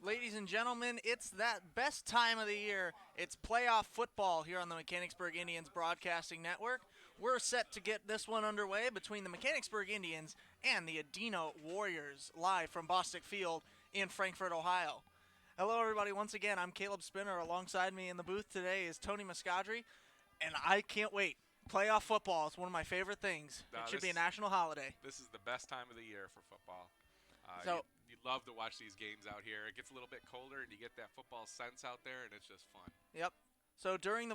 Ladies and gentlemen, it's that best time of the year. It's playoff football here on the Mechanicsburg Indians Broadcasting Network. We're set to get this one underway between the Mechanicsburg Indians and the Adena Warriors, live from Bostic Field in Frankfort, Ohio. Hello, everybody. Once again, I'm Caleb Spinner. Alongside me in the booth today is Tony Muscadri, and I can't wait. Playoff football is one of my favorite things. It should be a national holiday. This is the best time of the year for football. You love to watch these games out here. It gets a little bit colder, and you get that football sense out there, and it's just fun. Yep. So during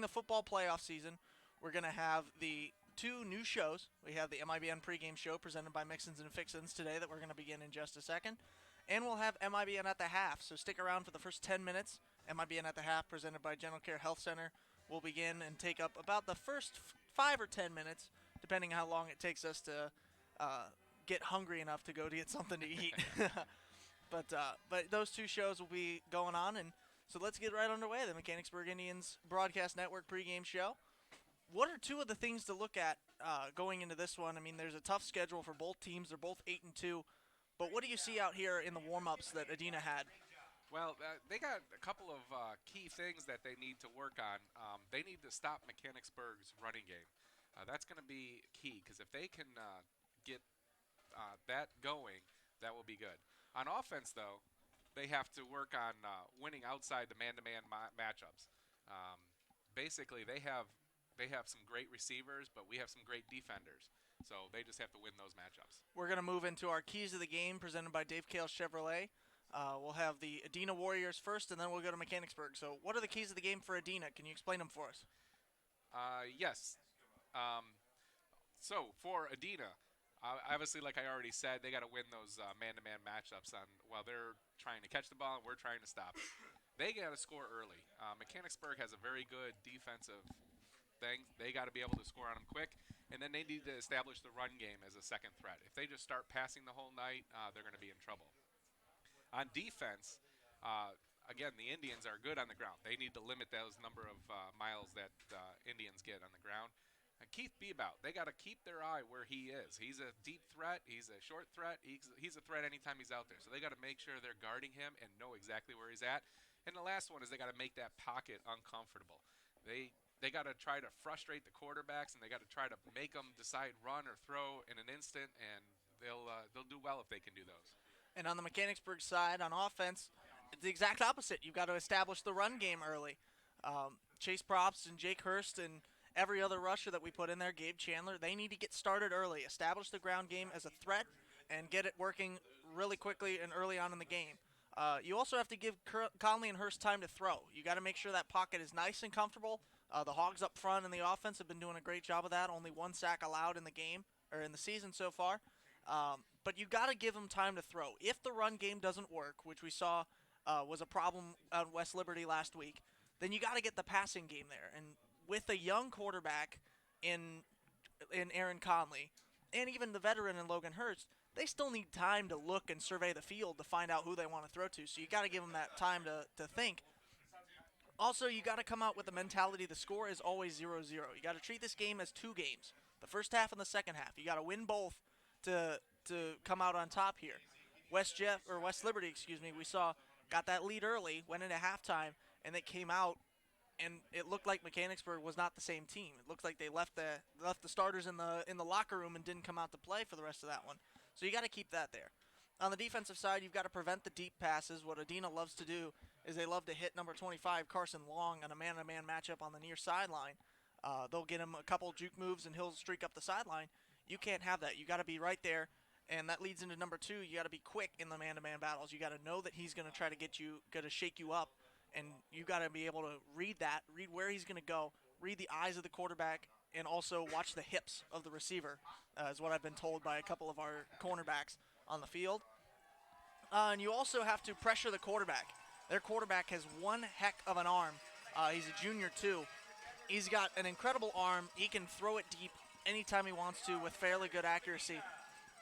the football playoff season, we're going to have the two new shows. We have the M.I.B.N pregame show presented by Mixins and Fixins today that we're going to begin in just a second. And we'll have M.I.B.N at the half, so stick around for the first 10 minutes. M.I.B.N at the half presented by General Care Health Center will begin and take up about the first 5 or 10 minutes, depending how long it takes us to get hungry enough to go to get something to eat. But those two shows will be going on, and so let's get right underway. The Mechanicsburg Indians Broadcast Network pregame show. What are two of the things to look at going into this one? I mean, there's a tough schedule for both teams. They're both 8-2. But what do you see out here in the warm-ups that Adena had? Well, they got a couple of key things that they need to work on. They need to stop Mechanicsburg's running game. That's going to be key, because if they can get that going, that will be good. On offense, though, they have to work on winning outside the man-to-man matchups. Basically, they have some great receivers, but we have some great defenders. So they just have to win those matchups. We're going to move into our keys of the game presented by Dave Kale Chevrolet. We'll have the Adena Warriors first, and then we'll go to Mechanicsburg. So what are the keys of the game for Adena? Can you explain them for us? Yes. So for Adena, obviously, like I already said, they got to win those man-to-man matchups while they're trying to catch the ball and we're trying to stop it. They got to score early. Mechanicsburg has a very good defensive thing. They got to be able to score on them quick, and then they need to establish the run game as a second threat. If they just start passing the whole night, they're going to be in trouble. On defense, again, the Indians are good on the ground. They need to limit those number of miles that Indians get on the ground. Keith Bebout, they got to keep their eye where he is. He's a deep threat. He's a short threat. He's a threat anytime he's out there. So they got to make sure they're guarding him and know exactly where he's at. And the last one is they got to make that pocket uncomfortable. They got to try to frustrate the quarterbacks, and they got to try to make them decide run or throw in an instant, and they'll do well if they can do those. And on the Mechanicsburg side, on offense, it's the exact opposite. You've got to establish the run game early. Chase Props and Jake Hurst and every other rusher that we put in there, Gabe Chandler, they need to get started early, establish the ground game as a threat, and get it working really quickly and early on in the game. You also have to give Conley and Hurst time to throw. You got to make sure that pocket is nice and comfortable. The Hogs up front in the offense have been doing a great job of that. Only one sack allowed in the game or in the season so far. But you got to give them time to throw. If the run game doesn't work, which we saw was a problem at West Liberty last week, then you got to get the passing game there. And with a young quarterback in Aaron Conley, and even the veteran in Logan Hurst, they still need time to look and survey the field to find out who they want to throw to. So you got to give them that time to think. Also, you got to come out with the mentality the score is always 0-0. You got to treat this game as two games, the first half and the second half. You got to win both to come out on top here. West Liberty, we saw got that lead early, went into halftime, and they came out, and it looked like Mechanicsburg was not the same team. It looked like they left the starters in the locker room and didn't come out to play for the rest of that one. So you got to keep that there. On the defensive side, you've got to prevent the deep passes. What Adena loves to do is they love to hit number 25, Carson Long, on a man-to-man matchup on the near sideline. They'll get him a couple juke moves, and he'll streak up the sideline. You can't have that. You got to be right there, and that leads into number 2. You got to be quick in the man-to-man battles. You got to know that he's going to try to shake you up, and you got to be able to read where he's going to go, read the eyes of the quarterback, and also watch the hips of the receiver, is what I've been told by a couple of our cornerbacks on the field. And you also have to pressure the quarterback. Their quarterback has one heck of an arm. He's a junior, too. He's got an incredible arm. He can throw it deep anytime he wants to with fairly good accuracy.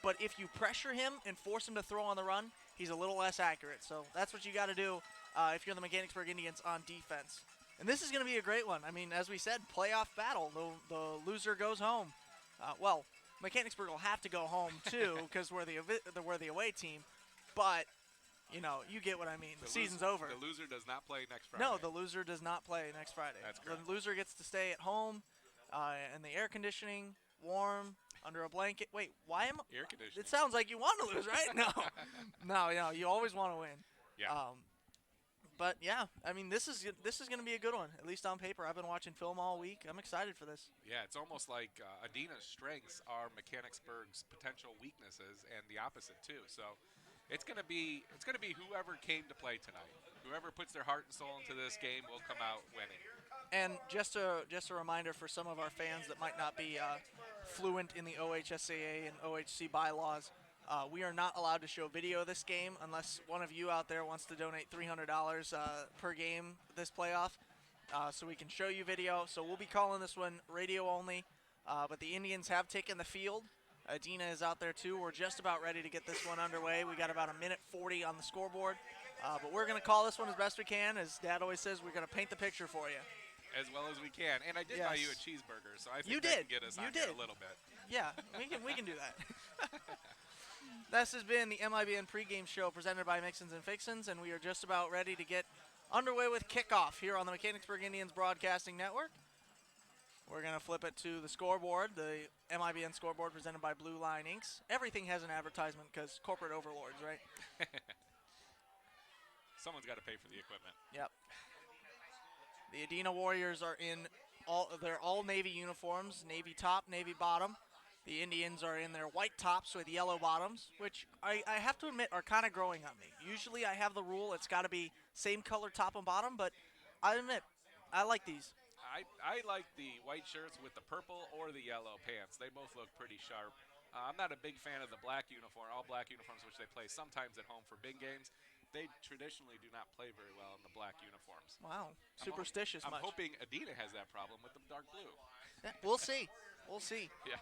But if you pressure him and force him to throw on the run, he's a little less accurate. So that's what you got to do if you're the Mechanicsburg Indians on defense. And this is going to be a great one. I mean, as we said, playoff battle. The loser goes home. Mechanicsburg will have to go home, too, because we're the away team. But You get what I mean. The The, season's over. the loser does not play next Friday. No, the loser does not play next Friday. That's The correct. loser gets to stay at home, in the air conditioning, warm, under a blanket. Wait, why am? Air It conditioning. sounds like you want to lose, right? No, no. You always want to win. Yeah. But yeah, I mean, this is going to be a good one. At least on paper. I've been watching film all week. I'm excited for this. Yeah, it's almost like Adena's strengths are Mechanicsburg's potential weaknesses, and the opposite too. So it's gonna be whoever came to play tonight. Whoever puts their heart and soul into this game will come out winning. And just a reminder for some of our fans that might not be fluent in the OHSAA and OHC bylaws, we are not allowed to show video of this game unless one of you out there wants to donate $300 per game this playoff, so we can show you video. So we'll be calling this one radio only, but the Indians have taken the field. Adena is out there too. We're just about ready to get this one underway. We got about a minute 40 on the scoreboard, but we're going to call this one as best we can. As Dad always says, we're going to paint the picture for you. As well as we can. And I did buy you a cheeseburger, so I think You that did. can get us You on here did. a little bit. Yeah, we can do that. This has been the M.I.B.N. pregame show presented by Mixins and Fixins, and we are just about ready to get underway with kickoff here on the Mechanicsburg Indians Broadcasting Network. We're going to flip it to the scoreboard, the M.I.B.N. scoreboard presented by Blue Line Inks. Everything has an advertisement because corporate overlords, right? Someone's got to pay for the equipment. Yep. The Adena Warriors are in they're all navy uniforms, navy top, navy bottom. The Indians are in their white tops with yellow bottoms, which I have to admit are kind of growing on me. Usually I have the rule it's got to be same color top and bottom, but I admit I like these. I like the white shirts with the purple or the yellow pants. They both look pretty sharp. I'm not a big fan of the black uniform, all black uniforms, which they play sometimes at home for big games. They traditionally do not play very well in the black uniforms. Wow, superstitious I'm much. hoping Adena has that problem with the dark blue. Yeah, we'll see. We'll see. Yeah.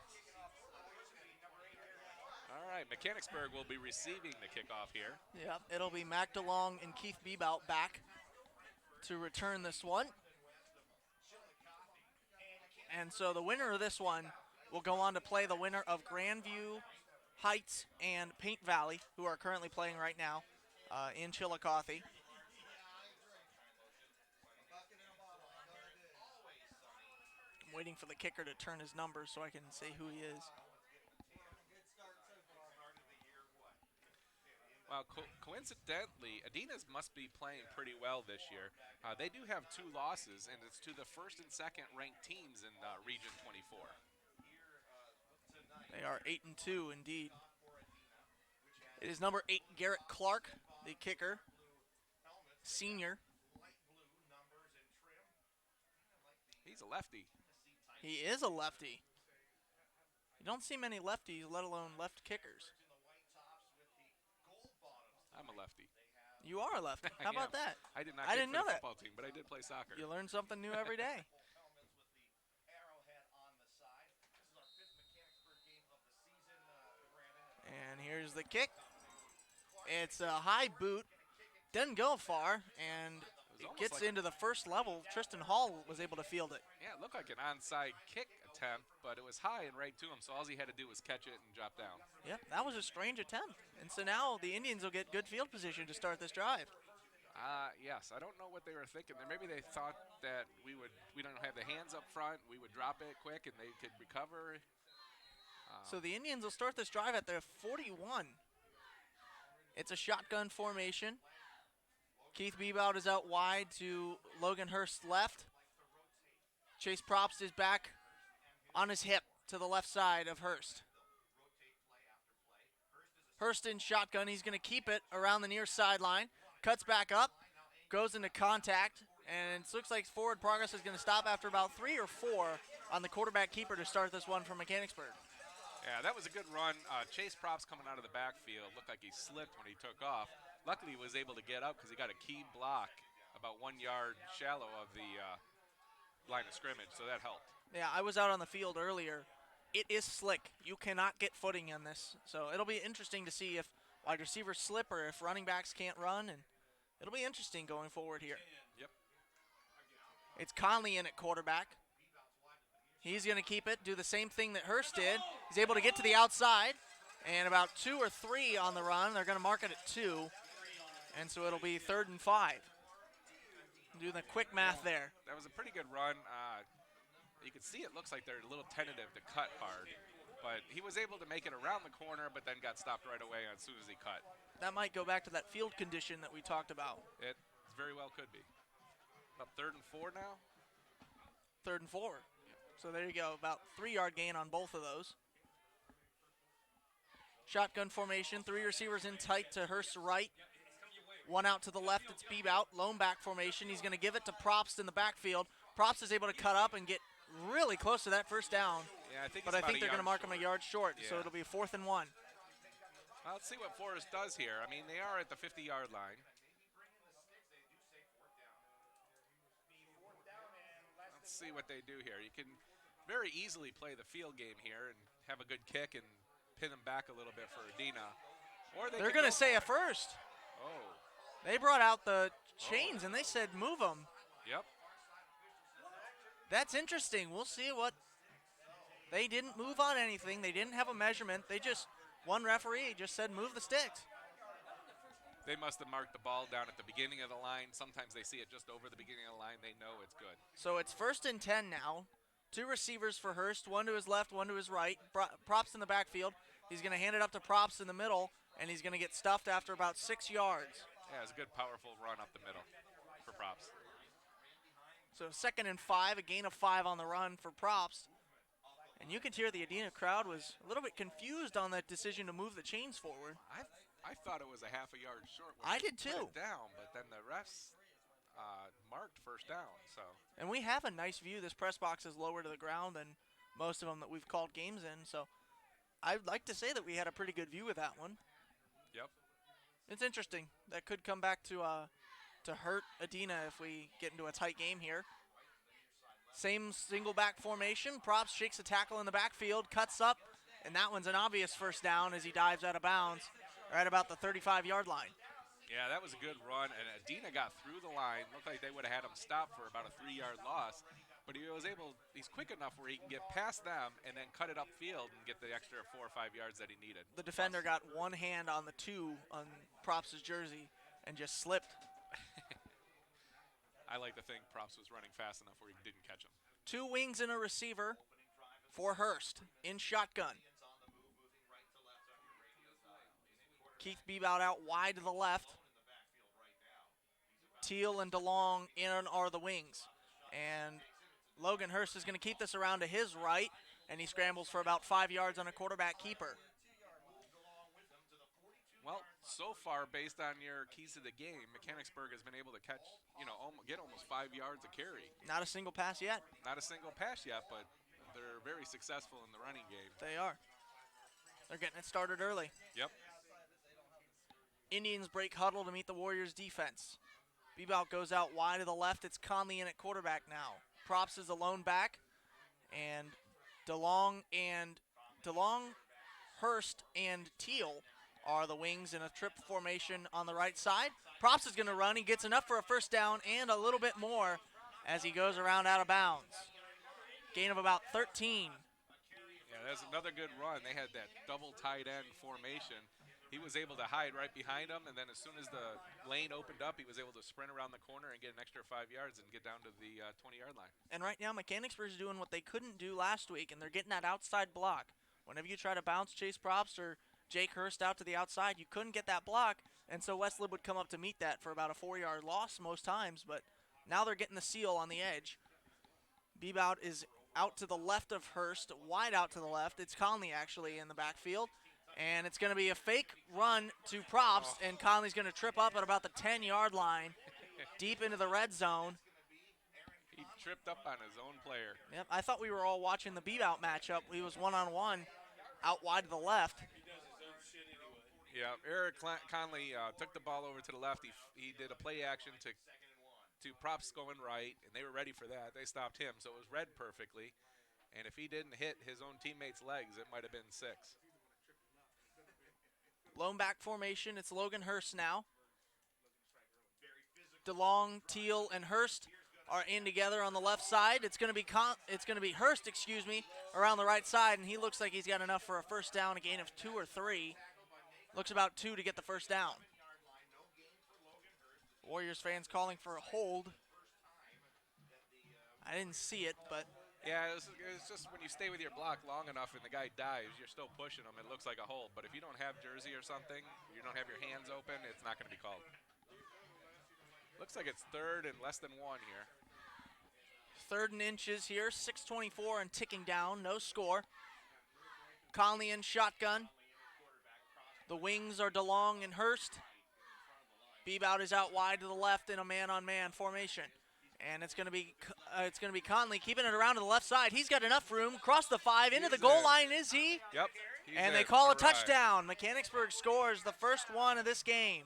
All right, Mechanicsburg will be receiving the kickoff here. Yeah, it'll be Mac DeLong and Keith Bebout back to return this one. And so the winner of this one will go on to play the winner of Grandview Heights and Paint Valley, who are currently playing right now in Chillicothe. I'm waiting for the kicker to turn his numbers so I can say who he is. Well, coincidentally, Adena's must be playing pretty well this year. They do have 2 losses, and it's to the first and second ranked teams in Region 24. They are 8-2 indeed. It is number 8, Garrett Clark, the kicker, senior. He's a lefty. He is a lefty. You don't see many lefties, let alone left kickers. I'm a lefty. You are a lefty. How about that? I did not I kick didn't for know the that. football team, but I did play soccer. You learn something new every day. And here's the kick. It's a high boot. Doesn't go far, and it gets like into the first level. Tristan Hall was able to field it. Yeah, it looked like an onside kick attempt, but it was high and right to him, so all he had to do was catch it and drop down. Yep, that was a strange attempt. And so now the Indians will get good field position to start this drive. Yes, I don't know what they were thinking. Maybe they thought that we don't have the hands up front, we would drop it quick and they could recover. So the Indians will start this drive at their 41. It's a shotgun formation. Keith Bebout is out wide to Logan Hurst left. Chase Probst is back on his hip to the left side of Hurst. Hurst in shotgun. He's going to keep it around the near sideline. Cuts back up. Goes into contact. And it looks like forward progress is going to stop after about 3 or 4 on the quarterback keeper to start this one from Mechanicsburg. Yeah, that was a good run. Chase Probst coming out of the backfield. Looked like he slipped when he took off. Luckily, he was able to get up because he got a key block about 1 yard shallow of the line of scrimmage, so that helped. Yeah, I was out on the field earlier. It is slick. You cannot get footing on this. So it'll be interesting to see if wide receivers slip or if running backs can't run. And it'll be interesting going forward here. Yep. It's Conley in at quarterback. He's going to keep it, do the same thing that Hurst did. He's able to get to the outside. And about 2 or 3 on the run. They're going to mark it at 2. And so it'll be 3rd and 5. Do the quick math Yeah, there. that was a pretty good run. You can see it looks like they're a little tentative to cut hard, but he was able to make it around the corner, but then got stopped right away as soon as he cut. That might go back to that field condition that we talked about. It very well could be. About 3rd and 4 now. 3rd and 4. So there you go, about 3-yard gain on both of those. Shotgun formation, 3 receivers in tight to Hurst's right. 1 out to the left, it's Beebe out. Lone back formation, he's going to give it to Probst in the backfield. Probst is able to cut up and get really close to that first down. Yeah, I think. But I think they're going to mark him a yard short, yeah. So it'll be 4th and 1. Well, let's see what Forrest does here. I mean, they are at the 50-yard line. Let's see what they do here. You can very easily play the field game here and have a good kick and pin them back a little bit for Adena. Or they're going to say a first. Oh. They brought out the chains and they said move them. Yep. That's interesting. We'll see what. They didn't move on anything. They didn't have a measurement. They just, one referee just said move the sticks. They must have marked the ball down at the beginning of the line. Sometimes they see it just over the beginning of the line. They know it's good. So it's 1st and 10 now. 2 receivers for Hurst, 1 to his left, 1 to his right. Props in the backfield. He's going to hand it up to Props in the middle, and he's going to get stuffed after about 6 yards. Yeah, it's a good, powerful run up the middle for Props. So 2nd and 5, a gain of 5 on the run for Props. And you could hear the Adena crowd was a little bit confused on that decision to move the chains forward. I thought it was a half a yard short. I did too. Down, but then the refs marked first down. So. And we have a nice view. This press box is lower to the ground than most of them that we've called games in. So I'd like to say that we had a pretty good view of that one. Yep. It's interesting. That could come back to hurt Adena if we get into a tight game here. Same single back formation. Props shakes a tackle in the backfield, cuts up, and that one's an obvious first down as he dives out of bounds right about the 35-yard line. Yeah, that was a good run, and Adena got through the line. Looked like they would have had him stop for about a 3-yard loss, but he's quick enough where he can get past them and then cut it upfield and get the extra 4 or 5 yards that he needed. The defender got one hand on the 2 on Props' jersey and just slipped. I like to think Props was running fast enough where he didn't catch him. 2 wings and a receiver for Hurst in shotgun. Keith Bebout out wide to the left. Teal and DeLong in are the wings. And Logan Hurst is going to keep this around to his right, and he scrambles for about 5 yards on a quarterback keeper. Well, so far, based on your keys to the game, Mechanicsburg has been able to catch, get almost 5 yards a carry. Not a single pass yet. Not a single pass yet, but they're very successful in the running game. They are. They're getting it started early. Yep. Indians break huddle to meet the Warriors' defense. Bebout goes out wide to the left. It's Conley in at quarterback now. Props is a lone back. And DeLong, Hurst, and Teal are the wings in a trip formation on the right side. Props is going to run. He gets enough for a first down and a little bit more as he goes around out of bounds. Gain of about 13. Yeah, that's another good run. They had that double tight end formation. He was able to hide right behind him, and then as soon as the lane opened up, he was able to sprint around the corner and get an extra 5 yards and get down to the 20-yard line. And right now, Mechanicsburg is doing what they couldn't do last week, and they're getting that outside block. Whenever you try to bounce Chase Props or Jake Hurst out to the outside, you couldn't get that block, and so Westlib would come up to meet that for about a 4-yard loss most times, but now they're getting the seal on the edge. Bebout is out to the left of Hurst, wide out to the left. It's Conley actually in the backfield. And it's going to be a fake run to Props, and Conley's going to trip up at about the 10-yard line, deep into the red zone. He tripped up on his own player. Yep, I thought we were all watching the Bebout matchup. He was one-on-one out wide to the left. Yeah, Eric Conley took the ball over to the left. He did a play action to Props going right, and they were ready for that. They stopped him, so it was read perfectly. And if he didn't hit his own teammate's legs, it might have been 6. Lone back formation. It's Logan Hurst now. DeLong, Teal, and Hurst are in together on the left side. It's going to be Hurst, around the right side, and he looks like he's got enough for a first down, a gain of 2 or 3. Looks about 2 to get the first down. Warriors fans calling for a hold. I didn't see it, but Yeah, it's just when you stay with your block long enough and the guy dives, you're still pushing him. It looks like a hold. But if you don't have jersey or something, you don't have your hands open, it's not going to be called. Looks like it's third and less than one here. 3rd and inches here. 6:24 and ticking down. No score. Conley in shotgun. The wings are DeLong and Hurst. Bebout is out wide to the left in a man-on-man formation. And it's going to be Conley keeping it around to the left side. He's got enough room. Cross the 5 into the goal line, is he? Yep. And they call a touchdown. Mechanicsburg scores the first one of this game.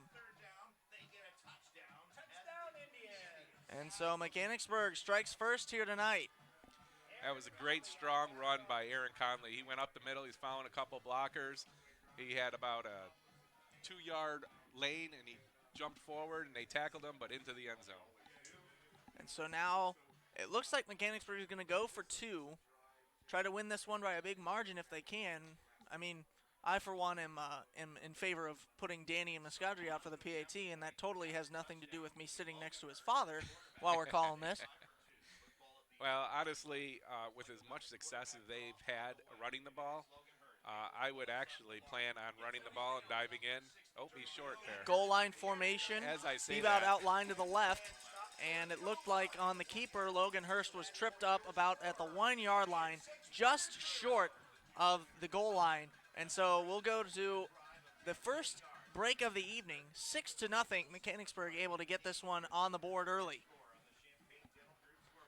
And so Mechanicsburg strikes first here tonight. That was a great, strong run by Aaron Conley. He went up the middle. He's found a couple blockers. He had about a 2-yard lane, and he jumped forward, and they tackled him, but into the end zone. And so now it looks like Mechanicsburg is going to go for 2. Try to win this one by a big margin if they can. I mean, I, for one, am in favor of putting Danny and Muscadri out for the PAT, and that totally has nothing to do with me sitting next to his father while we're calling this. Well, honestly, with as much success as they've had running the ball, I would actually plan on running the ball and diving in. Oh, he's short there. Goal line formation. As I say Bebout that. outlined to the left, and it looked like on the keeper, Logan Hurst was tripped up about at the 1-yard line, just short of the goal line. And so we'll go to the first break of the evening, 6-0. Mechanicsburg able to get this one on the board early.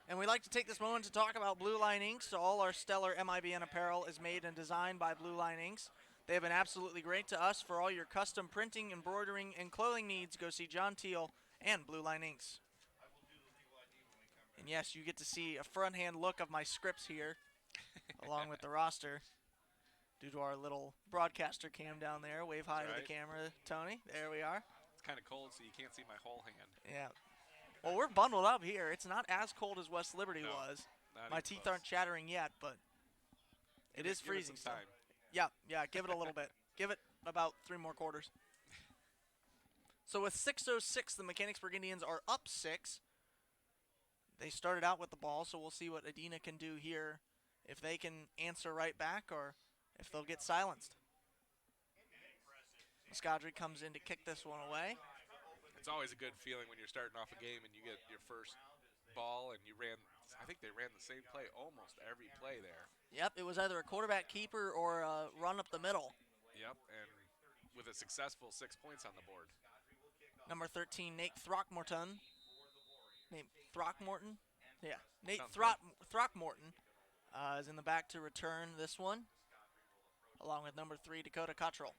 And we'd like to take this moment to talk about Blue Line Inks. All our stellar M.I.B.N apparel is made and designed by Blue Line Inks. They have been absolutely great to us. For all your custom printing, embroidering, and clothing needs, go see John Teal and Blue Line Inks. And yes, you get to see a front-hand look of my scripts here, along with the roster, due to our little broadcaster cam down there. Wave hi to the camera, Tony. There we are. It's kind of cold, so you can't see my whole hand. Yeah. Well, we're bundled up here. It's not as cold as West Liberty was. My teeth aren't chattering yet, but it is freezing. Give it some time. Yeah, give it a little bit. Give it about 3 more quarters. So with 6:06, the Mechanicsburg Indians are up 6. They started out with the ball, so we'll see what Adena can do here, if they can answer right back or if they'll get silenced. Muscadri comes in to kick this one away. It's always a good feeling when you're starting off a game and you get your first ball and I think they ran the same play almost every play there. Yep, it was either a quarterback keeper or a run up the middle. Yep, and with a successful 6 points on the board. Number 13, Nate Throckmorton. Nate Throckmorton? Yeah, Nate Throckmorton is in the back to return this one, along with number 3, Dakota Cottrell.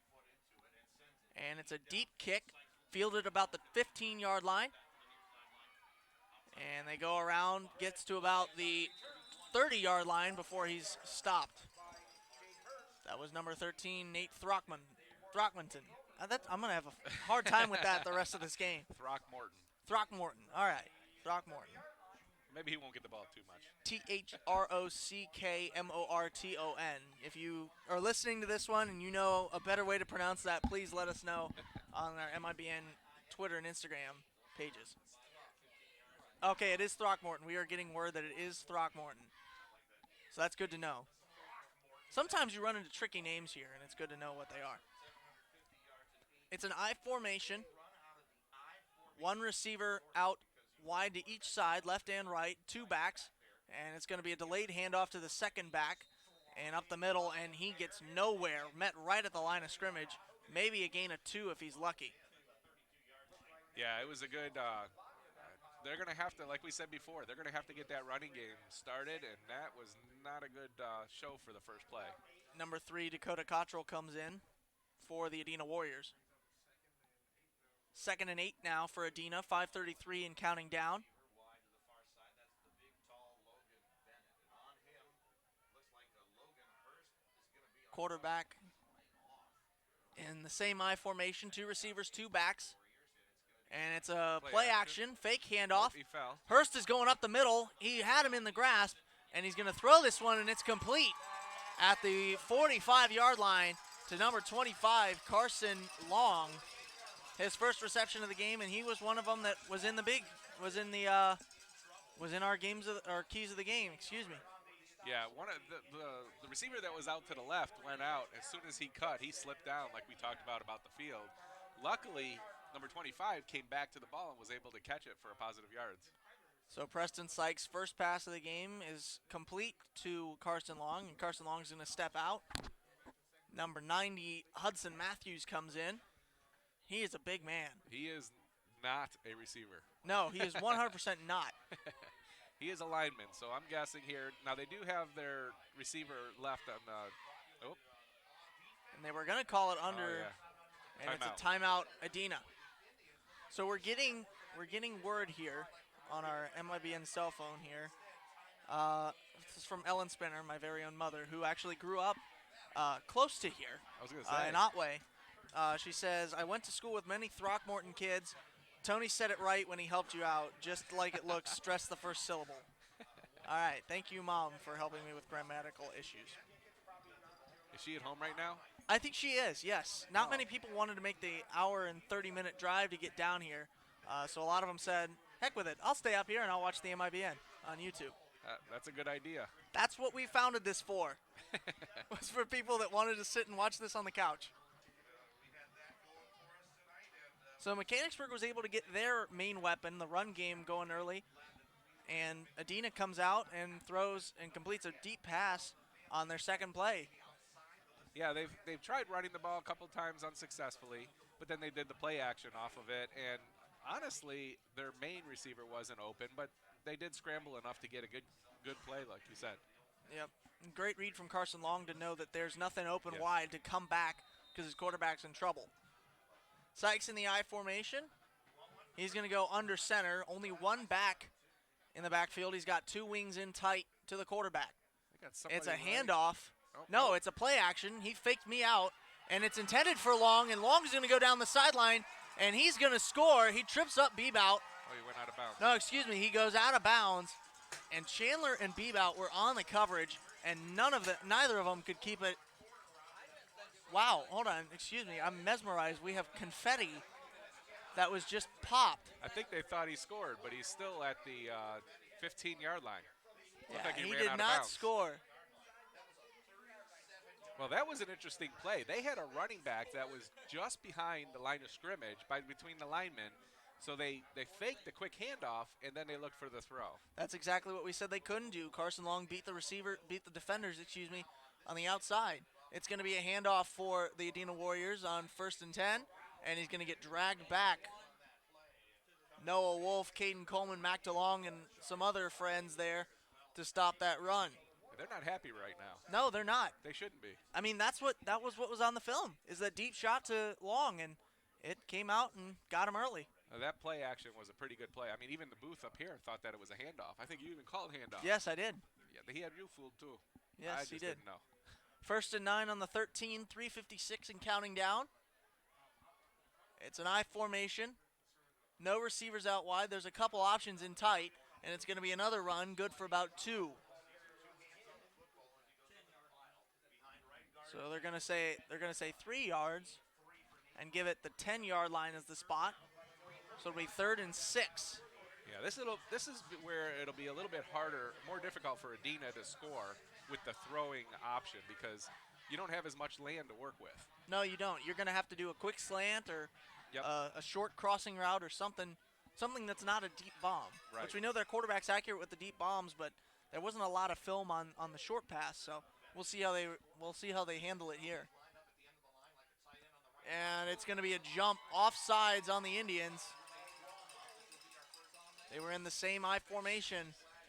And it's a deep kick, fielded about the 15-yard line. And they go around, gets to about the 30-yard line before he's stopped. That was number 13, Nate Throckmorton. I'm going to have a hard time with that the rest of this game. Throckmorton. All right. Throckmorton. Maybe he won't get the ball too much. Throckmorton. If you are listening to this one and you know a better way to pronounce that, please let us know on our M.I.B.N Twitter and Instagram pages. Okay, it is Throckmorton. We are getting word that it is Throckmorton. So that's good to know. Sometimes you run into tricky names here, and it's good to know what they are. It's an I formation. 1 receiver out wide to each side, left and right, 2 backs. And it's going to be a delayed handoff to the second back and up the middle, and he gets nowhere, met right at the line of scrimmage. Maybe a gain of 2 if he's lucky. Yeah, it was a good they're going to have to, like we said before, they're going to have to get that running game started, and that was not a good show for the first play. Number 3, Dakota Cottrell comes in for the Adena Warriors. 2nd and 8 now for Adena, 5:33 and counting down. Quarterback in the same I formation, 2 receivers, 2 backs. And it's a play action, fake handoff. He fell. Hurst is going up the middle. He had him in the grasp, and he's going to throw this one, and it's complete at the 45-yard line to number 25, Carson Long. his first reception of the game, and he was one of them that was in the was in the was in our games of our keys of the game. Excuse me. Yeah, one of the receiver that was out to the left went out. As soon as he cut, he slipped down like we talked about the field. Luckily, number 25 came back to the ball and was able to catch it for a positive yards. So Preston Sykes' first pass of the game is complete to Carson Long, and Carson Long is going to step out. Number 90, Hudson Matthews, comes in. He is a big man. He is not a receiver. No, he is 100% not. He is a lineman, so I'm guessing here. Now, they do have their receiver left on the. Oh. And they were going to call it under, yeah. and it's a timeout, Adena. So we're getting word here on our M.I.B.N cell phone here. This is from Ellen Spinner, my very own mother, who actually grew up close to here. I was going to say. In Otway. She says, I went to school with many Throckmorton kids. Tony said it right when he helped you out. Just like it looks, stress the first syllable. All right. Thank you, Mom, for helping me with grammatical issues. Is she at home right now? I think she is, yes. Not many people wanted to make the hour and 30-minute drive to get down here. So a lot of them said, heck with it. I'll stay up here and I'll watch the M.I.B.N on YouTube. That's a good idea. That's what we founded this for. Was for people that wanted to sit and watch this on the couch. So Mechanicsburg was able to get their main weapon, the run game, going early. And Adena comes out and throws and completes a deep pass on their second play. Yeah, they've tried running the ball a couple times unsuccessfully, but then they did the play action off of it. And honestly, their main receiver wasn't open, but they did scramble enough to get a good play, like you said. Yep. Great read from Carson Long to know that there's nothing open wide to come back because his quarterback's in trouble. Sykes in the I formation. He's going to go under center. Only one back in the backfield. He's got two wings in tight to the quarterback. It's a handoff. No, it's a play action. He faked me out, and it's intended for Long, and Long is going to go down the sideline, and he's going to score. He trips up Beebout. Oh, he went out of bounds. No, excuse me. He goes out of bounds, and Chandler and Beebout were on the coverage, and neither of them could keep it. Wow, hold on. Excuse me. I'm mesmerized. We have confetti that was just popped. I think they thought he scored, but he's still at the 15-yard line. Yeah, like he ran did out of not bounds. score. Well, that was an interesting play. They had a running back that was just behind the line of scrimmage, between the linemen. So they faked the quick handoff, and then they looked for the throw. That's exactly what we said they couldn't do. Carson Long beat the defenders, on the outside. It's going to be a handoff for the Adena Warriors on 1st and 10, and he's going to get dragged back. Noah Wolf, Caden Coleman, Mac DeLong, and some other friends there to stop that run. They're not happy right now. No, they're not. They shouldn't be. I mean, that was what was on the film, is that deep shot to Long, and it came out and got him early. That play action was a pretty good play. I mean, even the booth up here thought that it was a handoff. I think you even called handoff. Yes, I did. Yeah, he had you fooled too. Yes, he did. Didn't know. 1st and 9 on the 13, 3:56 and counting down. It's an I formation. No receivers out wide. There's a couple options in tight, and it's going to be another run, good for about 2. So they're going to say 3 yards and give it the 10-yard line as the spot. So it'll be 3rd and 6. Yeah, this is where it'll be a little bit harder, more difficult for Adena to score with the throwing option because you don't have as much land to work with. No, you don't. You're going to have to do a quick slant or a short crossing route or something that's not a deep bomb. Right. Which we know their quarterback's accurate with the deep bombs, but there wasn't a lot of film on the short pass, so we'll see how they handle it here. And it's going to be a jump offsides on the Indians. They were in the same I formation,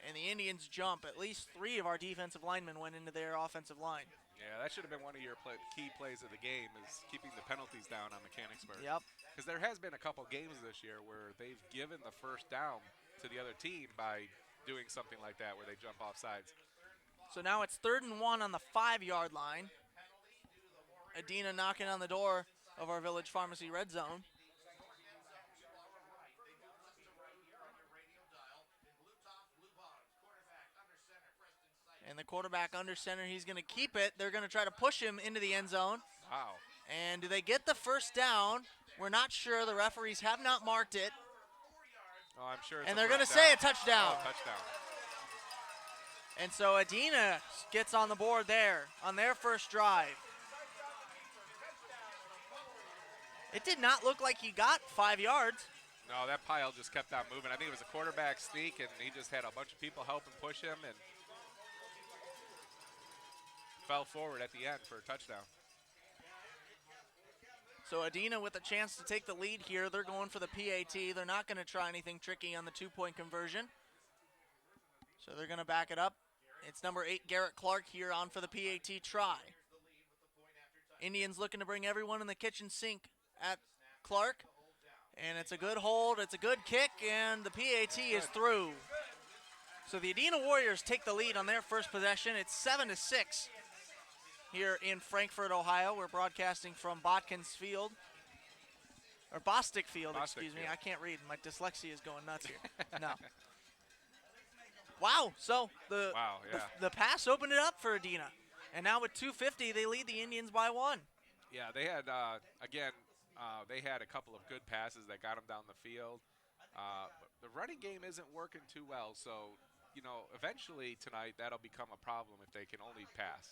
and the Indians jump. At least 3 of our defensive linemen went into their offensive line. Yeah, that should have been one of your key plays of the game is keeping the penalties down on Mechanicsburg. Yep. Because there has been a couple games this year where they've given the first down to the other team by doing something like that where they jump off sides. So now it's 3rd and 1 on the 5-yard line. Adena knocking on the door of our Village Pharmacy red zone. And the quarterback under center, he's going to keep it. They're going to try to push him into the end zone. Wow. And do they get the first down? We're not sure. The referees have not marked it. Oh, I'm sure it's And a they're going to first say down. a touchdown. Oh, touchdown. And so Adena gets on the board there on their first drive. It did not look like he got 5 yards. No, that pile just kept on moving. I think it was a quarterback sneak, and he just had a bunch of people help him push him and fell forward at the end for a touchdown. So Adena with a chance to take the lead here. They're going for the PAT. They're not going to try anything tricky on the 2-point conversion. So they're going to back it up. It's number 8, Garrett Clark, here on for the PAT try. Indians looking to bring everyone in the kitchen sink at Clark. And it's a good hold. It's a good kick, and the PAT is through. So the Adena Warriors take the lead on their first possession. It's 7-6 here in Frankfort, Ohio. We're broadcasting from Botkins Field. Or Bostic Field, excuse me. I can't read. My dyslexia is going nuts here. No. Wow. So the pass opened it up for Adena. And now with 2:50, they lead the Indians by 1. Yeah, they had, they had a couple of good passes that got them down the field. But the running game isn't working too well. So, eventually tonight that'll become a problem if they can only pass.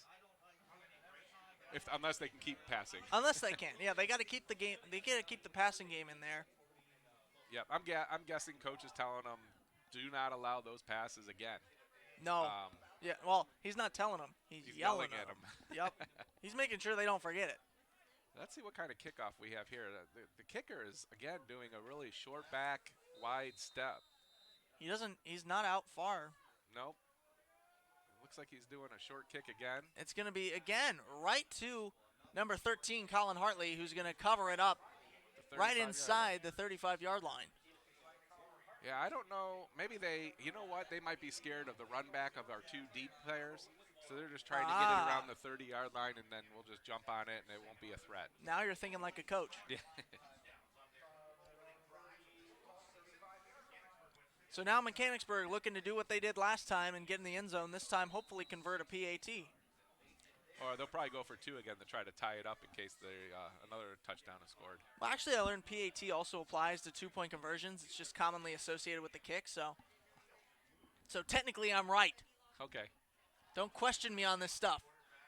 Unless they can keep passing. Unless they can. Yeah, they got to keep the game. They got to keep the passing game in there. Yep, I'm guessing coach is telling them, do not allow those passes again. No. Yeah, well, he's not telling them. He's yelling at them. Yep. He's making sure they don't forget it. Let's see what kind of kickoff we have here. The kicker is, again, doing a really short back, wide step. He's not out far. Nope. Looks like he's doing a short kick again. It's going to be, again, right to number 13, Colin Hartley, who's going to cover it up right inside the 35-yard line. Yeah, I don't know. Maybe you know what? They might be scared of the run back of our 2 deep players. So they're just trying to get it around the 30-yard line, and then we'll just jump on it, and it won't be a threat. Now you're thinking like a coach. Yeah. So now Mechanicsburg looking to do what they did last time and get in the end zone. This time, hopefully convert a PAT. Or they'll probably go for 2 again to try to tie it up in case another touchdown is scored. Well, actually, I learned PAT also applies to 2-point conversions. It's just commonly associated with the kick, so technically I'm right. Okay. Don't question me on this stuff.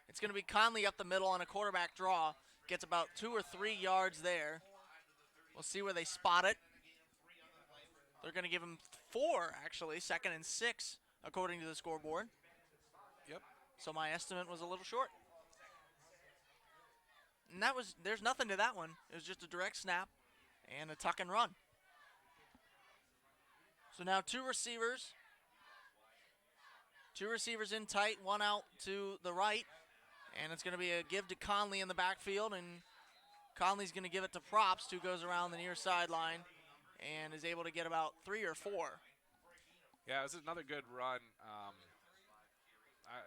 It's going to be Conley up the middle on a quarterback draw. Gets about 2 or 3 yards there. We'll see where they spot it. They're going to give him 4, actually, 2nd and 6, according to the scoreboard. Yep. So my estimate was a little short. And there's nothing to that one. It was just a direct snap and a tuck and run. So now 2 receivers. 2 receivers in tight, 1 out to the right. And it's going to be a give to Conley in the backfield. And Conley's going to give it to Probst, who goes around the near sideline and is able to get about 3 or 4. Yeah, this is another good run.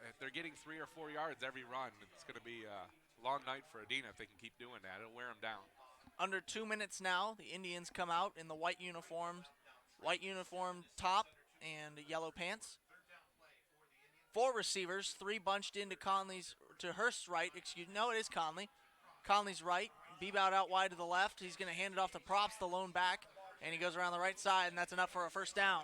If they're getting 3 or 4 yards every run, it's going to be a long night for Adena if they can keep doing that. It'll wear them down. Under 2 minutes now, the Indians come out in the white uniform top and yellow pants. 4 receivers, 3 bunched into Hurst's right. No, it is Conley. Conley's right. Bebout out wide to the left. He's going to hand it off to Probst, the lone back, and he goes around the right side, and that's enough for a first down.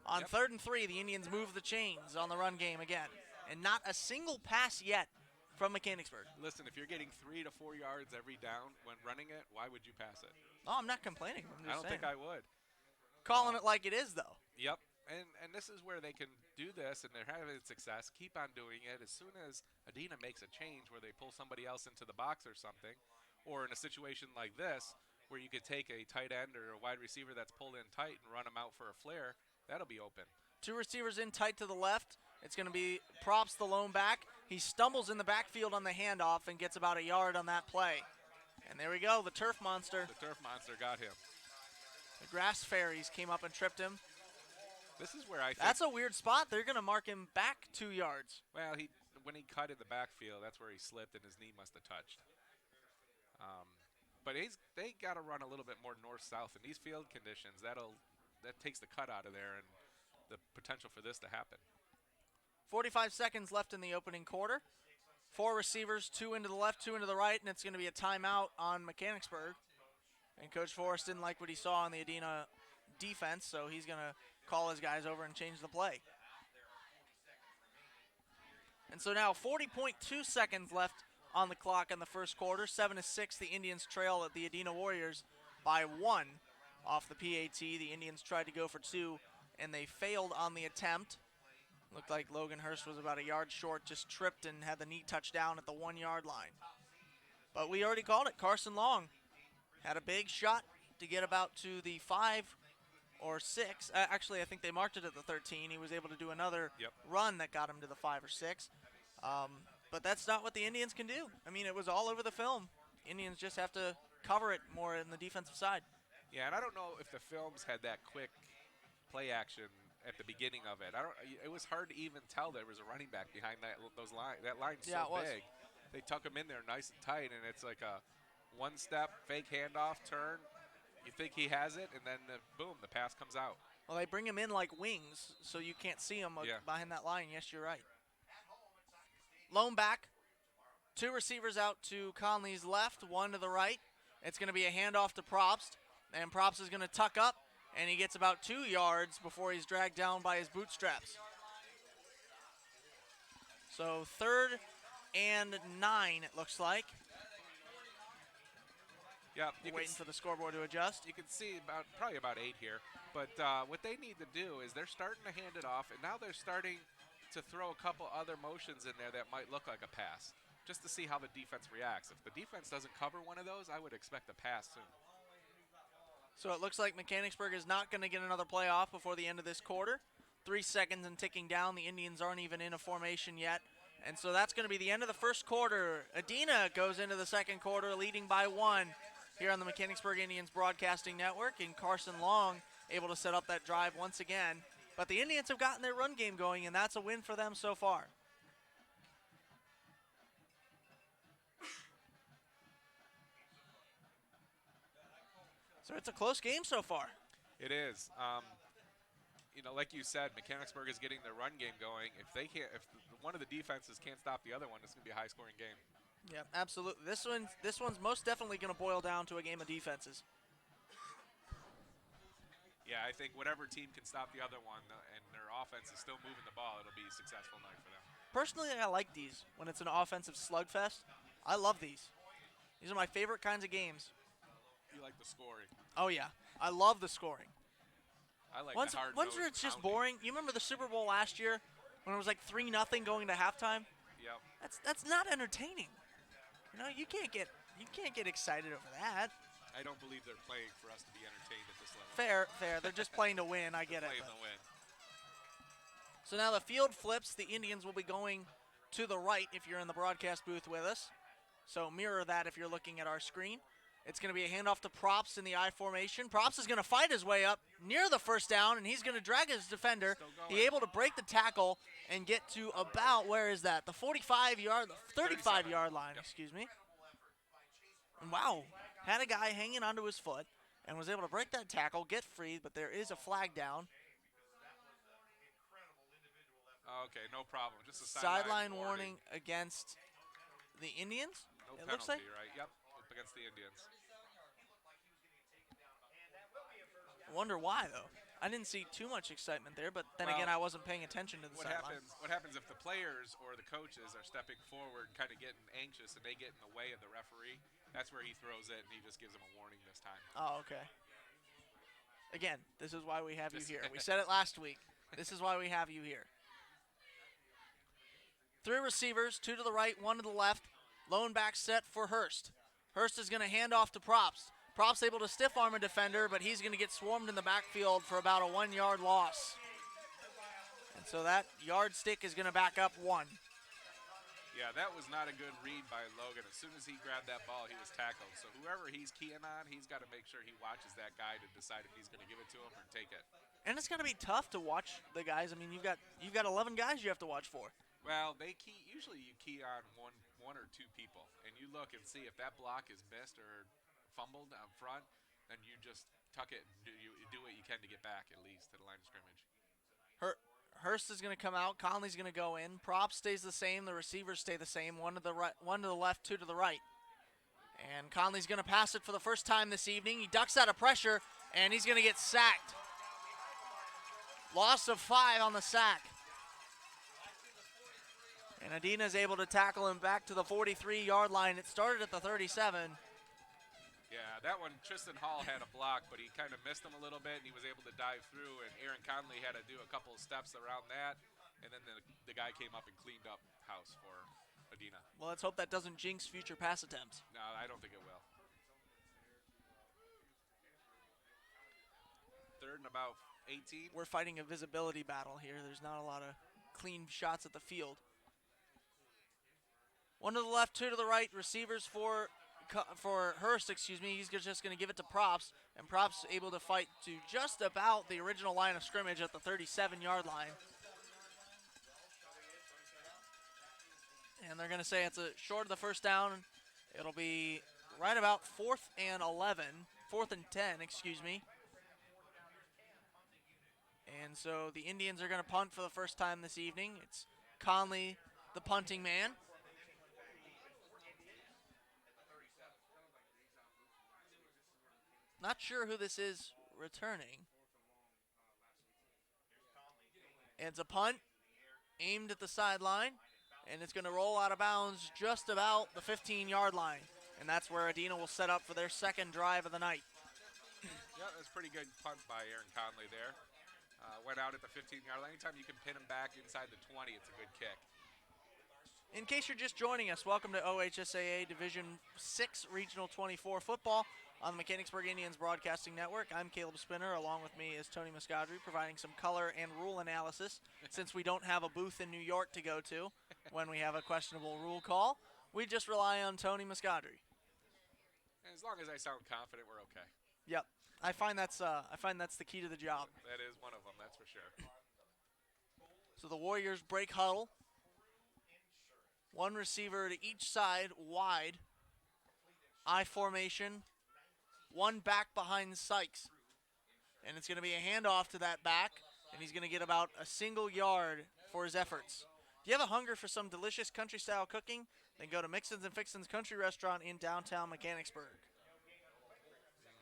On 3rd and 3, the Indians move the chains on the run game again, and not a single pass yet from Mechanicsburg. Listen, if you're getting 3 to 4 yards every down when running it, why would you pass it? Oh, I'm not complaining. I'm just I don't saying. think I would. Calling it like it is, though. Yep. And this is where they can do this, and they're having success. Keep on doing it. As soon as Adena makes a change where they pull somebody else into the box or something, or in a situation like this where you could take a tight end or a wide receiver that's pulled in tight and run them out for a flare, that'll be open. 2 receivers in tight to the left. It's going to be Probst, the lone back. He stumbles in the backfield on the handoff and gets about a yard on that play. And there we go, the turf monster. The turf monster got him. The grass fairies came up and tripped him. This is where I think... That's a weird spot. They're going to mark him back 2 yards. Well, when he cut in the backfield, that's where he slipped and his knee must have touched. But they got to run a little bit more north-south in these field conditions. That takes the cut out of there and the potential for this to happen. 45 seconds left in the opening quarter. 4 receivers, 2 into the left, 2 into the right, and it's going to be a timeout on Mechanicsburg. And Coach Forrest didn't like what he saw on the Adena defense, so he's going to call his guys over and change the play. And so now 40.2 seconds left on the clock in the first quarter. 7-6, the Indians trail at the Adena Warriors by 1 off the PAT. The Indians tried to go for 2, and they failed on the attempt. Looked like Logan Hurst was about a yard short, just tripped and had the knee touchdown at the 1-yard line. But we already called it. Carson Long had a big shot to get about to the 5 or 6. Actually, I think they marked it at the 13. He was able to do another run that got him to the 5 or 6. But that's not what the Indians can do. I mean, it was all over the film. Indians just have to cover it more in the defensive side. Yeah, and I don't know if the films had that quick play action at the beginning of it. It was hard to even tell there was a running back behind those line. That line's so big. They tuck him in there nice and tight, and it's like a one-step fake handoff turn. You think he has it, and then boom, the pass comes out. Well, they bring him in like wings, so you can't see him behind that line. Yes, you're right. Lone back. 2 receivers out to Conley's left, 1 to the right. It's going to be a handoff to Probst, and Probst is going to tuck up, and he gets about 2 yards before he's dragged down by his bootstraps. So 3rd and 9, it looks like. Yeah, waiting for the scoreboard to adjust. You can see probably about 8 here. But what they need to do is they're starting to hand it off, and now they're starting to throw a couple other motions in there that might look like a pass, just to see how the defense reacts. If the defense doesn't cover one of those, I would expect a pass soon. So it looks like Mechanicsburg is not going to get another play off before the end of this quarter. 3 seconds and ticking down. The Indians aren't even in a formation yet. And so that's going to be the end of the first quarter. Adena goes into the second quarter leading by 1 here on the Mechanicsburg Indians Broadcasting Network. And Carson Long able to set up that drive once again. But the Indians have gotten their run game going, and that's a win for them so far. So it's a close game so far. It is. Like you said, Mechanicsburg is getting their run game going. If one of the defenses can't stop the other one, it's going to be a high-scoring game. Yeah, absolutely. This one's most definitely going to boil down to a game of defenses. Yeah, I think whatever team can stop the other one and their offense is still moving the ball, it'll be a successful night for them. Personally, I like these when it's an offensive slugfest. I love these. These are my favorite kinds of games. You like the scoring. Oh, yeah. I love the scoring. I like Once the hard where it's just boring. You remember the Super Bowl last year when it was like 3-0 going to halftime? Yep. That's not entertaining. You can't get excited over that. I don't believe they're playing for us to be entertained at this level. Fair. They're just playing to win. I get it. Playing to win. So now the field flips. The Indians will be going to the right if you're in the broadcast booth with us. So mirror that if you're looking at our screen. It's going to be a handoff to Probst in the I formation. Probst is going to fight his way up near the first down, and he's going to drag his defender. He's able to break the tackle and get to about, where is that? The 35-yard line, Yep. excuse me. And wow, had a guy hanging onto his foot and was able to break that tackle, get free, but there is a flag down. Okay, no problem. Just a sideline warning against the Indians. No it penalty, looks like. right? Yep, against the Indians. I wonder why though. I didn't see too much excitement there, but then again, I wasn't paying attention to the sideline. What happens if the players or the coaches are stepping forward, kind of getting anxious, and they get in the way of the referee? That's where he throws it, and he just gives them a warning this time. Oh, okay. Again, this is why we have you here. We said it last week. This is why we have you here. 3 receivers, 2 to the right, 1 to the left. Lone back set for Hurst. Hurst is going to hand off to Probst. Probst able to stiff arm a defender, but he's going to get swarmed in the backfield for about a 1-yard loss. And so that yardstick is going to back up 1. Yeah, that was not a good read by Logan. As soon as he grabbed that ball, he was tackled. So whoever he's keying on, he's got to make sure he watches that guy to decide if he's going to give it to him or take it. And it's going to be tough to watch the guys. I mean, you've got 11 guys you have to watch for. Well, usually you key on one or 2 people, and you look and see if that block is missed or fumbled out front, then you just tuck it and do what you can to get back at least to the line of scrimmage. Hurst is going to come out. Conley's going to go in. Prop stays the same. The receivers stay the same. 1 to the right, 1 to the left, 2 to the right. And Conley's going to pass it for the first time this evening. He ducks out of pressure, and he's going to get sacked. Loss of 5 on the sack. And Adena is able to tackle him back to the 43-yard line. It started at the 37. Yeah, that one, Tristan Hall had a block, but he kind of missed him a little bit, and he was able to dive through, and Aaron Conley had to do a couple of steps around that, and then the guy came up and cleaned up house for Adena. Well, let's hope that doesn't jinx future pass attempts. No, I don't think it will. Third and about 18. We're fighting a visibility battle here. There's not a lot of clean shots at the field. One to the left, two to the right. Receivers for Hurst, excuse me. He's just going to give it to Props, and Props able to fight to just about the original line of scrimmage at the 37-yard line. And they're going to say it's a short of the first down. It'll be right about 4th and 10, excuse me. And so the Indians are going to punt for the first time this evening. It's Conley, the punting man. Not sure who this is returning. And it's a punt aimed at the sideline, and it's going to roll out of bounds just about the 15-yard line. And that's where Adena will set up for their second drive of the night. Yeah, that's a pretty good punt by Aaron Conley there. Went out at the 15-yard line. Anytime you can pin him back inside the 20, it's a good kick. In case you're just joining us, welcome to OHSAA Division 6 Regional 24 football on the Mechanicsburg Indians Broadcasting Network. I'm Caleb Spinner. Along with me is Tony Muscadri, providing some color and rule analysis. Since we don't have a booth in New York to go to when we have a questionable rule call, we just rely on Tony Muscadri. As long as I sound confident, we're okay. Yep. I find that's the key to the job. That is one of them, that's for sure. So the Warriors break huddle. One receiver to each side, wide. I formation. One back behind Sykes. And it's going to be a handoff to that back, and he's going to get about a single yard for his efforts. Do you have a hunger for some delicious country-style cooking? Then go to Mixins and Fixins Country Restaurant in downtown Mechanicsburg.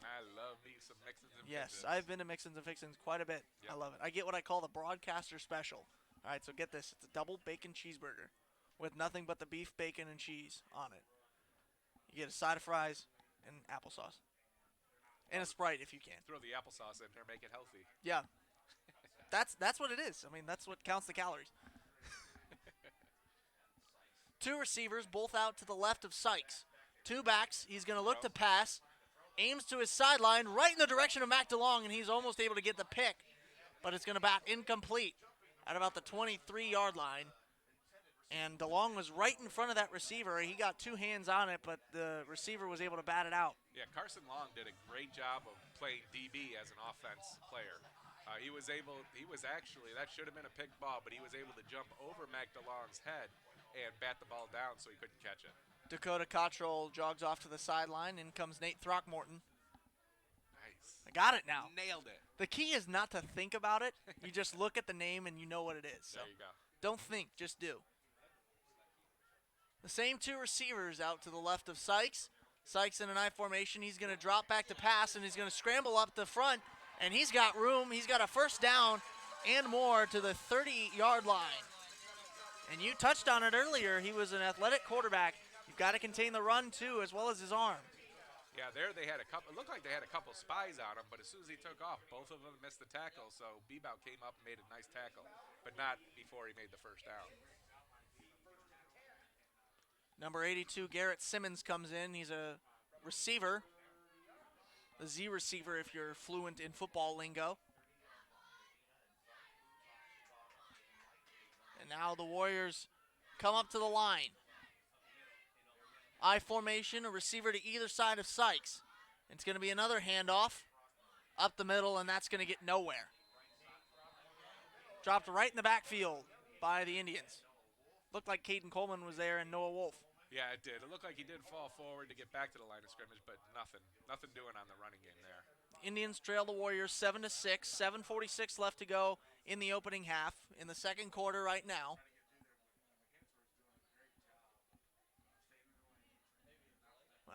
I love me some Mixins and Yes, Fixins. I've been to Mixins and Fixins quite a bit. Yep. I love it. I get what I call the broadcaster special. All right, so get this. It's a double bacon cheeseburger with nothing but the beef, bacon, and cheese on it. You get a side of fries and applesauce. And a Sprite if you can. Throw the applesauce in there, make it healthy. Yeah. That's what it is. I mean, that's what counts the calories. Two receivers, both out to the left of Sykes. Two backs. He's going to look to pass. Aims to his sideline, right in the direction of Mac DeLong, and he's almost able to get the pick. But it's going to bat incomplete at about the 23-yard line. And DeLong was right in front of that receiver. He got two hands on it, but the receiver was able to bat it out. Yeah, Carson Long did a great job of playing DB as an offense player. That should have been a pick ball, but he was able to jump over Mac DeLong's head and bat the ball down so he couldn't catch it. Dakota Cottrell jogs off to the sideline. In comes Nate Throckmorton. Nice. I got it now. Nailed it. The key is not to think about it. You just look at the name and you know what it is. So There you go. don't think, just do. The same two receivers out to the left of Sykes. Sykes in an I formation. He's going to drop back to pass, and he's going to scramble up the front, and he's got room. He's got a first down and more to the 30-yard line. And you touched on it earlier. He was an athletic quarterback. You've got to contain the run, too, as well as his arm. Yeah, there they had a couple. It looked like they had a couple spies on him, but as soon as he took off, both of them missed the tackle. So Bebout came up and made a nice tackle, but not before he made the first down. Number 82, Garrett Simmons, comes in. He's a receiver, the Z receiver if you're fluent in football lingo. And now the Warriors come up to the line. I formation, a receiver to either side of Sykes. It's going to be another handoff up the middle, and that's going to get nowhere. Dropped right in the backfield by the Indians. Looked like Caden Coleman was there and Noah Wolf. Yeah, it did. It looked like he did fall forward to get back to the line of scrimmage, but nothing doing on the running game there. Indians trail the Warriors 7-6. 7:46 left to go in the opening half. In the second quarter right now.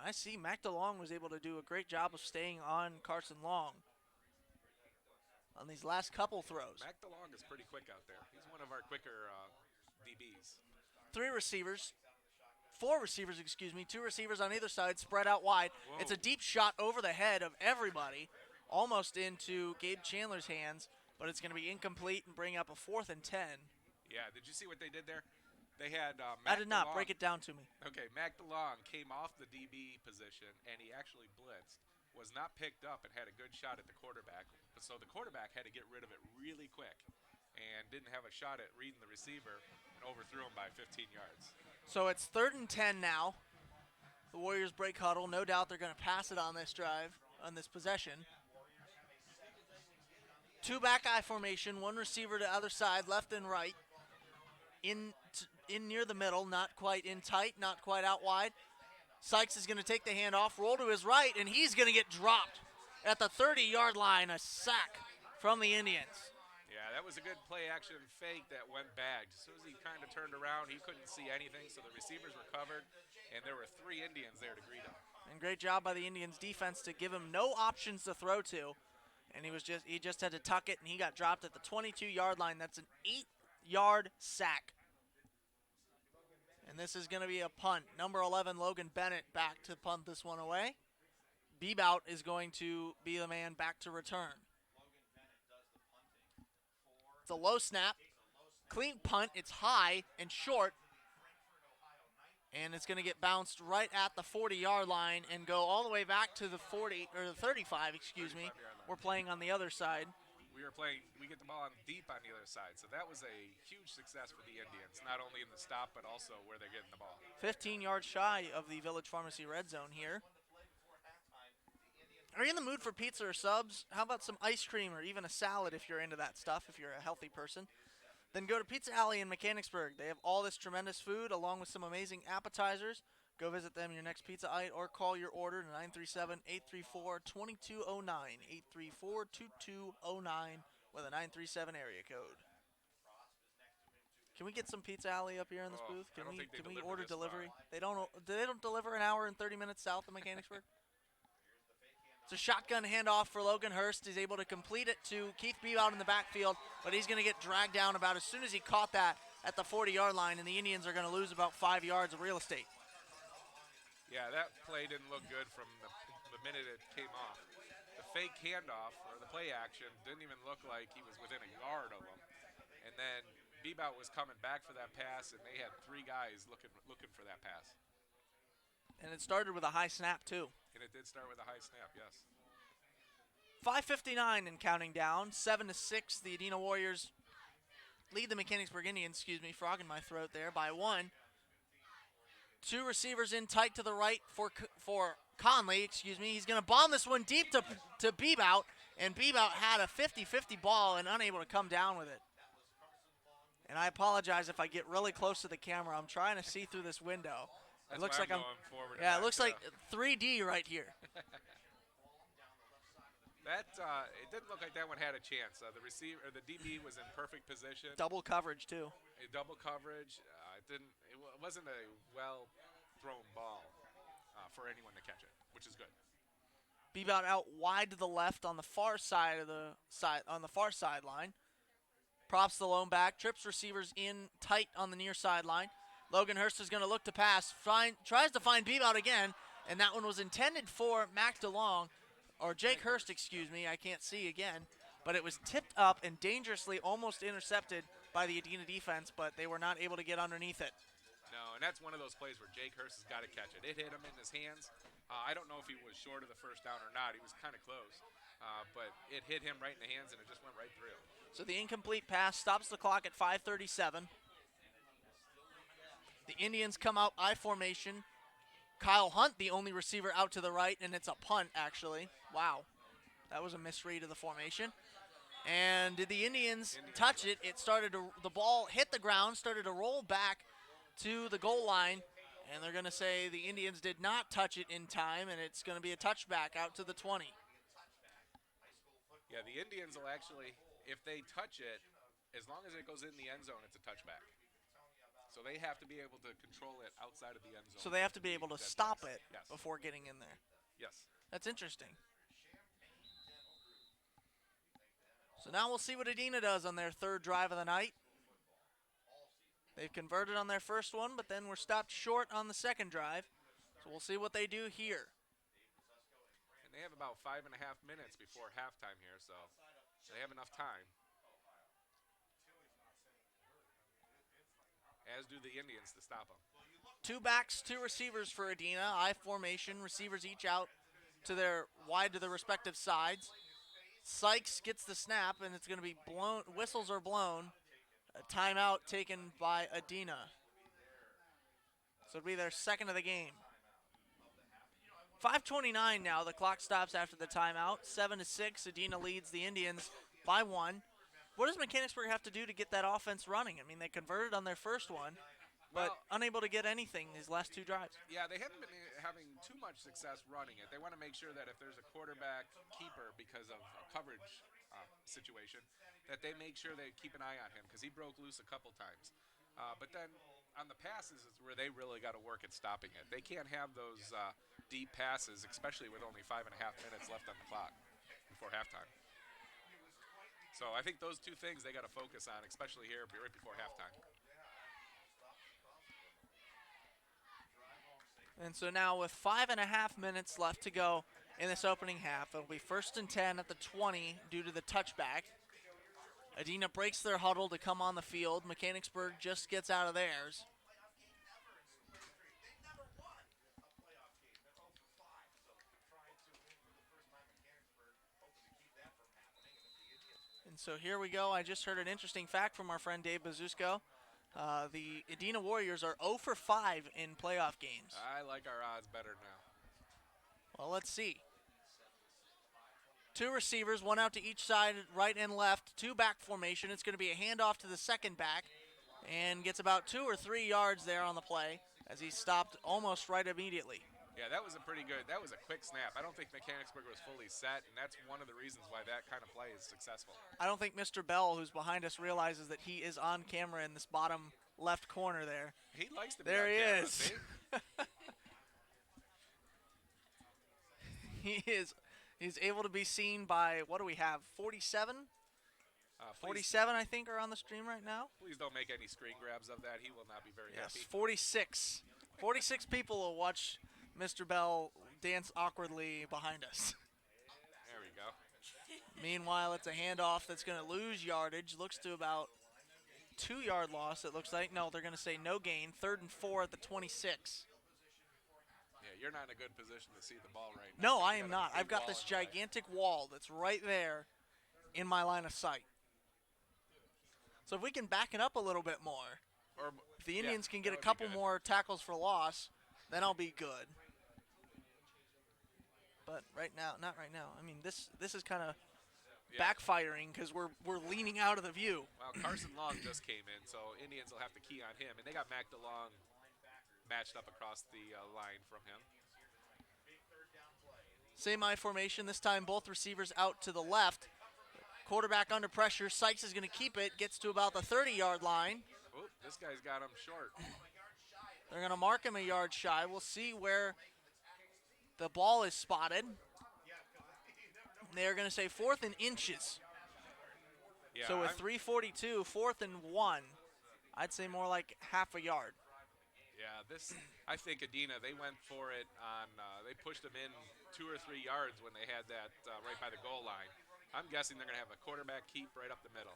I see Mac DeLong was able to do a great job of staying on Carson Long on these last couple throws. Mac DeLong is pretty quick out there. He's one of our quicker DBs. Three receivers, four receivers, excuse me, two receivers on either side, spread out wide. Whoa. It's a deep shot over the head of everybody, almost into Gabe Chandler's hands, but it's going to be incomplete and bring up a 4th and 10. Yeah, did you see what they did there? They had I Mac did not. DeLong. Break it down to me. Okay, Mac DeLong came off the DB position, and he actually blitzed. Was not picked up and had a good shot at the quarterback. So the quarterback had to get rid of it really quick and didn't have a shot at reading the receiver and overthrew him by 15 yards. So it's 3rd and 10 now. The Warriors break huddle. No doubt they're going to pass it on this drive, on this possession. Two back eye formation, one receiver to other side, left and right. In near the middle, not quite in tight, not quite out wide. Sykes is going to take the handoff, roll to his right, and he's going to get dropped at the 30-yard line. A sack from the Indians. Yeah, that was a good play-action fake that went back. As soon as he kind of turned around, he couldn't see anything, so the receivers were covered, and there were 3 Indians there to greet him. And great job by the Indians defense to give him no options to throw to, and he just had to tuck it, and he got dropped at the 22-yard line. That's an 8-yard sack. And this is going to be a punt. Number 11, Logan Bennett, back to punt this one away. Bebout is going to be the man back to return. It's a low snap. Clean punt. It's high and short. And it's going to get bounced right at the 40-yard line and go all the way back to the 40, or the 35, excuse me. We're playing on the other side. We get the ball deep on the other side. So that was a huge success for the Indians, not only in the stop, but also where they're getting the ball. 15 yards shy of the Village Pharmacy red zone here. Are you in the mood for pizza or subs? How about some ice cream or even a salad if you're into that stuff, if you're a healthy person? Then go to Pizza Alley in Mechanicsburg. They have all this tremendous food along with some amazing appetizers. Go visit them your next Pizza Hut or call your order to 937-834-2209. 834-2209 with a 937 area code. Can we get some Pizza Alley up here in this booth? Can we order delivery? They don't deliver an hour and 30 minutes south of Mechanicsburg? It's a shotgun handoff for Logan Hurst. He's able to complete it to Keith Bebout in the backfield, but he's going to get dragged down about as soon as he caught that at the 40-yard line, and the Indians are going to lose about 5 yards of real estate. Yeah, that play didn't look good from the minute it came off. The fake handoff, or the play action, didn't even look like he was within a yard of him. And then Bebout was coming back for that pass, and they had 3 guys looking for that pass. And it started with a high snap, too. And it did start with a high snap, yes. 5:59 and counting down. 7-6, the Adena Warriors lead the Mechanicsburg Indians, frogging my throat there, by 1. 2 receivers in tight to the right for Conley, He's going to bomb this one deep to Bebout, and Bebout had a 50-50 ball and unable to come down with it. And I apologize if I get really close to the camera. I'm trying to see through this window. That's it looks like going forward. Yeah, it looks like 3D right here. It didn't look like that one had a chance. The receiver, or the DB, was in perfect position. Double coverage too. Double coverage. It wasn't a well thrown ball for anyone to catch it, which is good. Bebout out wide to the left on the far side of the sideline. Props the lone back. Trips receivers in tight on the near sideline. Logan Hurst is going to look to pass. Tries to find Bebout again, and that one was intended for Mac DeLong, or Jake Hurst, I can't see again. But it was tipped up and dangerously almost intercepted by the Adena defense, but they were not able to get underneath it. No, and that's one of those plays where Jake Hurst has got to catch it. It hit him in his hands. I don't know if he was short of the first down or not. He was kind of close, but it hit him right in the hands, and it just went right through. So the incomplete pass stops the clock at 5:37. The Indians come out I formation. Kyle Hunt, the only receiver out to the right, and it's a punt, actually. Wow. That was a misread of the formation. And did the Indians touch it? The ball hit the ground, started to roll back to the goal line, and they're going to say the Indians did not touch it in time, and it's going to be a touchback out to the 20. Yeah, the Indians will actually, if they touch it, as long as it goes in the end zone, it's a touchback. So they have to be able to control it outside of the end zone. So they have to be able to dead stop pass. it Yes. before getting in there. Yes. That's interesting. So now we'll see what Adena does on their third drive of the night. They've converted on their first one, but then were stopped short on the second drive. So we'll see what they do here. And they have about 5.5 minutes before halftime here, so they have enough time. As do the Indians to stop them. Two backs, two receivers for Adena. I formation. Receivers each out to their wide to their respective sides. Sykes gets the snap, and it's going to be blown. Whistles are blown. A timeout taken by Adena. So it'll be their second of the game. 5:29 now. The clock stops after the timeout. 7-6. Adena leads the Indians by 1. What does Mechanicsburg have to do to get that offense running? I mean, they converted on their first one, but unable to get anything these last two drives. Yeah, they haven't been having too much success running it. They want to make sure that if there's a quarterback keeper because of a coverage situation, that they make sure they keep an eye on him because he broke loose a couple times. But then on the passes is where they really got to work at stopping it. They can't have those deep passes, especially with only 5.5 minutes left on the clock before halftime. So I think those two things they got to focus on, especially here right before halftime. And so now with 5.5 minutes left to go in this opening half, it'll be 1st and 10 at the 20 due to the touchback. Adena breaks their huddle to come on the field. Mechanicsburg just gets out of theirs. And so here we go. I just heard an interesting fact from our friend Dave Bazusko. The Adena Warriors are 0 for 5 in playoff games. I like our odds better now. Well, let's see. Two receivers, one out to each side, right and left. Two back formation. It's going to be a handoff to the second back and gets about 2 or 3 yards there on the play as he stopped almost right immediately. Yeah, that was a pretty good, that was a quick snap. I don't think Mechanicsburg was fully set, and that's one of the reasons why that kind of play is successful. I don't think Mr. Bell, who's behind us, realizes that he is on camera in this bottom left corner there. He likes to be there on camera. Is. He's able to be seen by, what do we have, 47? 47, I think, are on the stream right now. Please don't make any screen grabs of that. He will not be very happy. 46. 46 people will watch Mr. Bell dance awkwardly behind us. There we go. Meanwhile, it's a handoff that's going to lose yardage. Looks to about 2-yard loss, it looks like. No, they're going to say no gain. 3rd and 4 at the 26. Yeah, you're not in a good position to see the ball right now. No, I am not. I've got this gigantic wall that's right there in my line of sight. So if we can back it up a little bit more, or if the Indians can get a couple more tackles for loss, then I'll be good. But right now, not right now. I mean, this is kind of backfiring because we're leaning out of the view. Well, Carson Long just came in, so Indians will have to key on him. And they got Mac DeLong matched up across the line from him. Same I formation. This time both receivers out to the left. Quarterback under pressure. Sykes is going to keep it. Gets to about the 30-yard line. Oop, this guy's got him short. They're going to mark him a yard shy. We'll see where the ball is spotted. They're going to say 4th and inches. Yeah, so with 3:42, 4th and 1. I'd say more like half a yard. Yeah, I think Adena, they went for it on, they pushed them in 2 or 3 yards when they had that right by the goal line. I'm guessing they're going to have a quarterback keep right up the middle.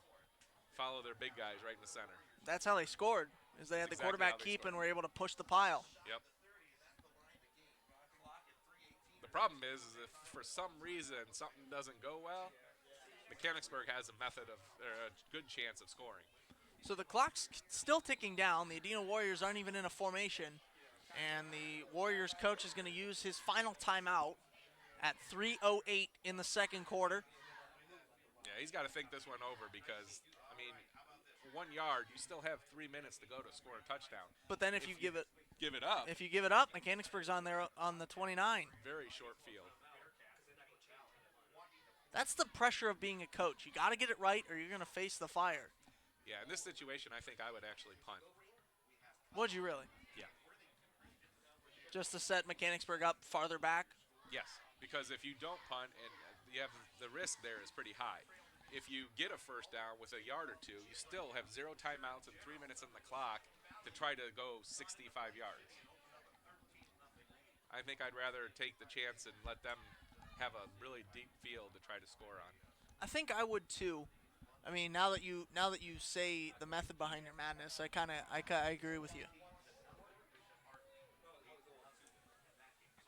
Follow their big guys right in the center. That's how they scored, is they had the quarterback keep and were able to push the pile. Yep. The problem is if for some reason something doesn't go well, Mechanicsburg has a good chance of scoring. So the clock's still ticking down. The Adena Warriors aren't even in a formation. And the Warriors coach is going to use his final timeout at 3:08 in the second quarter. Yeah, he's got to think this one over because, I mean, for 1 yard, you still have 3 minutes to go to score a touchdown. But then if you give it up. If you give it up, Mechanicsburg's on there on the 29. Very short field. That's the pressure of being a coach. You got to get it right or you're going to face the fire. Yeah, in this situation, I think I would actually punt. Would you really? Yeah. Just to set Mechanicsburg up farther back? Yes, because if you don't punt and you have the risk there is pretty high. If you get a first down with a yard or two, you still have 0 timeouts and 3 minutes on the clock to try to go 65 yards. I think I'd rather take the chance and let them have a really deep field to try to score on. I think I would too. I mean, now that you say the method behind your madness, I agree with you.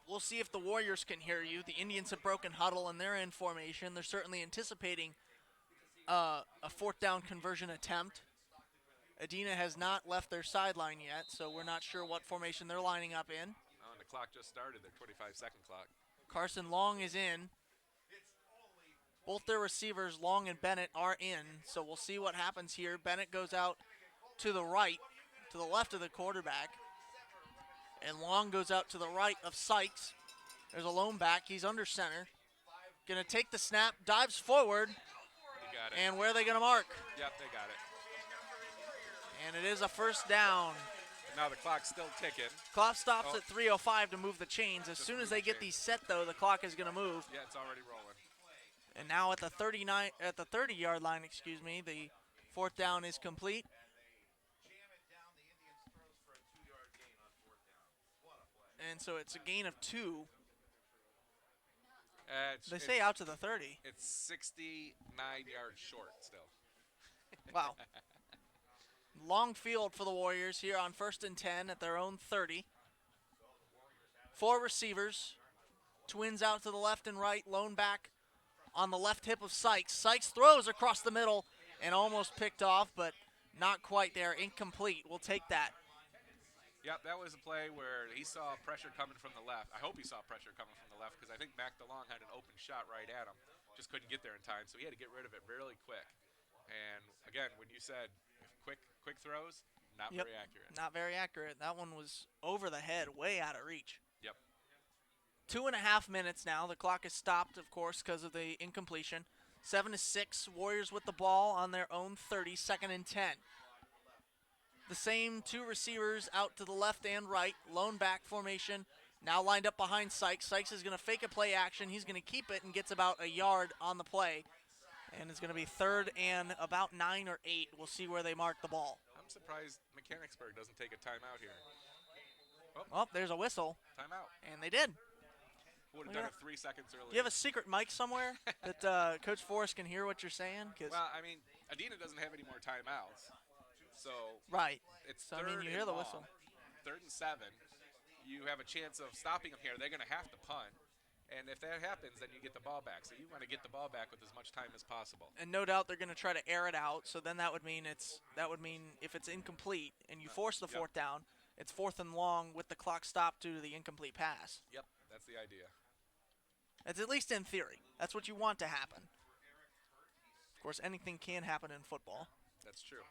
We'll see if the Warriors can hear you. The Indians have broken huddle and they're in formation. They're certainly anticipating a fourth down conversion attempt. Adena has not left their sideline yet, so we're not sure what formation they're lining up in. Oh, and the clock just started, their 25-second clock. Carson Long is in. Both their receivers, Long and Bennett, are in, so we'll see what happens here. Bennett goes out to the right, to the left of the quarterback, and Long goes out to the right of Sykes. There's a lone back. He's under center. Going to take the snap, dives forward, You got it. and where are they going to mark? Yep, they got it. And it is a first down. Now the clock's still ticking. Clock stops Oh. at 3:05 to move the chains. As soon as they get these set, though, the clock is going to move. Yeah, it's already rolling. And now at the 30-yard line, the fourth down is complete. And so it's a gain of 2. They say out to the 30. It's 69 yards short still. Wow. Long field for the Warriors here on 1st and 10 at their own 30. 4 receivers. Twins out to the left and right. Lone back on the left hip of Sykes. Sykes throws across the middle and almost picked off, but not quite there. Incomplete. We'll take that. Yep, that was a play where he saw pressure coming from the left. I hope he saw pressure coming from the left because I think Mac DeLong had an open shot right at him. Just couldn't get there in time, so he had to get rid of it really quick. And again, when you said quick throws, not Yep. very accurate. Not very accurate. That one was over the head, way out of reach. Yep. 2.5 minutes now. The clock is stopped, of course, because of the incompletion. 7-6. Warriors with the ball on their own 30, 2nd and 10. The same 2 receivers out to the left and right. Lone back formation. Now lined up behind Sykes. Sykes is going to fake a play action. He's going to keep it and gets about a yard on the play. And it's going to be 3rd and about 9 or 8. We'll see where they mark the ball. I'm surprised Mechanicsburg doesn't take a timeout here. Oh, there's a whistle. Timeout. And they did. Would have done it 3 seconds earlier. Do you have a secret mic somewhere that Coach Forrest can hear what you're saying? Well, I mean, Adena doesn't have any more timeouts. So right. It's So, third I mean, you hear and the long. whistle. 3rd and 7. You have a chance of stopping them here. They're going to have to punt. And if that happens, then you get the ball back. So you want to get the ball back with as much time as possible. And no doubt they're going to try to air it out. So then that would mean if it's incomplete and you force the 4th down, it's 4th and long with the clock stopped due to the incomplete pass. Yep, that's the idea. That's at least in theory. That's what you want to happen. Of course, anything can happen in football. That's true.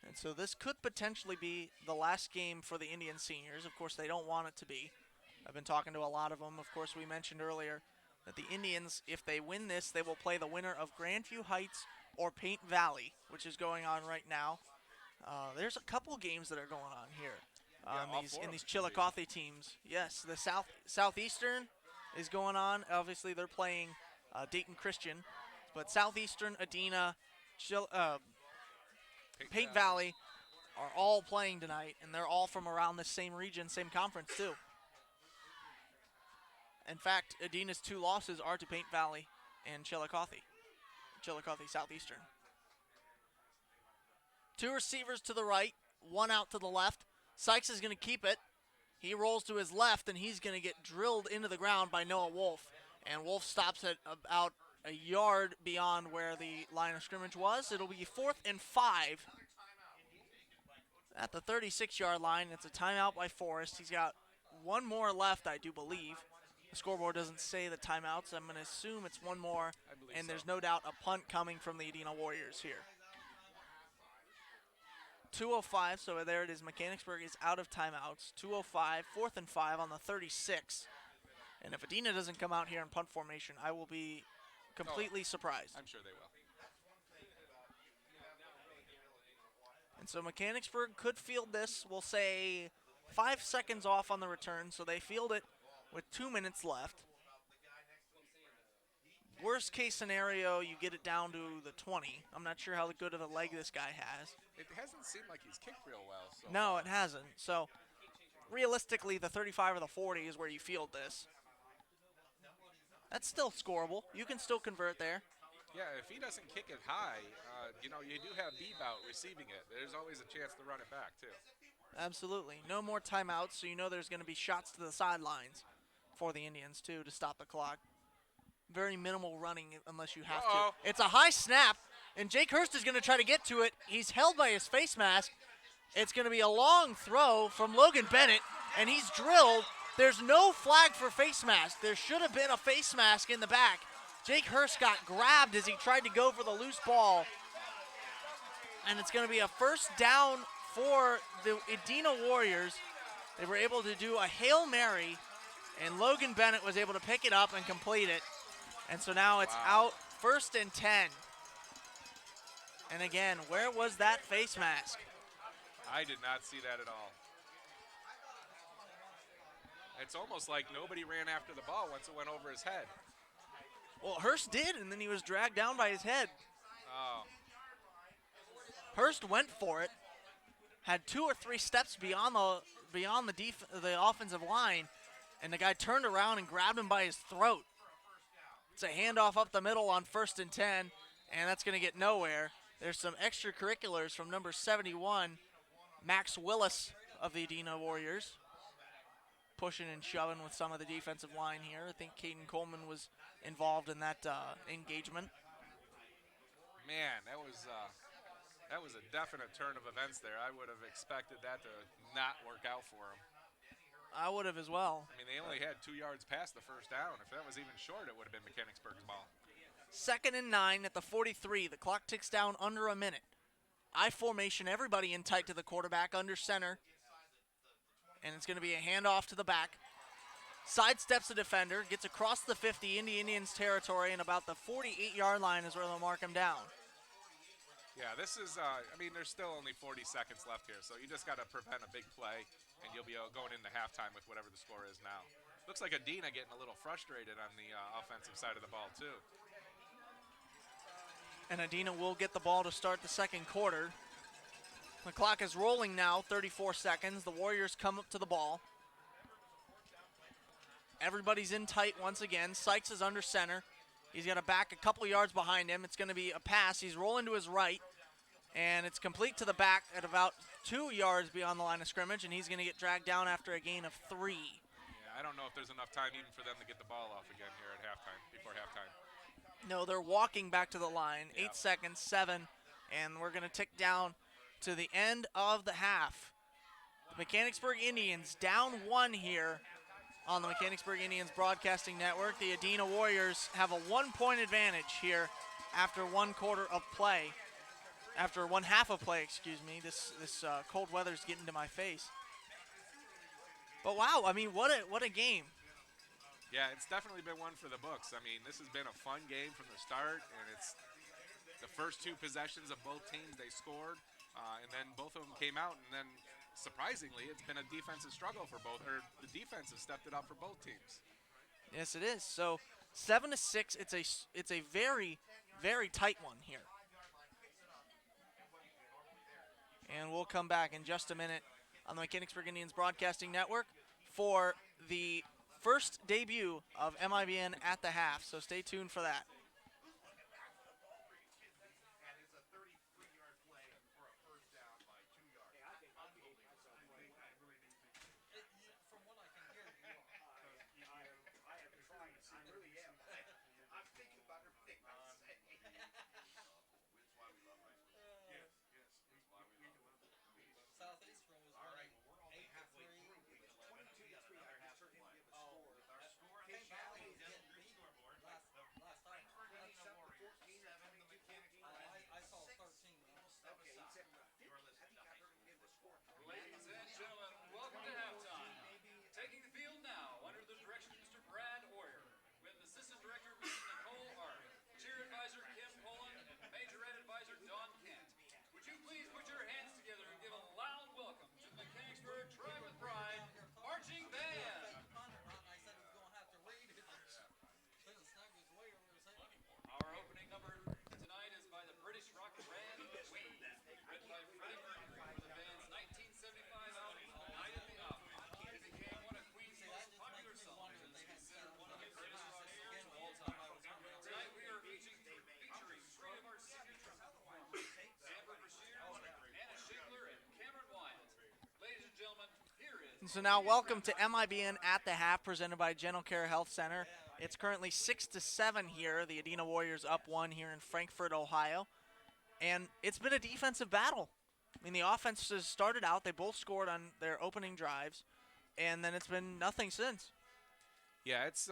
And so this could potentially be the last game for the Indian seniors. Of course, they don't want it to be. I've been talking to a lot of them. Of course, we mentioned earlier that the Indians, if they win this, they will play the winner of Grandview Heights or Paint Valley, which is going on right now. There's a couple games that are going on here in these Chillicothe teams. Yes, the Southeastern is going on. Obviously, they're playing Dayton Christian, but Southeastern, Adena, Paint Valley are all playing tonight, and they're all from around the same region, same conference too. In fact, Adena's 2 losses are to Paint Valley and Chillicothe Southeastern. 2 receivers to the right, 1 out to the left. Sykes is going to keep it. He rolls to his left, and he's going to get drilled into the ground by Noah Wolf. And Wolf stops at about a yard beyond where the line of scrimmage was. It'll be 4th and 5 at the 36-yard line. It's a timeout by Forrest. He's got 1 more left, I do believe. The scoreboard doesn't say the timeouts. I'm going to assume it's 1 more, and there's no doubt a punt coming from the Adena Warriors here. 2:05, so there it is. Mechanicsburg is out of timeouts. 2:05, 4th and 5 on the 36. And if Adena doesn't come out here in punt formation, I will be completely surprised. I'm sure they will. And so Mechanicsburg could field this, we'll say 5 seconds off on the return, so they field it with 2 minutes left. Worst case scenario, you get it down to the 20. I'm not sure how good of a leg this guy has. It hasn't seemed like he's kicked real well so No, far. it hasn't. So realistically, the 35 or the 40 is where you field this. That's still scoreable. You can still convert there. Yeah, if he doesn't kick it high, you do have B out receiving it. There's always a chance to run it back, too. Absolutely. No more timeouts, so you know there's going to be shots to the sidelines for the Indians, too, to stop the clock. Very minimal running unless you have Uh-oh. to. It's a high snap, and Jake Hurst is going to try to get to it. He's held by his face mask. It's going to be a long throw from Logan Bennett, and he's drilled. There's no flag for face mask. There should have been a face mask in the back. Jake Hurst got grabbed as he tried to go for the loose ball. And it's going to be a first down for the Adena Warriors. They were able to do a Hail Mary, and Logan Bennett was able to pick it up and complete it. And so now it's out 1st and 10. And again, where was that face mask? I did not see that at all. It's almost like nobody ran after the ball once it went over his head. Well, Hurst did, and then he was dragged down by his head. Oh. Hurst went for it, had 2 or 3 steps beyond the offensive line, and the guy turned around and grabbed him by his throat. It's a handoff up the middle on 1st and 10, and that's going to get nowhere. There's some extracurriculars from number 71, Max Willis of the Adena Warriors, pushing and shoving with some of the defensive line here. I think Caden Coleman was involved in that engagement. Man, that was a definite turn of events there. I would have expected that to not work out for him. I would have as well. I mean, they only had 2 yards past the first down. If that was even short, it would have been Mechanicsburg's ball. 2nd and 9 at the 43. The clock ticks down under a minute. I formation, everybody in tight to the quarterback under center. And it's going to be a handoff to the back. Sidesteps the defender, gets across the 50 into Indians territory, and about the 48-yard line is where they'll mark him down. Yeah, this is, there's still only 40 seconds left here, so you just got to prevent a big play, and you'll be going into halftime with whatever the score is now. Looks like Adena getting a little frustrated on the offensive side of the ball, too. And Adena will get the ball to start the second quarter. The clock is rolling now, 34 seconds. The Warriors come up to the ball. Everybody's in tight once again. Sykes is under center. He's got to back a couple yards behind him. It's going to be a pass. He's rolling to his right, and it's complete to the back at about 2 yards beyond the line of scrimmage, and he's going to get dragged down after a gain of 3. Yeah, I don't know if there's enough time even for them to get the ball off again here at halftime, before halftime. No, they're walking back to the line. Yeah. 8 seconds, 7, and we're going to tick down to the end of the half. The Mechanicsburg Indians down 1 here on the Mechanicsburg Indians Broadcasting Network. The Adena Warriors have a 1-point advantage here after 1 quarter of play. After 1 half of play, excuse me. This cold weather's getting to my face. But wow, I mean, what a game. Yeah, it's definitely been one for the books. I mean, this has been a fun game from the start, and it's the first 2 possessions of both teams, they scored, and then both of them came out, and then surprisingly, it's been a defensive struggle for both, or the defense has stepped it up for both teams. Yes, it is. So 7-6. It's a very, very tight one here. And we'll come back in just a minute on the Mechanicsburg Indians Broadcasting Network for the first debut of M.I.B.N. at the half. So stay tuned for that. So now, welcome to M.I.B.N at the half, presented by General Care Health Center. It's currently 6-7 here. The Adena Warriors up one here in Frankfort, Ohio, and it's been a defensive battle. I mean, the offenses started out; they both scored on their opening drives, and then it's been nothing since. Yeah, it's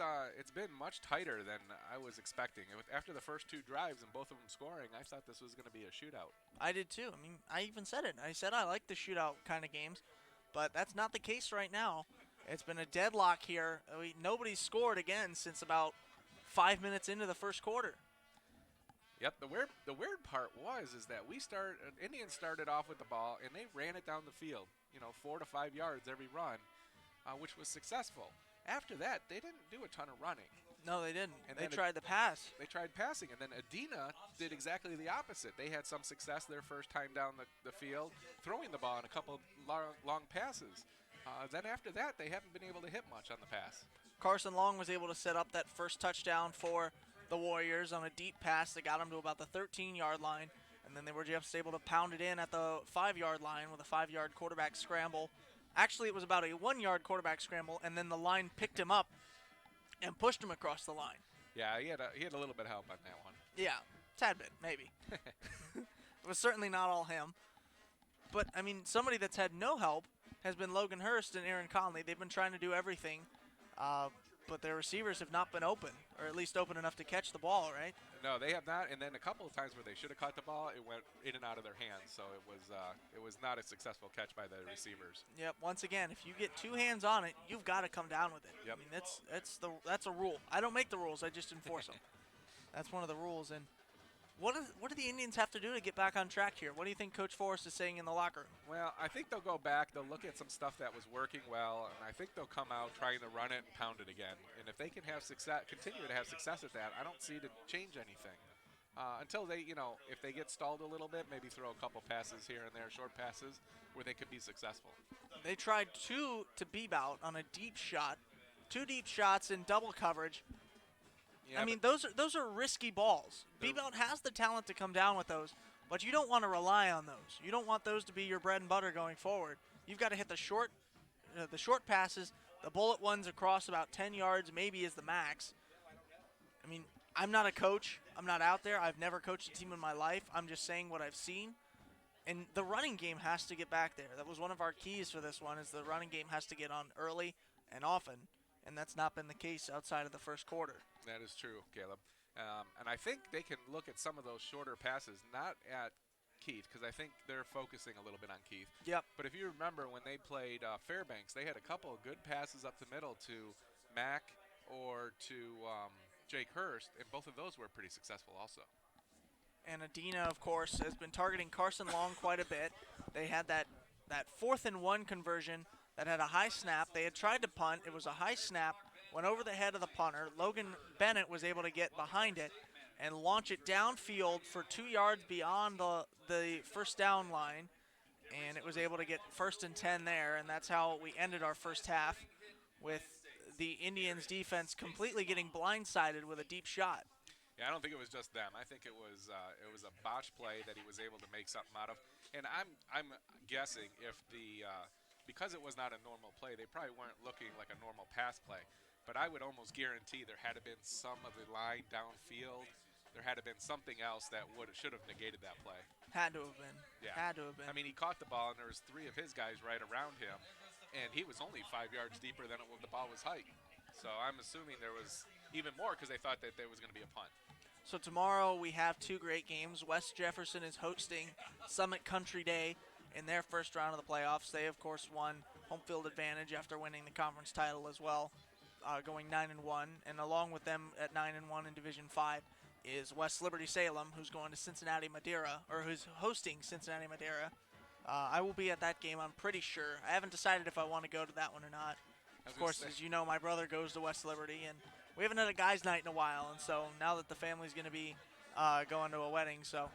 been much tighter than I was expecting. After the first two drives and both of them scoring, I thought this was going to be a shootout. I did too. I mean, I even said it. I said I like the shootout kind of games, but that's not the case right now. It's been a deadlock here. Nobody's scored again since about 5 minutes into the first quarter. Yep. The weird part is that Indians started off with the ball and they ran it down the field. 4 to 5 yards every run, which was successful. After that, they didn't do a ton of running. No, they didn't. And They then tried the pass. They tried passing, and then Adena did exactly the opposite. They had some success their first time down the field, throwing the ball in a couple long passes. Then after that, they haven't been able to hit much on the pass. Carson Long was able to set up that first touchdown for the Warriors on a deep pass that got them to about the 13-yard line, and then they were just able to pound it in at the 5-yard line with a 5-yard quarterback scramble. Actually, it was about a 1-yard quarterback scramble, and then the line picked him up and pushed him across the line. Yeah, he had a little bit of help on that one. Yeah, tad bit, maybe. It was certainly not all him. But, I mean, somebody that's had no help has been Logan Hurst and Aaron Conley. They've been trying to do everything, but their receivers have not been open, or at least open enough to catch the ball, right? No, they have not. And then a couple of times where they should have caught the ball, it went in and out of their hands. So it was not a successful catch by the receivers. Yep. Once again, if you get two hands on it, you've got to come down with it. Yep. I mean, that's a rule. I don't make the rules. I just enforce them. That's one of the rules. And what do the Indians have to do to get back on track here? What do you think Coach Forrest is saying in the locker room? Well, I think they'll go back. They'll look at some stuff that was working well, and I think they'll come out trying to run it and pound it again. And if they can have success, continue to have success at that, I don't see to change anything. Until they, if they get stalled a little bit, maybe throw a couple passes here and there, short passes, where they could be successful. They tried two to Bebout on a deep shot, 2 deep shots in double coverage. Yeah, I mean, those are risky balls. Bebout has the talent to come down with those, but you don't want to rely on those. You don't want those to be your bread and butter going forward. You've got to hit the short passes, the bullet ones across about 10 yards maybe is the max. I mean, I'm not a coach. I'm not out there. I've never coached a team in my life. I'm just saying what I've seen. And the running game has to get back there. That was one of our keys for this one, is the running game has to get on early and often, and that's not been the case outside of the first quarter. That is true, Caleb. And I think they can look at some of those shorter passes, not at Keith, because I think they're focusing a little bit on Keith. Yep. But if you remember when they played Fairbanks, they had a couple of good passes up the middle to Mack or to Jake Hurst, and both of those were pretty successful also. And Adena, of course, has been targeting Carson Long quite a bit. They had that 4th and 1 conversion that had a high snap. They had tried to punt. It was a high snap, went over the head of the punter. Logan Bennett was able to get behind it and launch it downfield for 2 yards beyond the first down line. And it was able to get 1st and 10 there, and that's how we ended our first half, with the Indians' defense completely getting blindsided with a deep shot. Yeah, I don't think it was just them. I think it was a botch play that he was able to make something out of. And I'm guessing if because it was not a normal play, they probably weren't looking like a normal pass play. But I would almost guarantee there had to been some of the line downfield. There had to been something else that should have negated that play. Had to have been. Yeah. Had to have been. I mean, he caught the ball, and there was 3 of his guys right around him, and he was only 5 yards deeper than the ball was hiked. So I'm assuming there was even more because they thought that there was going to be a punt. So tomorrow we have 2 great games. West Jefferson is hosting Summit Country Day in their first round of the playoffs. They, of course, won home field advantage after winning the conference title as well, going 9-1. And along with them at 9-1 in Division 5 is West Liberty Salem, who's going to Cincinnati Madera, or who's hosting Cincinnati Madera. I will be at that game, I'm pretty sure. I haven't decided if I want to go to that one or not. Of course, as you know, my brother goes to West Liberty, and we haven't had a guys' night in a while, and so now that the family's going to be going to a wedding, so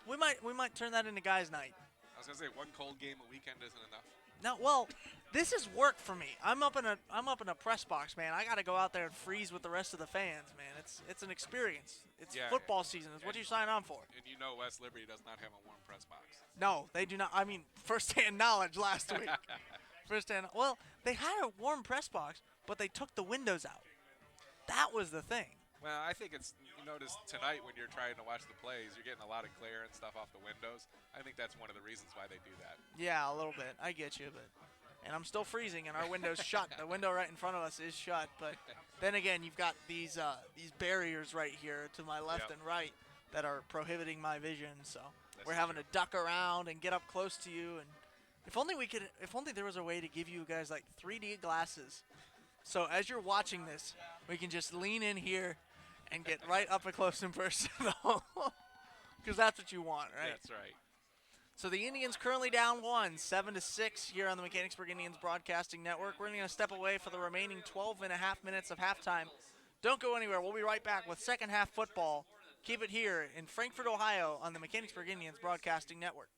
we might turn that into guys' night. I was going to say, one cold game a weekend isn't enough. No, well, this is work for me. I'm up in a press box, man. I got to go out there and freeze with the rest of the fans, man. It's an experience. It's football season. It's what you sign on for. And you know West Liberty does not have a warm press box. No, they do not. I mean, first-hand knowledge last week. First and well, they had a warm press box, but they took the windows out. That was the thing. Well, I think it's you notice tonight when you're trying to watch the plays, you're getting a lot of glare and stuff off the windows. I think that's one of the reasons why they do that. Yeah, a little bit. I get you, but and I'm still freezing, and our window's shut. The window right in front of us is shut, but then again, you've got these barriers right here to my left Yep, and right that are prohibiting my vision. So this we're is having true. to duck around and get up close to you. And if only there was a way to give you guys like 3D glasses. So as you're watching this, we can just lean in here and get right up and close and personal. Because that's what you want, right? That's right. So the Indians currently down 7-6 here on the Mechanicsburg Indians Broadcasting Network. We're going to step away for the remaining 12 and a half minutes of halftime. Don't go anywhere. We'll be right back with second half football. Keep it here in Frankfort, Ohio on the Mechanicsburg Indians Broadcasting Network.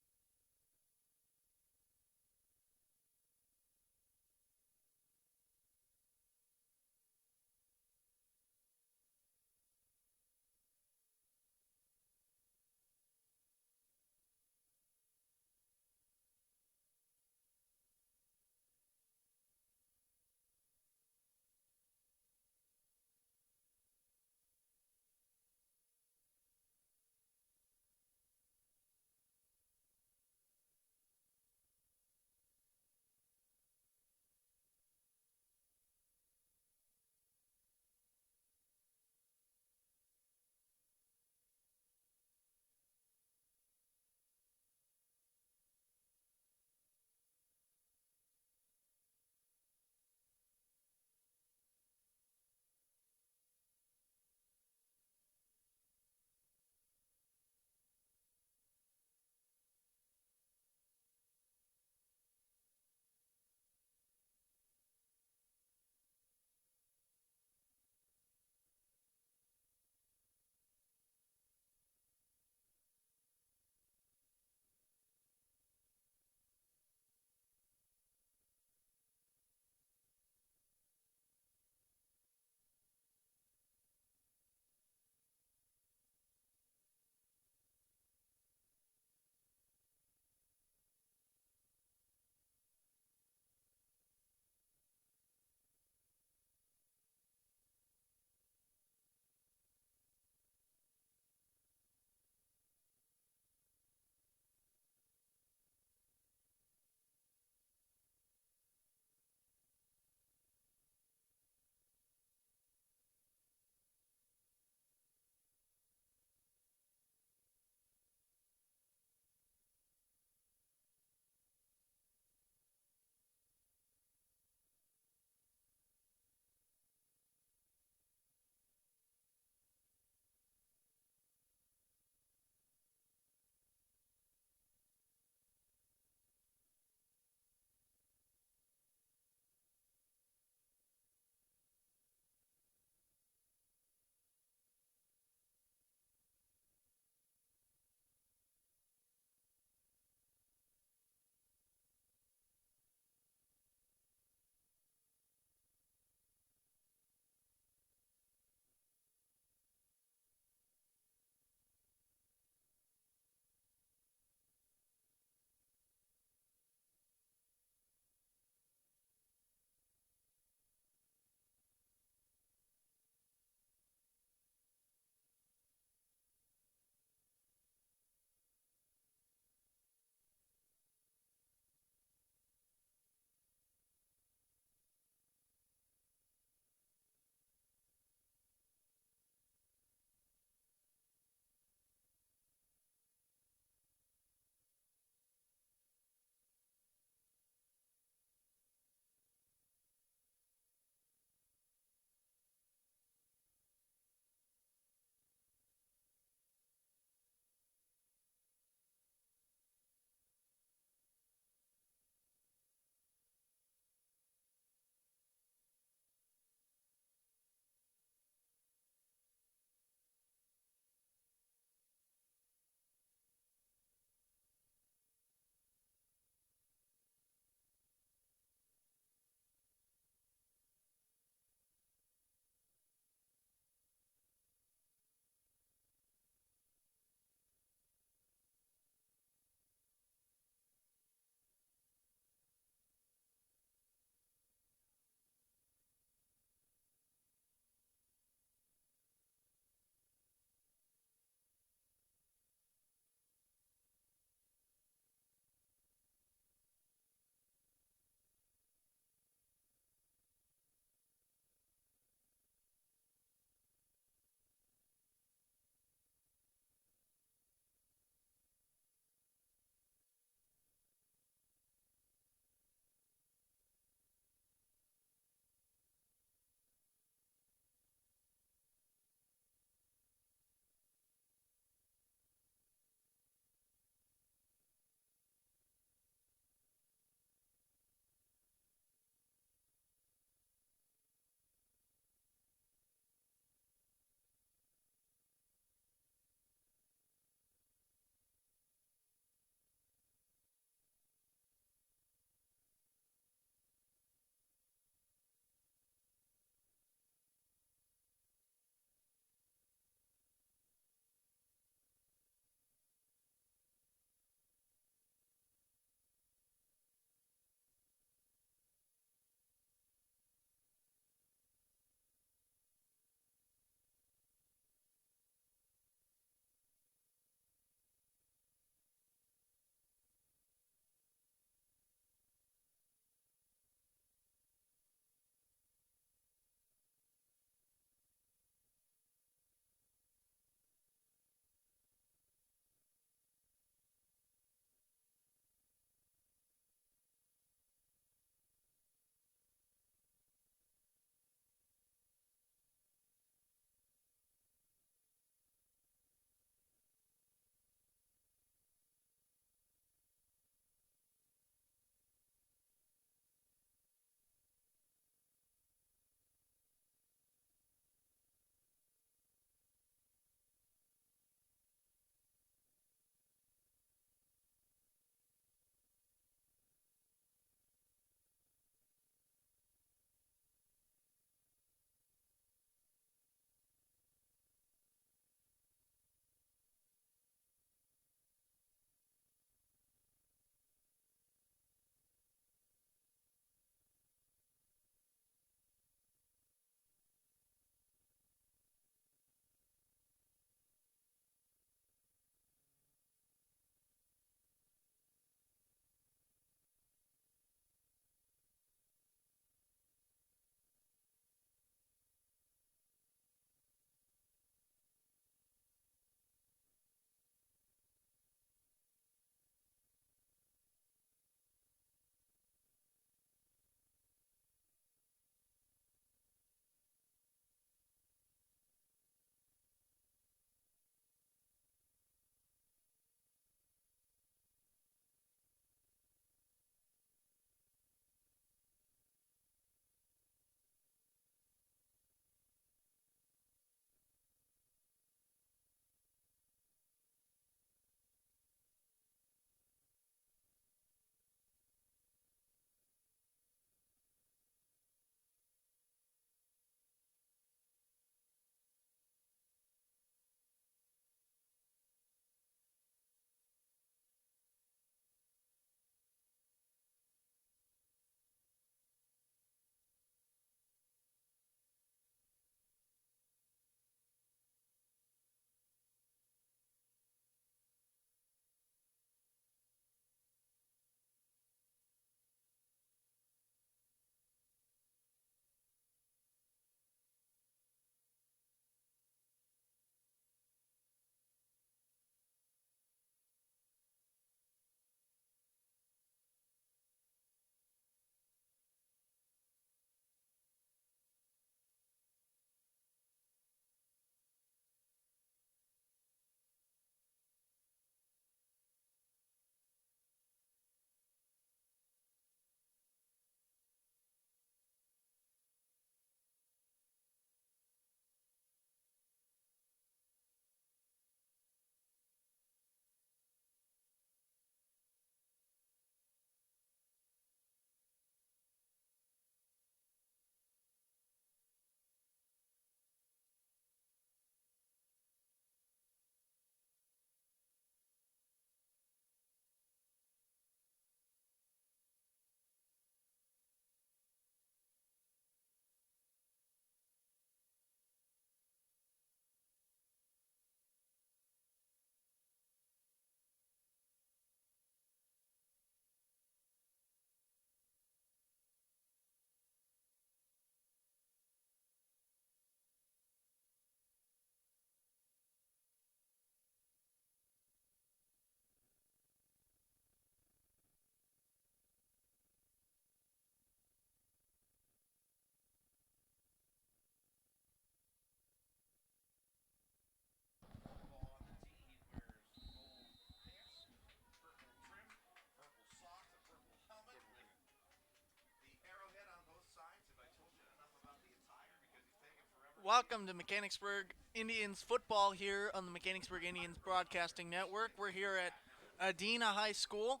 Welcome to Mechanicsburg Indians football here on the Mechanicsburg Indians Broadcasting Network. We're here at Adena High School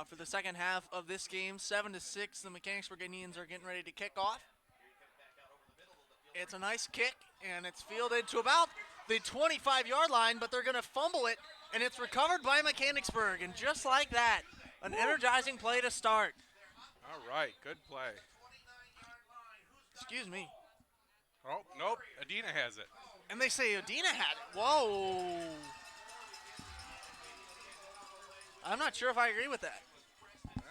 for the second half of this game. 7-6, the Mechanicsburg Indians are getting ready to kick off. It's a nice kick, and it's fielded to about the 25-yard line, but they're going to fumble it, and it's recovered by Mechanicsburg. And just like that, an energizing play to start. All right, good play. Excuse me. Oh, nope, Adena has it. And they say Adena had it. Whoa. I'm not sure if I agree with that. Well,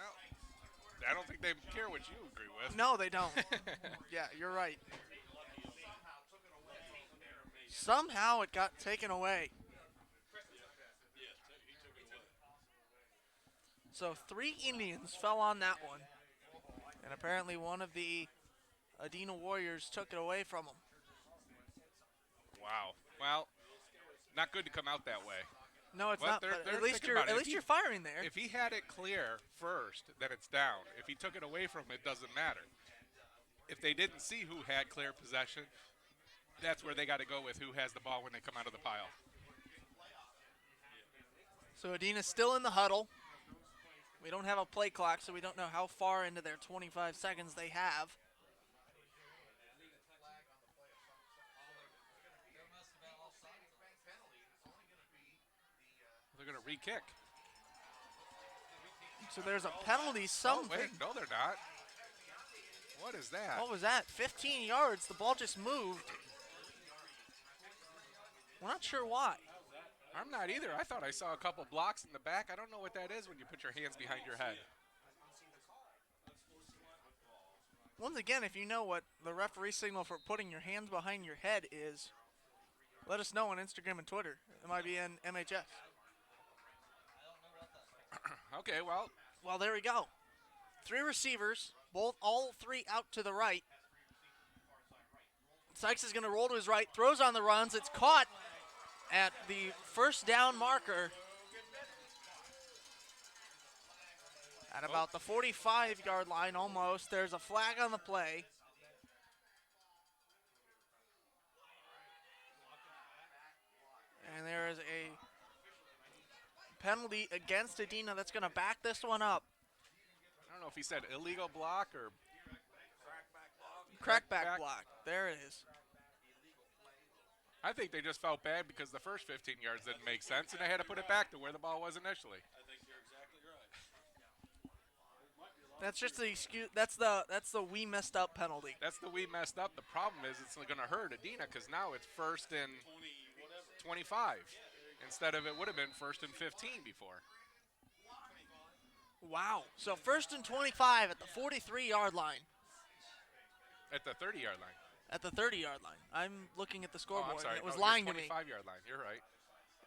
I don't think they care what you agree with. No, they don't. Yeah, you're right. Somehow it got taken away. So 3 Indians fell on that one. And apparently one of the Adena Warriors took it away from them. Wow. Well, not good to come out that way. No, it's Well, not. they're But at least thinking about it. you're firing there. If he had it clear first, then it's down. If he took it away from him, it doesn't matter. If they didn't see who had clear possession, that's where they got to go with who has the ball when they come out of the pile. So Adena's still in the huddle. We don't have a play clock, so we don't know how far into their 25 seconds they have. They're going to re-kick. So there's a penalty, something. Oh, wait, no, they're not. What is that? What was that? 15 yards. The ball just moved. We're not sure why. I'm not either. I thought I saw a couple blocks in the back. I don't know what that is when you put your hands behind your head. Once again, if you know what the referee signal for putting your hands behind your head is, let us know on Instagram and Twitter. M.I.B.N. MHS. Okay, well. Well, there we go. 3 receivers, all 3 out to the right. Sykes is going to roll to his right, throws on the runs. It's caught at the first down marker at about the 45-yard line almost. There's a flag on the play. And there is a penalty against Adena that's going to back this one up. I don't know if he said illegal block or Crackback block. There it is. I think they just felt bad because the first 15 yards didn't make sense, and they had to put it back to where the ball was initially. That's just the excuse. That's the we messed up penalty. That's the we messed up. The problem is it's going to hurt Adena because now it's first and 25 instead of it would have been first and 15 before. Wow. So first and 25 at the 43-yard line. At the 30-yard line. At the 30-yard line. I'm looking at the scoreboard. I'm sorry. And it was no, lying to me. 25-yard line. You're right.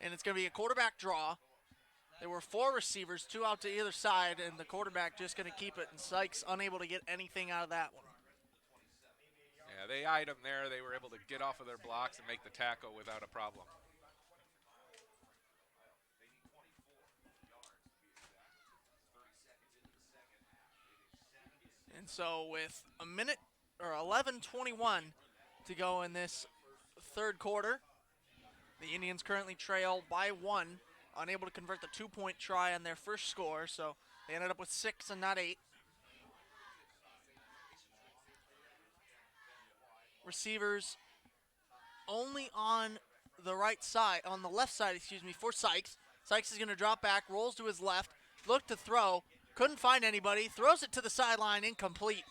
And it's going to be a quarterback draw. There were 4 receivers, 2 out to either side, and the quarterback just going to keep it. And Sykes unable to get anything out of that one. Yeah, they eyed him there. They were able to get off of their blocks and make the tackle without a problem. And so with a minute or 11:21 to go in this third quarter, the Indians currently trail by 1, unable to convert the 2-point try on their first score, so they ended up with 6 and not 8. Receivers only on the right side, on the left side, for Sykes. Sykes is going to drop back, rolls to his left, look to throw, couldn't find anybody, throws it to the sideline, incomplete,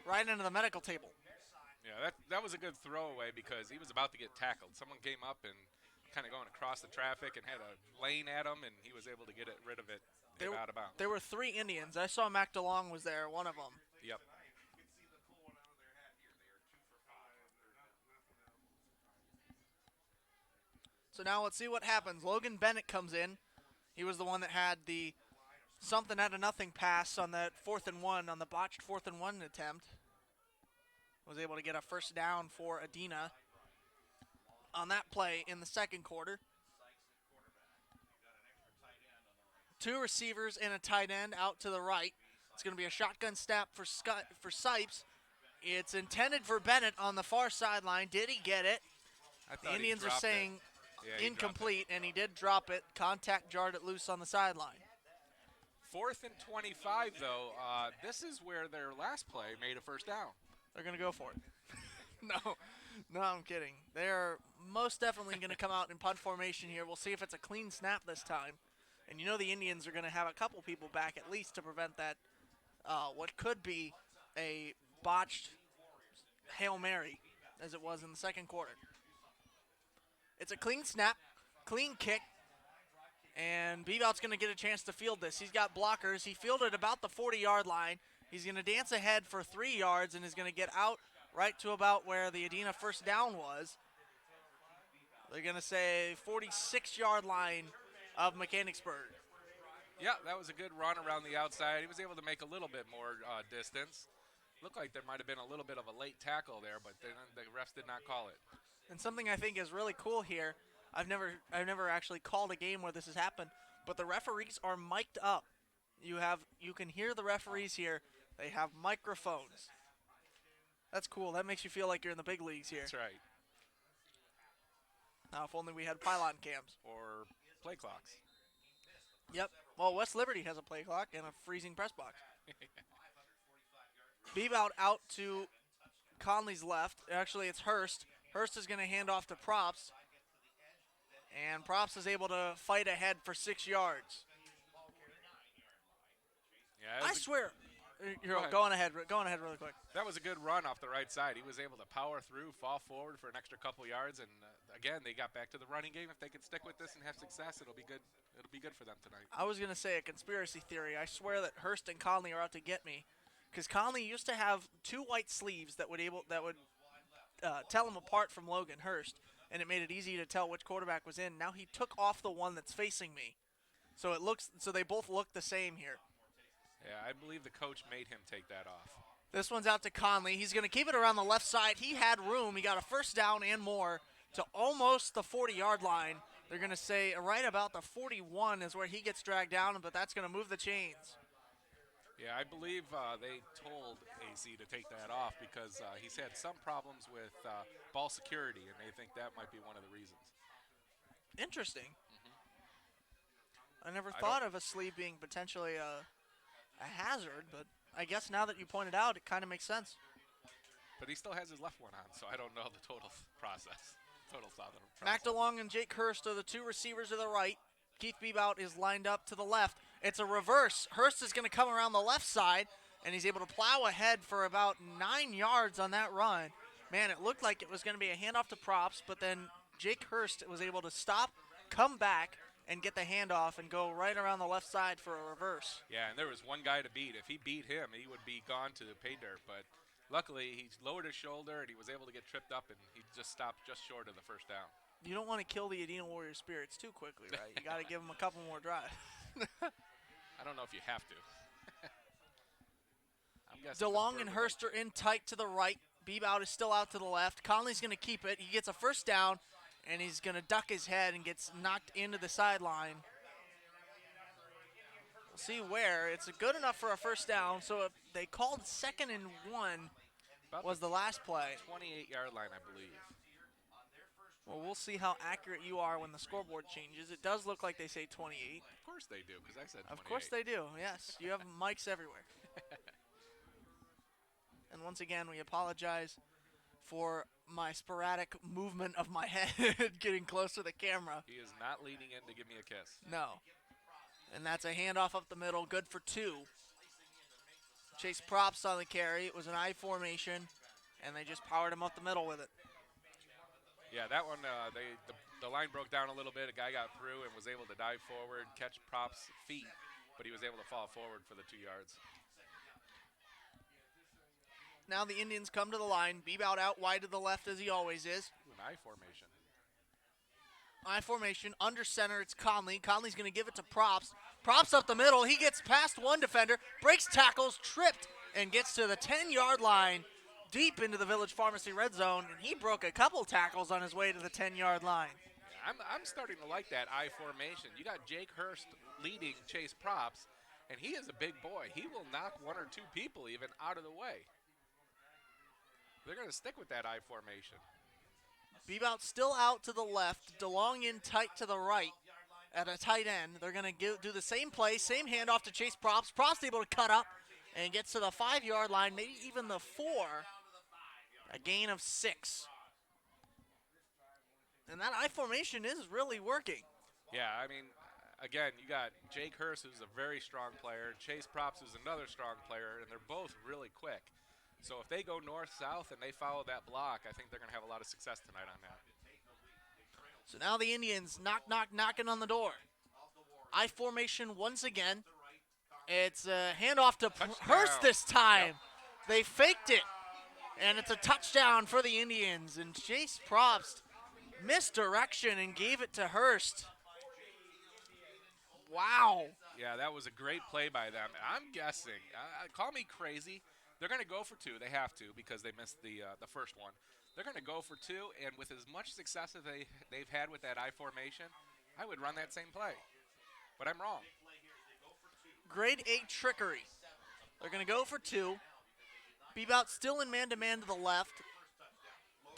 right into the medical table. Yeah, that was a good throwaway because he was about to get tackled. Someone came up and kind of going across the traffic and had a lane at him, and he was able to get rid of it, out of bounds. There were 3 Indians. I saw Mac DeLong was there, one of them. Yep. So now let's see what happens. Logan Bennett comes in. He was the one that had the something out of nothing pass on that 4th and 1, on the botched 4th and 1 attempt. Was able to get a first down for Adena on that play in the second quarter. 2 receivers and a tight end out to the right. It's going to be a shotgun snap for Sipes. It's intended for Bennett on the far sideline. Did he get it? I The thought he Indians are dropped it. saying Yeah, he dropped it. incomplete, and he did drop it. Contact jarred it loose on the sideline. 4th and 25, though. This is where their last play made a first down. They're going to go for it. No, I'm kidding. They're most definitely going to come out in punt formation here. We'll see if it's a clean snap this time. And you know the Indians are going to have a couple people back at least to prevent that, what could be a botched Hail Mary, as it was in the second quarter. It's a clean snap, clean kick, and Bebout's going to get a chance to field this. He's got blockers. He fielded about the 40-yard line. He's going to dance ahead for 3 yards and is going to get out right to about where the Adena first down was. They're going to say 46-yard line of Mechanicsburg. Yeah, that was a good run around the outside. He was able to make a little bit more distance. Looked like there might have been a little bit of a late tackle there, but then the refs did not call it. And something I think is really cool here, I've never actually called a game where this has happened, but the referees are mic'd up. You can hear the referees here. They have microphones. That's cool. That makes you feel like you're in the big leagues here. That's right. Now, if only we had pylon cams. Or play clocks. Yep. Well, West Liberty has a play clock and a freezing press box. Bebout out to Conley's left. Actually, it's Hurst. Hurst is going to hand off to Props. And Props is able to fight ahead for 6 yards. Yeah, I swear. Go Go on ahead really quick. that was a good run off the right side. He was able to power through, fall forward for an extra couple yards, and again, they got back to the running game. If they can stick with this and have success, it'll be good. It'll be good for them tonight. I was going to say a conspiracy theory. I swear that Hurst and Conley are out to get me. Because Conley used to have 2 white sleeves that would tell him apart from Logan Hurst, and it made it easy to tell which quarterback was in. Now he took off the one that's facing me, so they both look the same here. Yeah, I believe the coach made him take that off. This one's out to Conley. He's going to keep it around the left side. He had room. He got a first down and more to almost the 40-yard line. They're going to say right about the 41 is where he gets dragged down, but that's going to move the chains. Yeah, I believe they told AC to take that off because he's had some problems with ball security, and they think that might be one of the reasons. Interesting. I never thought of a sleeve being potentially a hazard, but I guess now that you pointed out, it kind of makes sense. But he still has his left one on, so I don't know the total process. Mac DeLong and Jake Hurst are the 2 receivers to the right. Keith Bebout is lined up to the left. It's a reverse. Hurst is going to come around the left side, and he's able to plow ahead for about 9 yards on that run. Man, it looked like it was going to be a handoff to Props, but then Jake Hurst was able to stop, come back, and get the handoff and go right around the left side for a reverse. Yeah, and there was one guy to beat. If he beat him, he would be gone to the pay dirt. But luckily, he lowered his shoulder, and he was able to get tripped up, and he just stopped just short of the first down. You don't want to kill the Adena Warrior spirits too quickly, right? You got to give them a couple more drives. I don't know if you have to. DeLong and Hurst are in tight to the right. Bebout is still out to the left. Conley's going to keep it. He gets a first down, and he's going to duck his head and gets knocked into the sideline. We'll see where. It's good enough for a first down, so they called 2nd and 1 was the last play. 28-yard line, I believe. Well, we'll see how accurate you are when the scoreboard changes. It does look like they say 28. Of course they do, because I said 28. Of course they do, yes. You have mics everywhere. And once again, we apologize for my sporadic movement of my head getting close to the camera. He is not leaning in to give me a kiss. No. And that's a handoff up the middle, good for 2. Chase Props on the carry. It was an I formation, and they just powered him up the middle with it. Yeah, that one, the line broke down a little bit. A guy got through and was able to dive forward, catch Props' feet, but he was able to fall forward for the 2 yards. Now the Indians come to the line. Bebout out wide to the left as he always is. An I formation. I formation, under center, it's Conley. Conley's going to give it to Props. Props up the middle. He gets past one defender, breaks tackles, tripped, and gets to the 10-yard line deep into the Village Pharmacy red zone, and he broke a couple tackles on his way to the 10-yard line. I'm starting to like that I formation. You got Jake Hurst leading Chase Props, and he is a big boy. He will knock 1 or 2 people even out of the way. They're going to stick with that I formation. Bebout still out to the left. DeLong in tight to the right at a tight end. They're going to do the same play, same handoff to Chase Props. Props able to cut up and gets to the 5-yard line, maybe even the 4. A gain of 6. And that I formation is really working. Yeah, I mean, again, you got Jake Hurst, who's a very strong player, Chase Props, who's another strong player, and they're both really quick. So if they go north-south and they follow that block, I think they're going to have a lot of success tonight on that. So now the Indians knocking on the door. I formation once again. It's a handoff to Hurst this time. Yep. They faked it, and it's a touchdown for the Indians. And Chase Probst misdirection and gave it to Hurst. Wow. Yeah, that was a great play by them. I'm guessing, call me crazy, they're going to go for 2. They have to because they missed the first one. They're going to go for 2, and with as much success as they've had with that I formation, I would run that same play. But I'm wrong. Grade A trickery. They're going to go for 2. Bebout still in man-to-man to the left.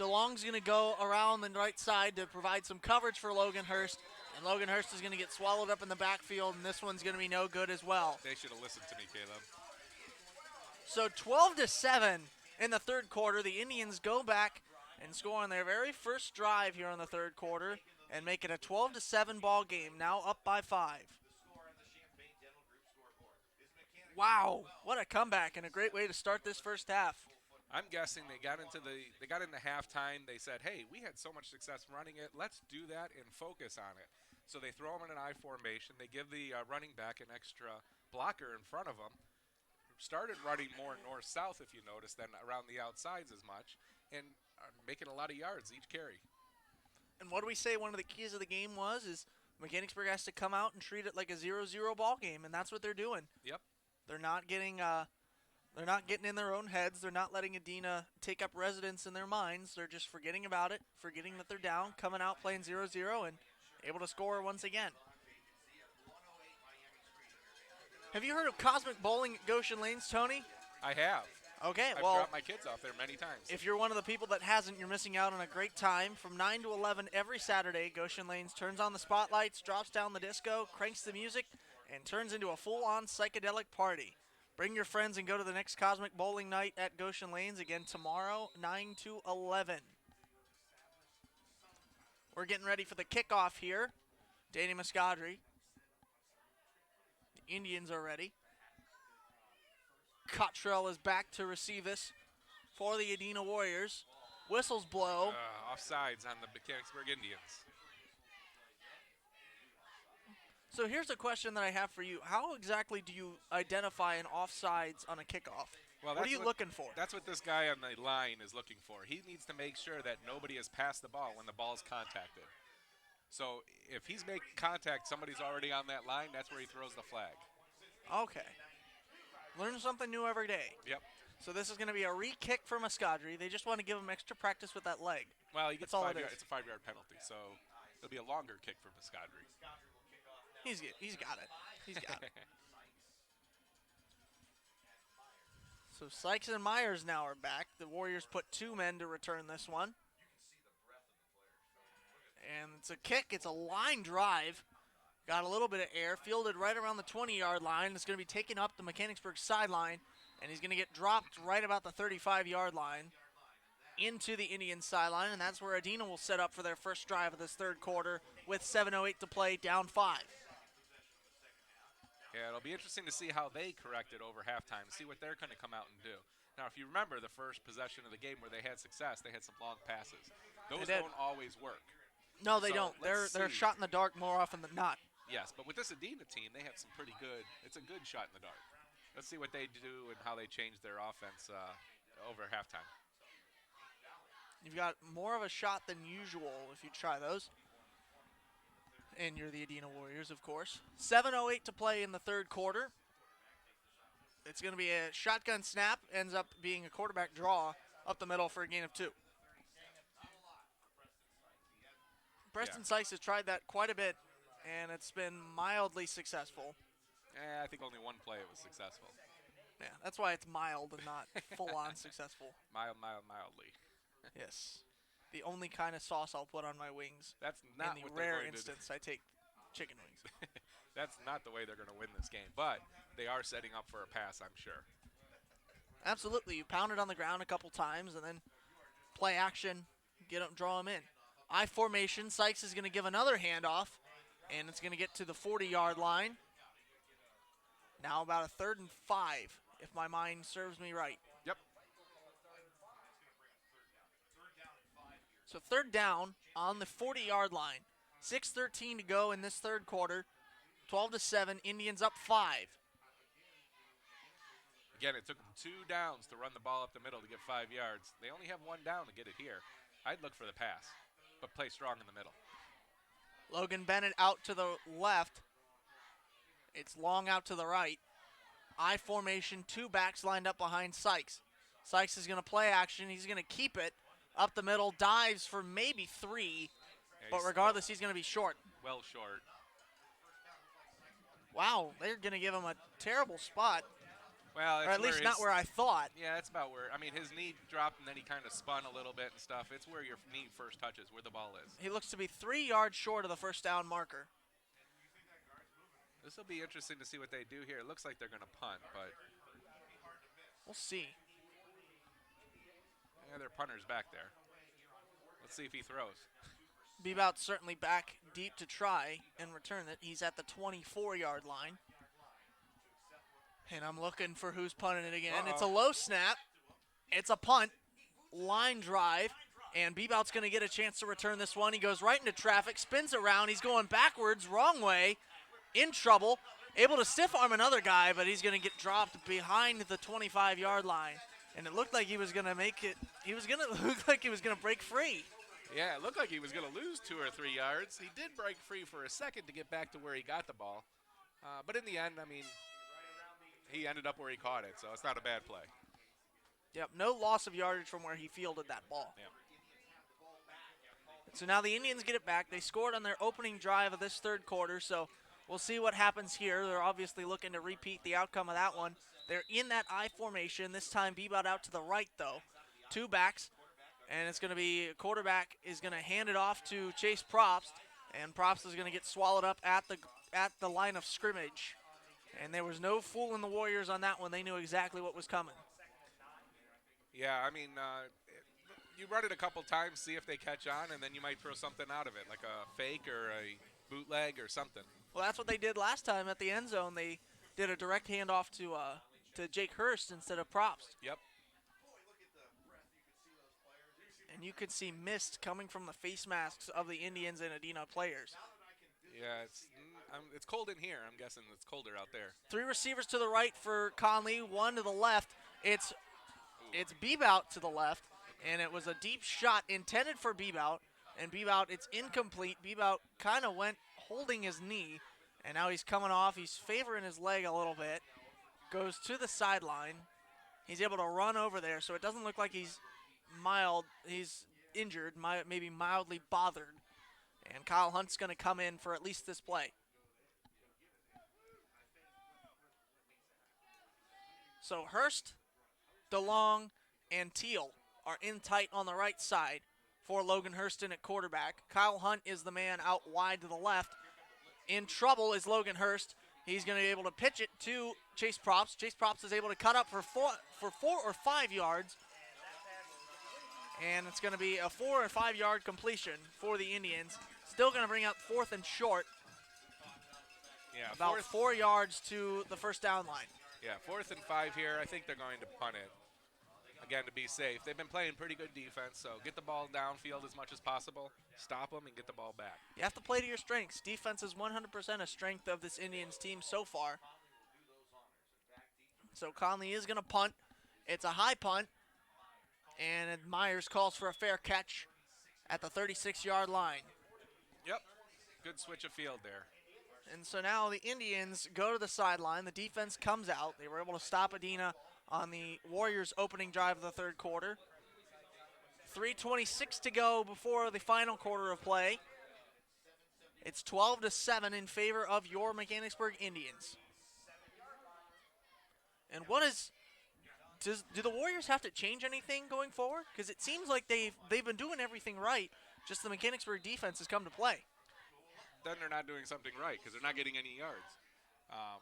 DeLong's going to go around the right side to provide some coverage for Logan Hurst. And Logan Hurst is going to get swallowed up in the backfield, and this one's going to be no good as well. They should have listened to me, Caleb. So 12-7 in the third quarter. The Indians go back and score on their very first drive here in the third quarter and make it a 12-7 ball game, now up by 5. Wow, what a comeback and a great way to start this first half. I'm guessing they got into halftime. They said, "Hey, we had so much success running it. Let's do that and focus on it." So they throw them in an I formation. They give the running back an extra blocker in front of them. Started running more north-south, if you notice, than around the outsides as much, and making a lot of yards each carry. And what do we say one of the keys of the game is Mechanicsburg has to come out and treat it like a 0-0 ball game, and that's what they're doing. Yep. They're not getting in their own heads. They're not letting Adena take up residence in their minds. They're just forgetting about it, forgetting that they're down, coming out playing 0-0 and able to score once again. Have you heard of Cosmic Bowling at Goshen Lanes, Tony? I have. Okay, I've well, dropped my kids off there many times. if you're one of the people that hasn't, you're missing out on a great time. From 9 to 11 every Saturday, Goshen Lanes turns on the spotlights, drops down the disco, cranks the music, and turns into a full-on psychedelic party. Bring your friends and go to the next Cosmic Bowling Night at Goshen Lanes again tomorrow, 9 to 11. We're getting ready for the kickoff here. Danny Muscadri. The Indians are ready. Cottrell is back to receive this for the Adena Warriors. Whistles blow. Offsides on the Mechanicsburg Indians. So here's a question that I have for you. How exactly do you identify an offsides on a kickoff? Well, what are you looking for? That's what this guy on the line is looking for. He needs to make sure that nobody has passed the ball when the ball is contacted. So if he's making contact, somebody's already on that line, that's where he throws the flag. Okay. Learn something new every day. Yep. So this is going to be a re-kick for Muscadri. They just want to give him extra practice with that leg. Well, he gets That's all it's a 5-yard penalty, so it'll be a longer kick for Muscadri. He's got it. He's got it. So Sykes and Myers now are back. The Warriors put 2 men to return this one. And it's a kick. It's a line drive. Got a little bit of air. Fielded right around the 20-yard line. It's going to be taken up the Mechanicsburg sideline. And he's going to get dropped right about the 35-yard line into the Indian sideline. And that's where Adena will set up for their first drive of this third quarter with 7:08 to play, down 5. Yeah, it'll be interesting to see how they correct it over halftime, see what they're going to come out and do. Now, if you remember the first possession of the game where they had success, they had some long passes. Those don't always work. No, they don't. They're shot in the dark more often than not. Yes, but with this Adena team, they have some pretty good – it's a good shot in the dark. Let's see what they do and how they change their offense over halftime. You've got more of a shot than usual if you try those. And you're the Adena Warriors, of course. 7:08 to play in the third quarter. It's going to be a shotgun snap. Ends up being a quarterback draw up the middle for a gain of 2. Preston Sykes has tried that quite a bit, and it's been mildly successful. I think only one play it was successful. Yeah, that's why it's mild and not full-on successful. Mildly. Yes. The only kind of sauce I'll put on my wings. That's In not the what they're rare going to do. instance I take chicken wings. That's not the way they're going to win this game. But they are setting up for a pass, I'm sure. Absolutely. You pound it on the ground a couple times and then play action, draw them in. I formation. Sykes is going to give another handoff, and it's going to get to the 40-yard line. Now about a 3rd and 5, if my mind serves me right. Yep. So 3rd down on the 40-yard line. 6:13 to go in this third quarter. 12-7. Indians up 5. Again, it took them 2 downs to run the ball up the middle to get 5 yards. They only have 1 down to get it here. I'd look for the pass, but play strong in the middle. Logan Bennett out to the left. It's long out to the right. I formation, 2 backs lined up behind Sykes. Sykes is going to play action. He's going to keep it up the middle, dives for maybe 3, but regardless, he's going to be short. Well short. Wow, they're going to give him a terrible spot, Well, or at least not where I thought. Yeah, it's about where. I mean, his knee dropped and then he kind of spun a little bit and stuff. It's where your knee first touches, where the ball is. He looks to be 3 yards short of the first down marker. This will be interesting to see what they do here. It looks like they're going to punt, but we'll see. Yeah, their punter's back there. Let's see if he throws. Bebout's certainly back deep to try and return it. He's at the 24-yard line. And I'm looking for who's punting it again. It's a low snap. It's a punt. Line drive. And Bebout's going to get a chance to return this one. He goes right into traffic, spins around. He's going backwards, wrong way. In trouble. Able to stiff arm another guy, but he's going to get dropped behind the 25-yard line. And it looked like he was going to make it. He was going to look like he was going to break free. Yeah, it looked like he was going to lose 2 or 3 yards. He did break free for a second to get back to where he got the ball. But in the end, I mean, he ended up where he caught it, so it's not a bad play. Yep, no loss of yardage from where he fielded that ball. Yeah. So now the Indians get it back. They scored on their opening drive of this third quarter, so we'll see what happens here. They're obviously looking to repeat the outcome of that one. They're in that I formation. This time Bebout out to the right, though. 2 backs, and it's going to be quarterback is going to hand it off to Chase Probst, and Probst is going to get swallowed up at the line of scrimmage. And there was no fooling the Warriors on that one. They knew exactly what was coming. Yeah, I mean, you run it a couple times, see if they catch on, and then you might throw something out of it, like a fake or a bootleg or something. Well, that's what they did last time at the end zone. They did a direct handoff to Jake Hurst instead of Probst. Yep. And you could see mist coming from the face masks of the Indians and Adena players. Yeah, it's cold in here. I'm guessing it's colder out there. 3 receivers to the right for Conley, 1 to the left. It's Bebout to the left, and it was a deep shot intended for Bebout, and Bebout, it's incomplete. Bebout kind of went holding his knee, and now he's coming off. He's favoring his leg a little bit. Goes to the sideline. He's able to run over there, so it doesn't look like he's injured, maybe mildly bothered. And Kyle Hunt's going to come in for at least this play. So Hurst, DeLong, and Teal are in tight on the right side for Logan Hurston at quarterback. Kyle Hunt is the man out wide to the left. In trouble is Logan Hurst. He's going to be able to pitch it to Chase Probst. Chase Probst is able to cut up for 4 or 5 yards. And it's going to be a 4 or 5 yard completion for the Indians. Still going to bring up 4th and short. Yeah, about 4 yards to the first down line. Yeah, 4th and 5 here. I think they're going to punt it. Again, to be safe. They've been playing pretty good defense, so get the ball downfield as much as possible, stop them, and get the ball back. You have to play to your strengths. Defense is 100% a strength of this Indians team so far. So Conley is going to punt. It's a high punt, and Myers calls for a fair catch at the 36-yard line. Yep, good switch of field there. And so now the Indians go to the sideline. The defense comes out. They were able to stop Adena on the Warriors' opening drive of the third quarter. 3:26 to go before the final quarter of play. It's 12-7 in favor of your Mechanicsburg Indians. And do the Warriors have to change anything going forward? Because it seems like they've been doing everything right. Just the Mechanicsburg defense has come to play. Then they're not doing something right because they're not getting any yards,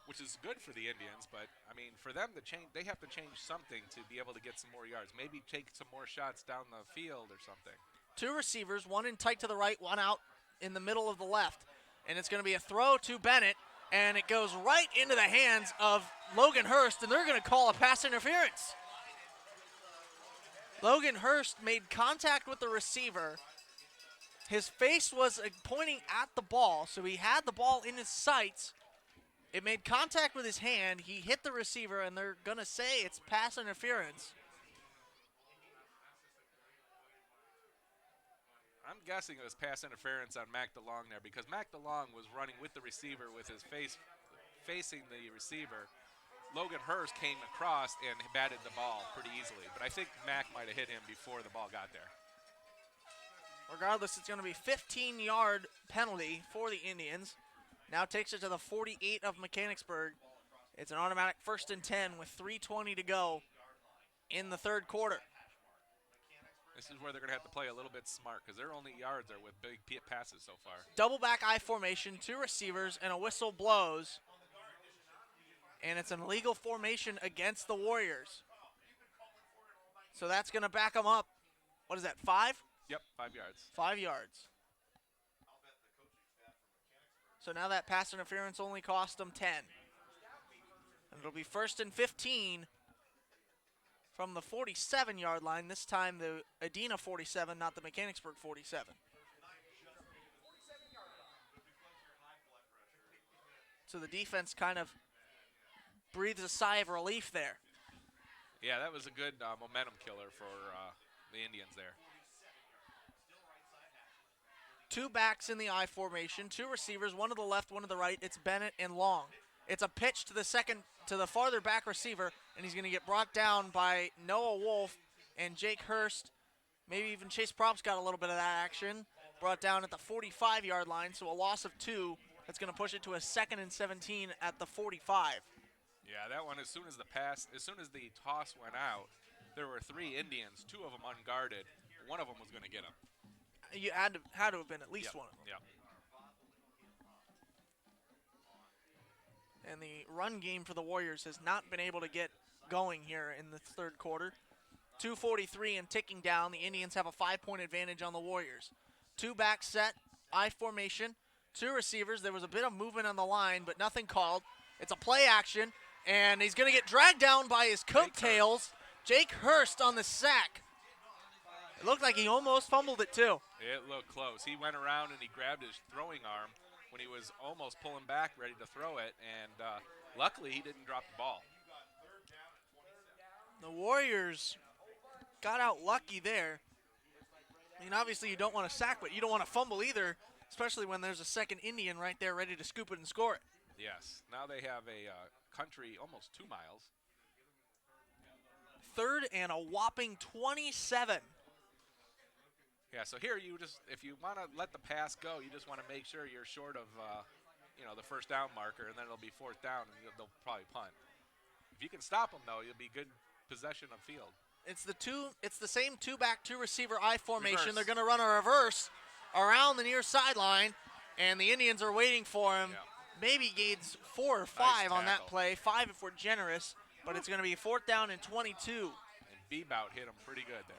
which is good for the Indians. But I mean, for them to change, they have to change something to be able to get some more yards. Maybe take some more shots down the field or something. Two receivers, one in tight to the right, one out in the middle of the left. And it's going to be a throw to Bennett, and it goes right into the hands of Logan Hurst, and they're going to call a pass interference. Logan Hurst made contact with the receiver. His face was pointing at the ball, so he had the ball in his sights. It made contact with his hand. He hit the receiver, and they're going to say it's pass interference. I'm guessing it was pass interference on Mac DeLong there because Mac DeLong was running with the receiver with his face facing the receiver. Logan Hurst came across and batted the ball pretty easily, but I think Mac might have hit him before the ball got there. Regardless, it's going to be a 15-yard penalty for the Indians. Now takes it to the 48 of Mechanicsburg. It's an automatic 1st and 10 with 3:20 to go in the third quarter. This is where they're going to have to play a little bit smart because their only yards are with big passes so far. Double back I formation, two receivers, and a whistle blows. And it's an illegal formation against the Warriors. So that's going to back them up. What is that, 5? Yep, 5 yards. 5 yards. So now that pass interference only cost them 10. And it'll be 1st and 15 from the 47-yard line. This time the Adena 47, not the Mechanicsburg 47. So the defense kind of breathes a sigh of relief there. Yeah, that was a good momentum killer for the Indians there. Two backs in the I formation, two receivers, one to the left, one to the right. It's Bennett and Long. It's a pitch to the farther back receiver, and he's going to get brought down by Noah Wolf and Jake Hurst. Maybe even Chase Props got a little bit of that action. Brought down at the 45-yard line, so a loss of 2. That's going to push it to a 2nd and 17 at the 45. Yeah, that one, as soon as the toss went out, there were 3 Indians, 2 of them unguarded. One of them was going to get him. You had to have been at least one of them. Yep. And the run game for the Warriors has not been able to get going here in the third quarter. 2:43 and ticking down. The Indians have a 5-point advantage on the Warriors. Two back set, I formation, two receivers. There was a bit of movement on the line, but nothing called. It's a play action, and he's going to get dragged down by his coattails. Jake Hurst on the sack. It looked like he almost fumbled it too. It looked close. He went around and he grabbed his throwing arm when he was almost pulling back, ready to throw it, and luckily he didn't drop the ball. The Warriors got out lucky there. I mean, obviously you don't want to sack, but you don't want to fumble either, especially when there's a second Indian right there ready to scoop it and score it. Yes. Now they have a country almost 2 miles. 3rd and a whopping 27. Yeah, so here if you want to let the pass go, you just want to make sure you're short of, the first down marker, and then it'll be 4th down, and they'll probably punt. If you can stop them, though, you'll be good possession of field. It's the same two back, two receiver I formation. Reverse. They're going to run a reverse around the near sideline, and the Indians are waiting for him. Yeah. Maybe gains 4 or 5 on that tackle. play, 5 if we're generous, but it's going to be 4th down and 22. And B-Bout hit him pretty good there.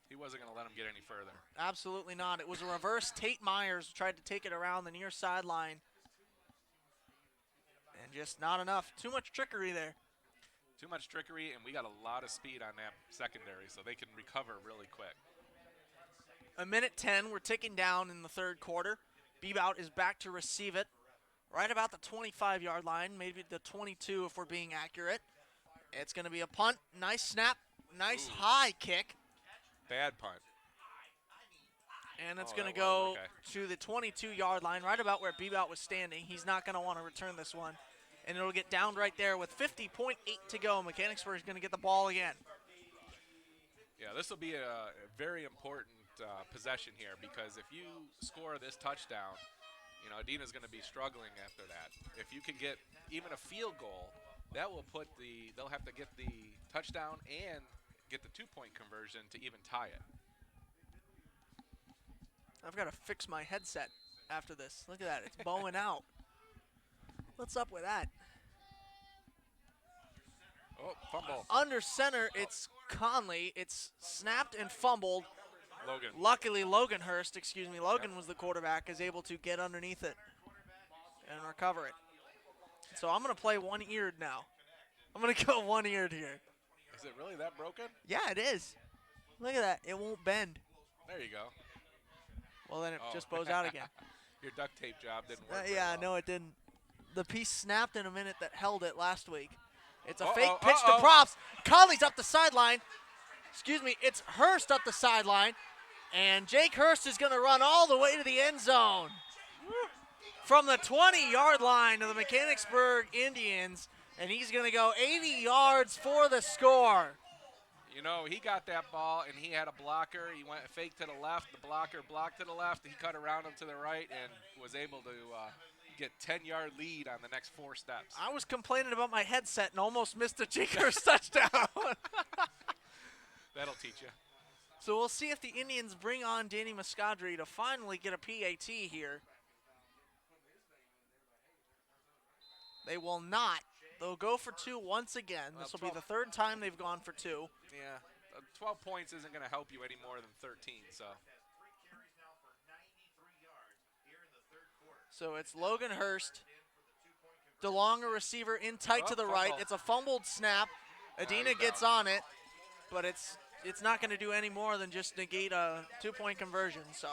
He wasn't going to let him get any further. Absolutely not. It was a reverse. Tate Myers tried to take it around the near sideline. And just not enough. Too much trickery there. Too much trickery, and we got a lot of speed on that secondary, so they can recover really quick. 1:10, we're ticking down in the third quarter. Bebout is back to receive it right about the 25-yard line, maybe the 22 if we're being accurate. It's going to be a punt. Nice snap. Nice high kick. Bad punt. And it's going to go to the 22-yard line, right about where Bebout was standing. He's not going to want to return this one. And it'll get downed right there with 50.8 to go. Mechanicsburg is going to get the ball again. Yeah, this will be a very important possession here because if you score this touchdown, Adena's going to be struggling after that. If you can get even a field goal, That will put they'll have to get the touchdown and get the 2-point conversion to even tie it. I've got to fix my headset after this. Look at that. It's bowing out. What's up with that? Oh, fumble. Under center, it's Conley. It's snapped and fumbled. Logan. Luckily, Logan was the quarterback, is able to get underneath it and recover it. So I'm going to play one-eared now. I'm going to go one-eared here. Is it really that broken? Yeah, it is. Look at that. It won't bend. There you go. Well, then it just bows out again. Your duct tape job didn't work. Yeah, no, it didn't. The piece snapped in a minute that held it last week. It's a Uh-oh, fake pitch to Props. Conley's up the sideline. Excuse me, it's Hurst up the sideline. And Jake Hurst is going to run all the way to the end zone. From the 20-yard line of the Mechanicsburg Indians. And he's going to go 80 yards for the score. You know, he got that ball, and he had a blocker. He went fake to the left. The blocker blocked to the left. He cut around him to the right and was able to get 10-yard lead on the next 4 steps. I was complaining about my headset and almost missed a Jake Hurst touchdown. That'll teach you. So we'll see if the Indians bring on Danny Muscadri to finally get a PAT here. They will not. They'll go for 2 once again. This will be the 3rd time they've gone for 2. Yeah, 12 points isn't going to help you any more than 13, so. So it's Logan Hurst. DeLong, a receiver, in tight to the right. It's a fumbled snap. Adena gets on it, but it's not going to do any more than just negate a 2-point conversion. So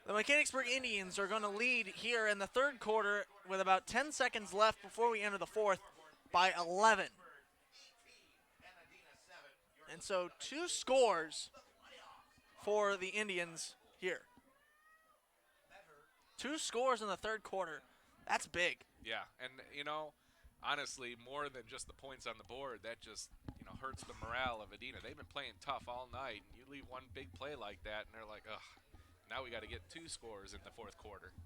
the Mechanicsburg Indians are going to lead here in the 3rd quarter with about 10 seconds left before we enter the 4th by 11. And so 2 scores for the Indians here. 2 scores in the 3rd quarter. That's big. Yeah, and, you know, honestly, more than just the points on the board, that just, you know, hurts the morale of Adena. They've been playing tough all night, and you leave one big play like that, and they're like, ugh, now we got to get 2 scores in the 4th quarter.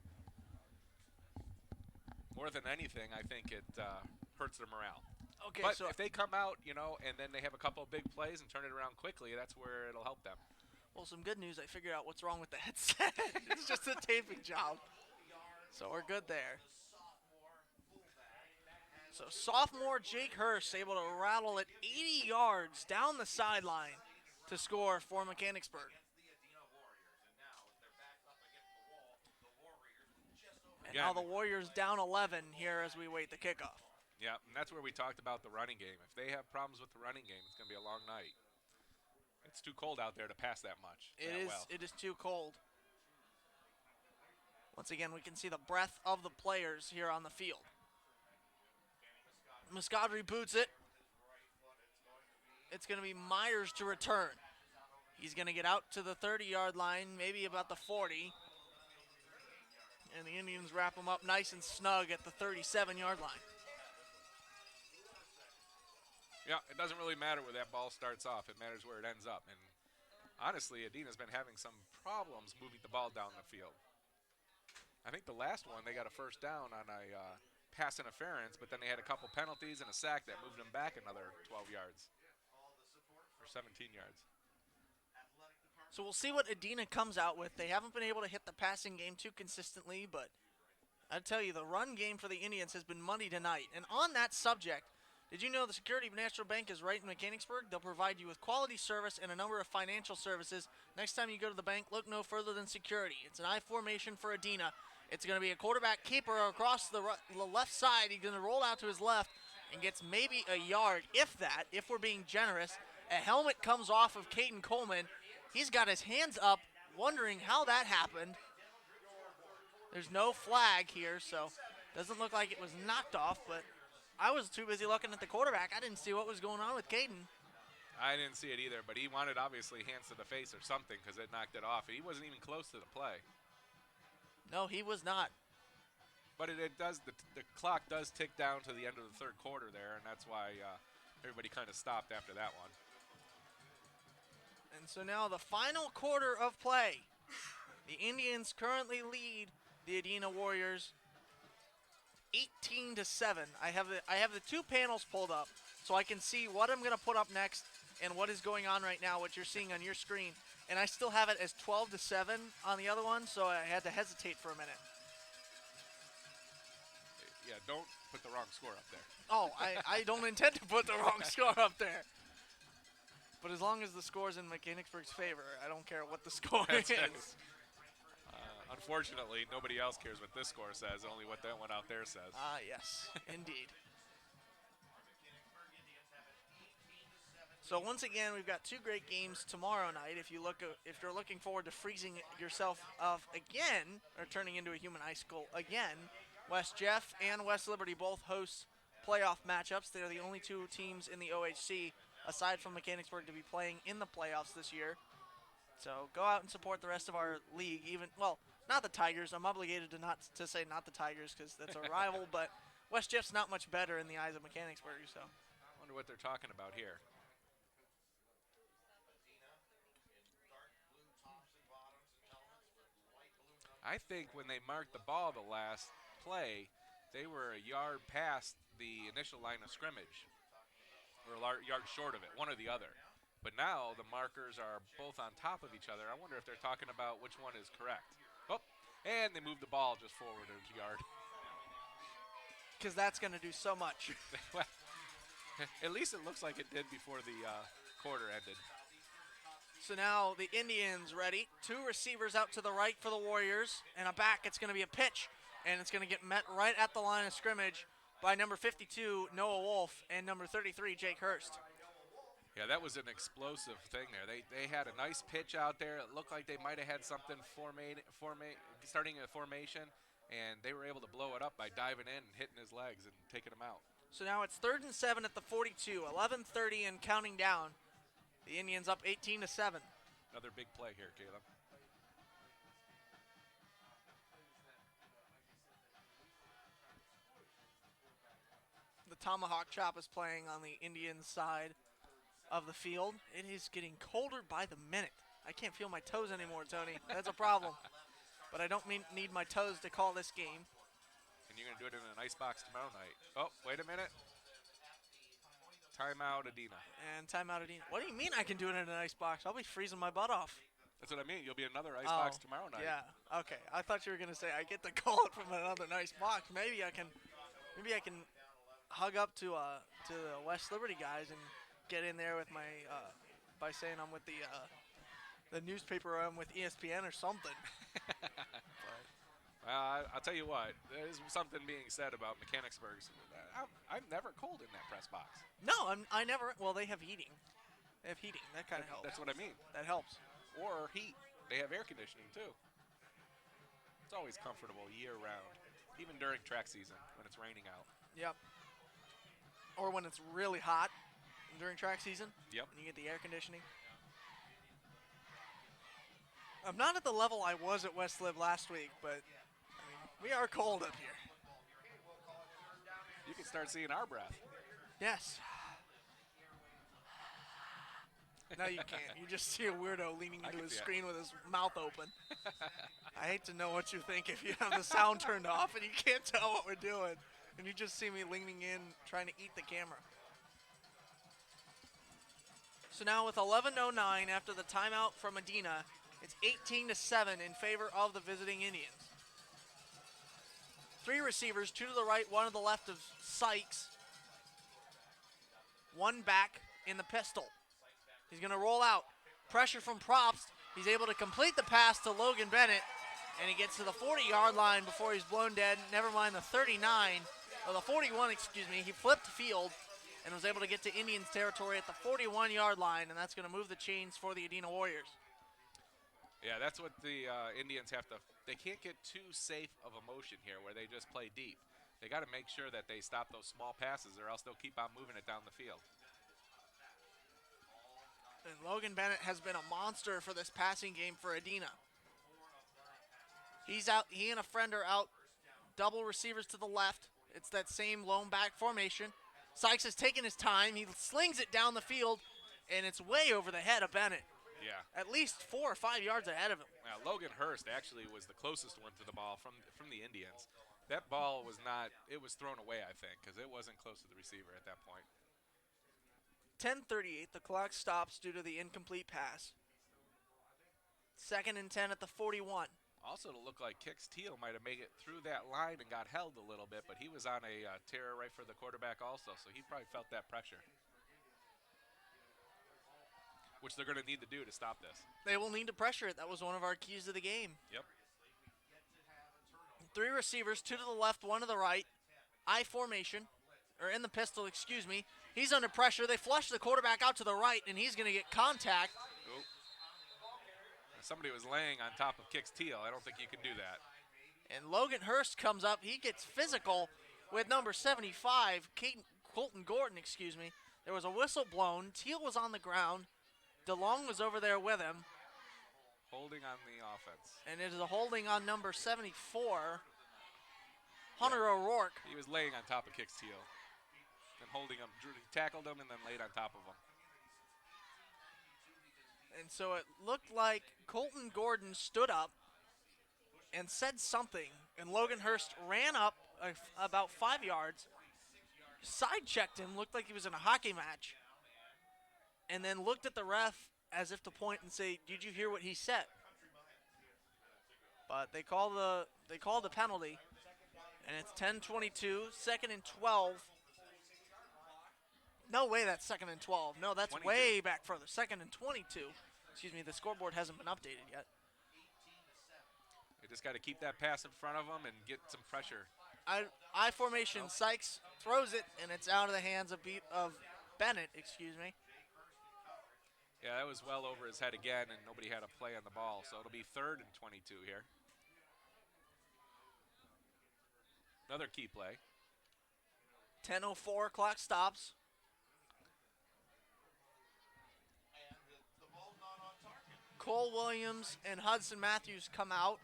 More than anything, I think it hurts their morale. Okay, but so if they come out, you know, and then they have a couple of big plays and turn it around quickly, that's where it'll help them. well, some good news. I figured out what's wrong with the headset. It's just a taping job. So we're good there. So sophomore Jake Hurst able to rattle it 80 yards down the sideline to score for Mechanicsburg. And now the Warriors down 11 here as we wait the kickoff. Yeah, and that's where we talked about the running game. If they have problems with the running game, it's going to be a long night. It's too cold out there to pass that much. It is too cold. Once again, we can see the breadth of the players here on the field. Muscadri boots it. It's going to be Myers to return. He's going to get out to the 30-yard line, maybe about the 40. And the Indians wrap him up nice and snug at the 37-yard line. Yeah, it doesn't really matter where that ball starts off. It matters where it ends up. And honestly, Adena's been having some problems moving the ball down the field. I think the last one, they got a first down on a pass interference, but then they had a couple penalties and a sack that moved them back another 12 yards or 17 yards. So we'll see what Adena comes out with. They haven't been able to hit the passing game too consistently, but I tell you, the run game for the Indians has been muddy tonight. And on that subject, did you know the Security of National Bank is right in Mechanicsburg? They'll provide you with quality service and a number of financial services. Next time you go to the bank, look no further than Security. It's an I formation for Adena. It's going to be a quarterback keeper across the left side. He's going to roll out to his left and gets maybe a yard, if that, if we're being generous. A helmet comes off of Caden Coleman. He's got his hands up, wondering how that happened. There's no flag here, so doesn't look like it was knocked off, but I was too busy looking at the quarterback. I didn't see what was going on with Caden. I didn't see it either, but he wanted, obviously, hands to the face or something because it knocked it off. He wasn't even close to the play. No, he was not. But it does. The clock does tick down to the end of the 3rd quarter there, and that's why everybody kind of stopped after that one. And so now the final quarter of play. The Indians currently lead the Adena Warriors 18-7. I have the two panels pulled up, so I can see what I'm gonna put up next and what is going on right now, what you're seeing on your screen. And I still have it as 12-7 on the other one, so I had to hesitate for a minute. Yeah, don't put the wrong score up there. Oh, I don't intend to put the wrong score up there. But as long as the score's in Mechanicsburg's favor, I don't care what the score That's is. right. Unfortunately, nobody else cares what this score says, only what that one out there says. Ah, yes, indeed. So once again, we've got two great games tomorrow night. If you're looking forward to freezing yourself off again, or turning into a human icicle again, West Jeff and West Liberty both host playoff matchups. They're the only two teams in the OHC, aside from Mechanicsburg, to be playing in the playoffs this year. So go out and support the rest of our league. Not the Tigers. I'm obligated to say not the Tigers because that's a rival, but West Jeff's not much better in the eyes of Mechanicsburg. So I wonder what they're talking about here. I think when they marked the ball the last play, they were a yard past the initial line of scrimmage, or a yard short of it, one or the other. But now the markers are both on top of each other. I wonder if they're talking about which one is correct. Oh, and they moved the ball just forward a yard. because that's going to do so much. Well, at least it looks like it did before the quarter ended. So now the Indians ready. Two receivers out to the right for the Warriors, and a back. It's going to be a pitch, and it's going to get met right at the line of scrimmage by number 52, Noah Wolf, and number 33, Jake Hurst. Yeah, that was an explosive thing there. They had a nice pitch out there. It looked like they might have had something starting a formation, and they were able to blow it up by diving in and hitting his legs and taking him out. So now it's 3rd and 7 at the 42, 11:30 and counting down. The Indians up 18-7. Another big play here, Caleb. The tomahawk chop is playing on the Indian side of the field. It is getting colder by the minute. I can't feel my toes anymore, Tony. That's a problem. But I don't need my toes to call this game. And you're going to do it in an ice box tomorrow night. Oh, wait a minute. Timeout, Adena. And timeout, Adena. What do you mean I can do it in an ice box? I'll be freezing my butt off. That's what I mean. You'll be in another ice box tomorrow night. Yeah. Okay. I thought you were gonna say I get to call it from another nice box. Maybe I can hug up to the West Liberty guys and get in there with my by saying I'm with the newspaper. I'm with ESPN or something. Well, I'll tell you what. There's something being said about Mechanicsburg. I'm never cold in that press box. No, I never. Well, they have heating. They have heating. That kind of helps. That's what I mean. That helps. Or heat. They have air conditioning too. It's always comfortable year round, even during track season when it's raining out. Yep. Or when it's really hot during track season. Yep. And you get the air conditioning. I'm not at the level I was at West Lib last week, but I mean, we are cold up here. You can start seeing our breath. Yes. No, you can't. You just see a weirdo leaning into his screen with his mouth open. I hate to know what you think if you have the sound turned off and you can't tell what we're doing. And you just see me leaning in, trying to eat the camera. So now with 11:09 after the timeout from Adena, it's 18-7 in favor of the visiting Indians. Three receivers, two to the right, one to the left of Sykes. One back in the pistol. He's going to roll out. Pressure from Probst. He's able to complete the pass to Logan Bennett, and he gets to the 40-yard line before he's blown dead. Never mind the 39, or the 41, excuse me. He flipped field and was able to get to Indians territory at the 41-yard line, and that's going to move the chains for the Adena Warriors. Yeah, that's what the Indians have to. They can't get too safe of a motion here where they just play deep. They got to make sure that they stop those small passes, or else they'll keep on moving it down the field. And Logan Bennett has been a monster for this passing game for Adena. He's out. He and a friend are out. Double receivers to the left. It's that same lone back formation. Sykes has taken his time. He slings it down the field, and it's way over the head of Bennett. Yeah. At least 4 or 5 yards ahead of him. Logan Hurst actually was the closest one to the ball from the Indians. That ball was not, it was thrown away, I think, because it wasn't close to the receiver at that point. 10:38. The clock stops due to the incomplete pass. 2nd and 10 at the 41. Also, to look like Kix Teal might have made it through that line and got held a little bit, but he was on a tear right for the quarterback also, so he probably felt that pressure, which they're going to need to do to stop this. They will need to pressure it. That was one of our keys of the game. Yep. 3 receivers, 2 to the left, 1 to the right. I formation, or in the pistol, excuse me. He's under pressure. They flush the quarterback out to the right, and he's going to get contact. Oop. Somebody was laying on top of Kix Teal. I don't think you can do that. And Logan Hurst comes up. He gets physical with number 75, Colton Gordon, excuse me. There was a whistle blown. Teal was on the ground. DeLong was over there with him. Holding on the offense. And it is a holding on number 74, Hunter O'Rourke. He was laying on top of Kix Teal and holding him. He tackled him and then laid on top of him. And so it looked like Colton Gordon stood up and said something, and Logan Hurst ran up about 5 yards, side-checked him, looked like he was in a hockey match, and then looked at the ref as if to point and say, "Did you hear what he said?" But they called the penalty, and it's 10:22, 2nd and 12. No way that's 2nd and 12. No, that's 22. way back further. 2nd and 22. Excuse me, the scoreboard hasn't been updated yet. They just got to keep that pass in front of them and get some pressure. I formation, Sykes throws it, and it's out of the hands of Bennett, excuse me. Yeah, that was well over his head again, and nobody had a play on the ball. So it'll be 3rd and 22 here. Another key play. 10:04, clock stops. Cole Williams and Hudson Matthews come out.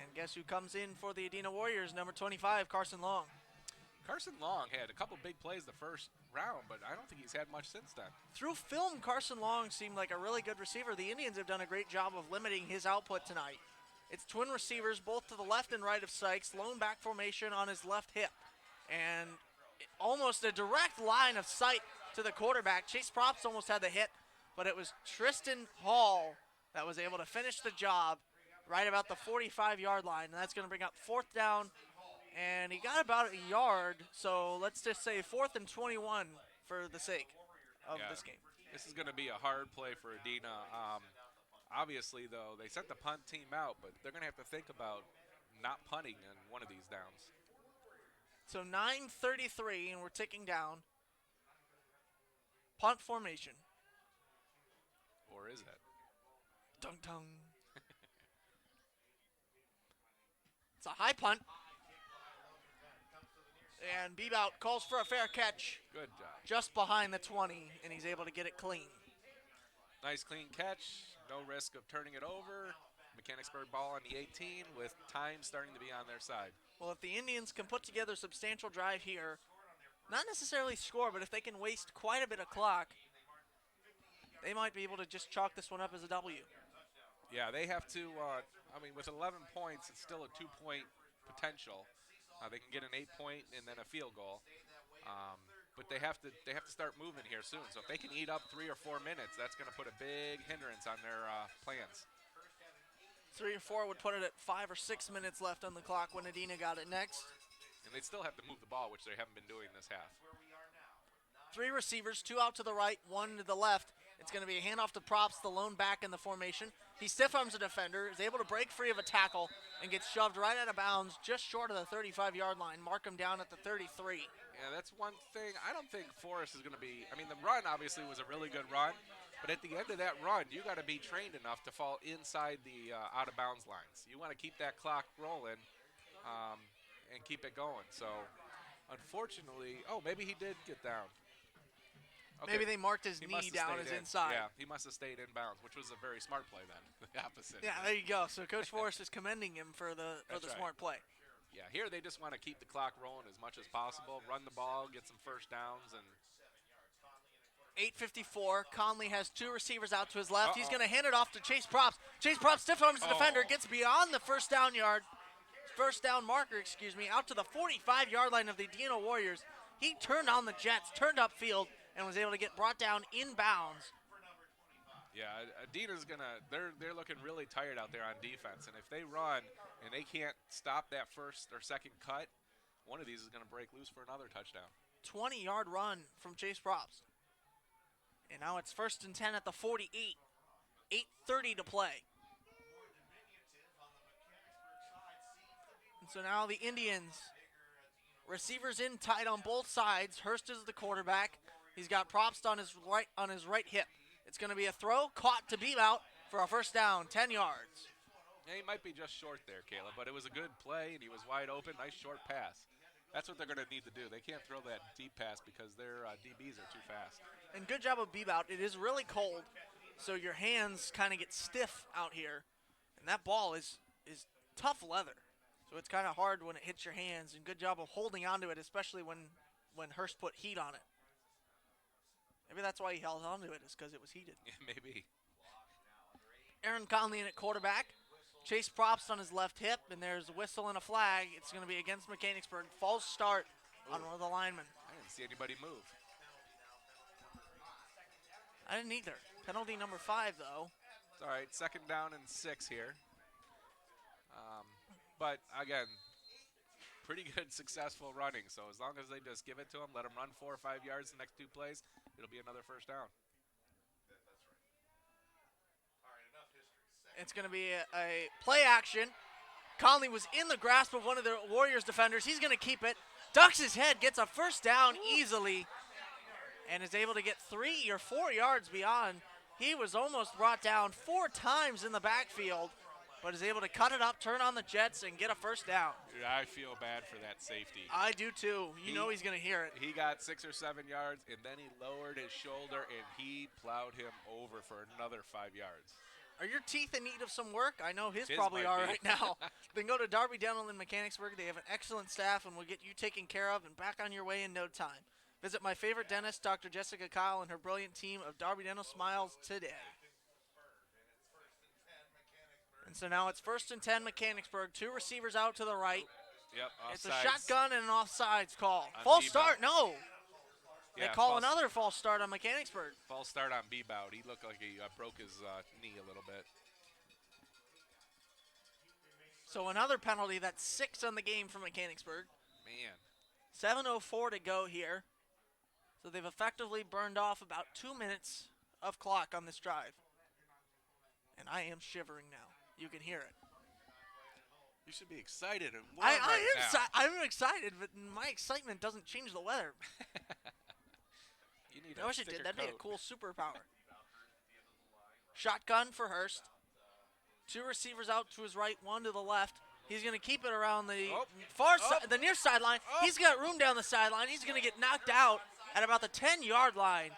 And guess who comes in for the Adena Warriors? Number 25, Carson Long. Carson Long had a couple big plays the first round, but I don't think he's had much since then. Through film, Carson Long seemed like a really good receiver. The Indians have done a great job of limiting his output tonight. It's twin receivers, both to the left and right of Sykes, lone back formation on his left hip. And almost a direct line of sight to the quarterback. Chase Props almost had the hit, but it was Tristan Hall that was able to finish the job right about the 45-yard line. And that's going to bring up 4th down. And he got about a yard, so let's just say 4th and 21 for the sake of this game. This is going to be a hard play for Adena. Obviously, though, they sent the punt team out, but they're going to have to think about not punting in one of these downs. So 9:33, and we're ticking down. Punt formation. Or is it? Dun-dun. It's a high punt. And Bebout calls for a fair catch. Good job. Just behind the 20, and he's able to get it clean. Nice clean catch. No risk of turning it over. Mechanicsburg ball on the 18 with time starting to be on their side. Well, if the Indians can put together a substantial drive here, not necessarily score, but if they can waste quite a bit of clock, they might be able to just chalk this one up as a W. Yeah, they have to, with 11 points, it's still a 2-point potential. They can get an 8-point and then a field goal. But they have to start moving here soon. So if they can eat up 3 or 4 minutes, that's going to put a big hindrance on their plans. 3 or 4 would put it at 5 or 6 minutes left on the clock when Adena got it next. And they still have to move the ball, which they haven't been doing this half. 3 receivers, 2 out to the right, 1 to the left. It's going to be a handoff to Props, the lone back in the formation. He stiff arms a defender, is able to break free of a tackle, and gets shoved right out of bounds just short of the 35-yard line. Mark him down at the 33. Yeah, that's one thing. I don't think Forrest is going to be. The run obviously was a really good run, but at the end of that run, you got to be trained enough to fall inside the out of bounds lines. You want to keep that clock rolling and keep it going. So, unfortunately, maybe he did get down. Okay. Maybe they marked his knee down as inside. Yeah, he must have stayed in bounds, which was a very smart play then. The opposite. Yeah, there you go. So Coach Forrest is commending him for the smart play. Yeah, here they just want to keep the clock rolling as much as possible, run the ball, get some first downs, and 8:54. Conley has 2 receivers out to his left. He's going to hand it off to Chase Props. Chase Props stiff arms the defender, gets beyond the first down yard. first down marker, out to the 45-yard line of the Adena Warriors. He turned on the Jets, turned upfield, and was able to get brought down inbounds. Yeah, Adena's they're looking really tired out there on defense, and if they run and they can't stop that first or second cut, one of these is gonna break loose for another touchdown. 20-yard run from Chase Props. And now it's 1st and 10 at the 48. 8:30 to play. And so now the Indians, receivers in tight on both sides. Hurst is the quarterback. He's got Props on his right hip. It's going to be a throw, caught to beat out for a first down, 10 yards. Yeah, he might be just short there, Caleb, but it was a good play, and he was wide open. Nice short pass. That's what they're going to need to do. They can't throw that deep pass because their DBs are too fast. And good job of beat out. It is really cold, so your hands kind of get stiff out here. And that ball is tough leather. So it's kind of hard when it hits your hands, and good job of holding onto it, especially when Hurst put heat on it. Maybe that's why he held onto it, is because it was heated. Yeah, maybe. Aaron Conley in at quarterback. Chase Props on his left hip, and there's a whistle and a flag. It's going to be against Mechanicsburg. False start on one of the linemen. I didn't see anybody move. I didn't either. Penalty number 5, though. It's all right. 2nd down and 6 here. But, again, pretty good successful running. So as long as they just give it to him, let him run 4 or 5 yards the next 2 plays, it'll be another first down. It's going to be a play action. Conley was in the grasp of one of the Warriors defenders. He's going to keep it. Ducks his head, gets a first down easily, and is able to get 3 or 4 yards beyond. He was almost brought down 4 times in the backfield, but is able to cut it up, turn on the Jets, and get a first down. Dude, I feel bad for that safety. I do too. You know he's going to hear it. He got 6 or 7 yards, and then he lowered his shoulder, and he plowed him over for another 5 yards. Are your teeth in need of some work? I know his His probably might are be. right now. Then go to Darby Dental in Mechanicsburg. They have an excellent staff and will get you taken care of and back on your way in no time. Visit my favorite dentist, Dr. Jessica Kyle, and her brilliant team of Darby Dental Smiles today. And so now it's 1st and 10 Mechanicsburg. 2 receivers out to the right. Yep, It's a offsides. shotgun and an offsides call. On False Bebout. start, no. Yeah, They call false- another false start on Mechanicsburg. False start on Bebout. He looked like he broke his knee a little bit. So another penalty. That's 6 on the game for Mechanicsburg. Man. 7:04 to go here. So they've effectively burned off about 2 minutes of clock on this drive. And I am shivering now. You can hear it. You should be excited and warm right now. I'm excited, but my excitement doesn't change the weather. You need I wish it thicker did. That'd be a coat. cool superpower. Shotgun for Hurst. 2 receivers out to his right, 1 to the left. He's going to keep it around the the near sideline. He's got room down the sideline. He's going to get knocked out at about the 10-yard line.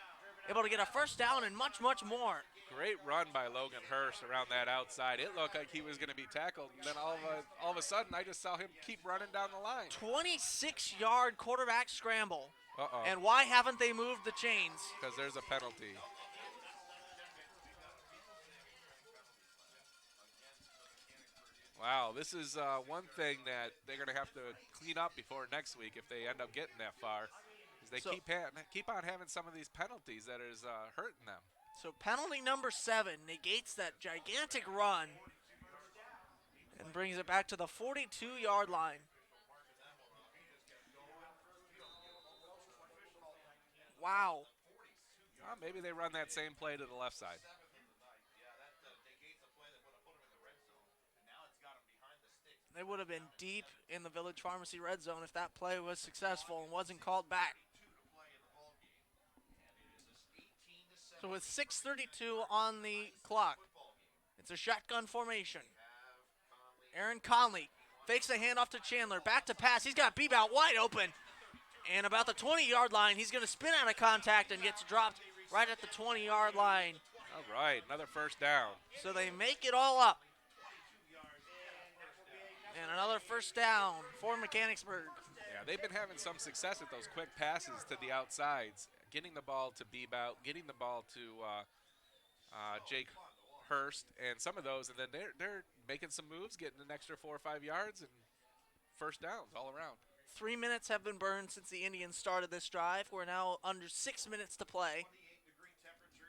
Able to get a first down and much, much more. Great run by Logan Hurst around that outside. It looked like he was going to be tackled, and then all of a sudden, I just saw him keep running down the line. 26-yard quarterback scramble. Uh-oh. And why haven't they moved the chains? Because there's a penalty. Wow, this is one thing that they're going to have to clean up before next week if they end up getting that far. Is they keep on having some of these penalties that is hurting them. So penalty number 7 negates that gigantic run and brings it back to the 42-yard line. Wow. Well, maybe they run that same play to the left side. They would have been deep in the Village Pharmacy red zone if that play was successful and wasn't called back. So with 6:32 on the clock, it's a shotgun formation. Aaron Conley fakes the handoff to Chandler. Back to pass. He's got Bebout wide open. And about the 20-yard line, he's going to spin out of contact and gets dropped right at the 20-yard line. All right, another first down. So they make it all up. And another first down for Mechanicsburg. Yeah, they've been having some success with those quick passes to the outsides, getting the ball to Bebout, getting the ball to Jake Hurst, and some of those, and then they're making some moves, getting an extra 4 or 5 yards, and first downs all around. 3 minutes have been burned since the Indians started this drive. We're now under 6 minutes to play.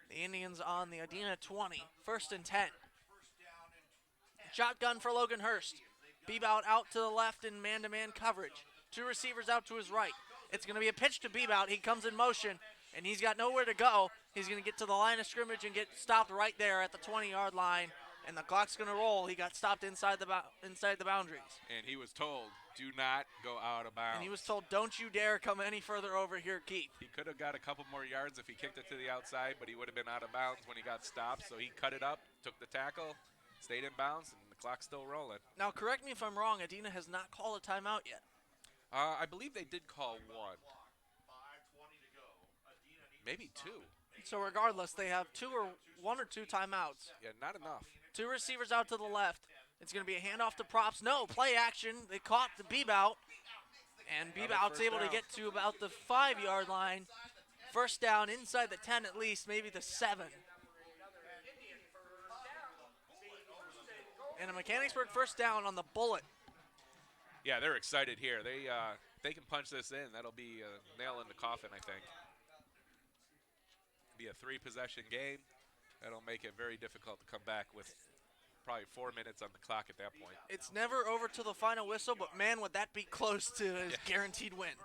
The Indians on the Adena 20, 1st and 10. Shotgun for Logan Hurst. Bebout out to the left in man-to-man coverage. 2 receivers out to his right. It's going to be a pitch to Bebout. He comes in motion, and he's got nowhere to go. He's going to get to the line of scrimmage and get stopped right there at the 20-yard line, and the clock's going to roll. He got stopped inside the boundaries. And he was told, do not go out of bounds. And he was told, don't you dare come any further over here, Keith. He could have got a couple more yards if he kicked it to the outside, but he would have been out of bounds when he got stopped. So he cut it up, took the tackle, stayed in bounds, and the clock's still rolling. Now, correct me if I'm wrong. Adena has not called a timeout yet. I believe they did call one. Maybe 2. So regardless, they have 1 or 2 timeouts. Yeah, not enough. 2 receivers out to the left. It's going to be a handoff to Props. No, play action. They caught the Bebout. And Bebout's able to get to about the 5-yard line. First down inside the 10 at least, maybe the 7. And a Mechanicsburg first down on the bullet. Yeah, they're excited here. They can punch this in. That'll be a nail in the coffin, I think. Be a 3-possession game. That'll make it very difficult to come back with probably 4 minutes on the clock at that point. It's never over to the final whistle, but man, would that be close to his guaranteed win.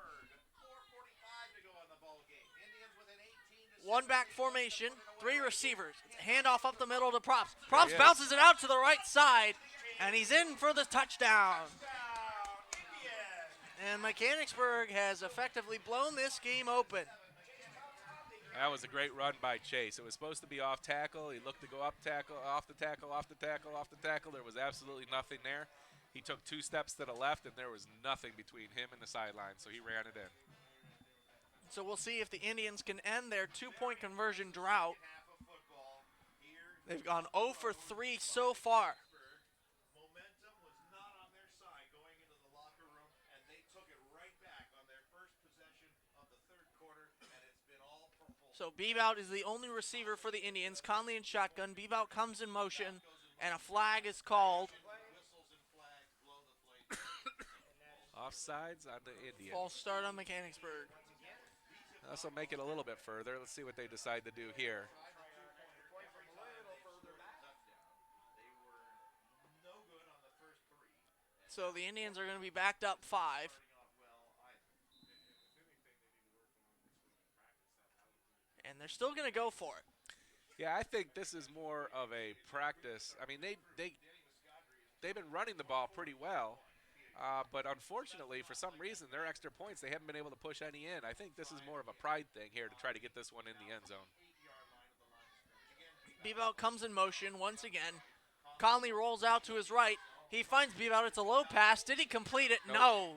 1 back formation, 3 receivers. It's a handoff up the middle to Props. Props bounces it out to the right side, and he's in for the touchdown. And Mechanicsburg has effectively blown this game open. That was a great run by Chase. It was supposed to be off tackle. He looked to go up tackle, off the tackle, off the tackle, off the tackle. There was absolutely nothing there. He took 2 steps to the left, and there was nothing between him and the sideline, so he ran it in. So we'll see if the Indians can end their 2-point conversion drought. They've gone 0 for 3 so far. So Bebout is the only receiver for the Indians. Conley in shotgun. Bebout comes in motion, and a flag is called. Offsides on the Indians. False start on Mechanicsburg. This will make it a little bit further. Let's see what they decide to do here. So the Indians are going to be backed up 5. And they're still going to go for it. Yeah, I think this is more of a practice. I mean, they've been running the ball pretty well, but unfortunately, for some reason, their extra points, they haven't been able to push any in. I think this is more of a pride thing here to try to get this one in the end zone. Bebout comes in motion once again. Conley rolls out to his right. He finds Bebout. It's a low pass. Did he complete it? Nope. No.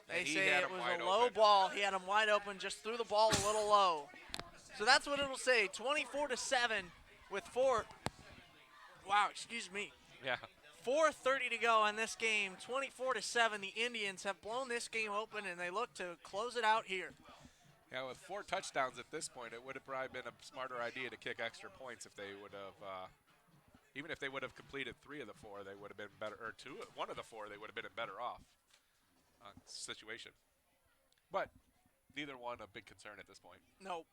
They say it was a low ball. He had him wide open, just threw the ball a little low. So that's what it'll say, 24-7 with 4. Wow, excuse me. Yeah. 4:30 to go in this game, 24-7. The Indians have blown this game open, and they look to close it out here. Yeah, with 4 touchdowns at this point, it would have probably been a smarter idea to kick extra points if they would have, even if they would have completed 3 of the 4, they would have been better, or 1 of the 4, they would have been better off situation. But neither one a big concern at this point. Nope.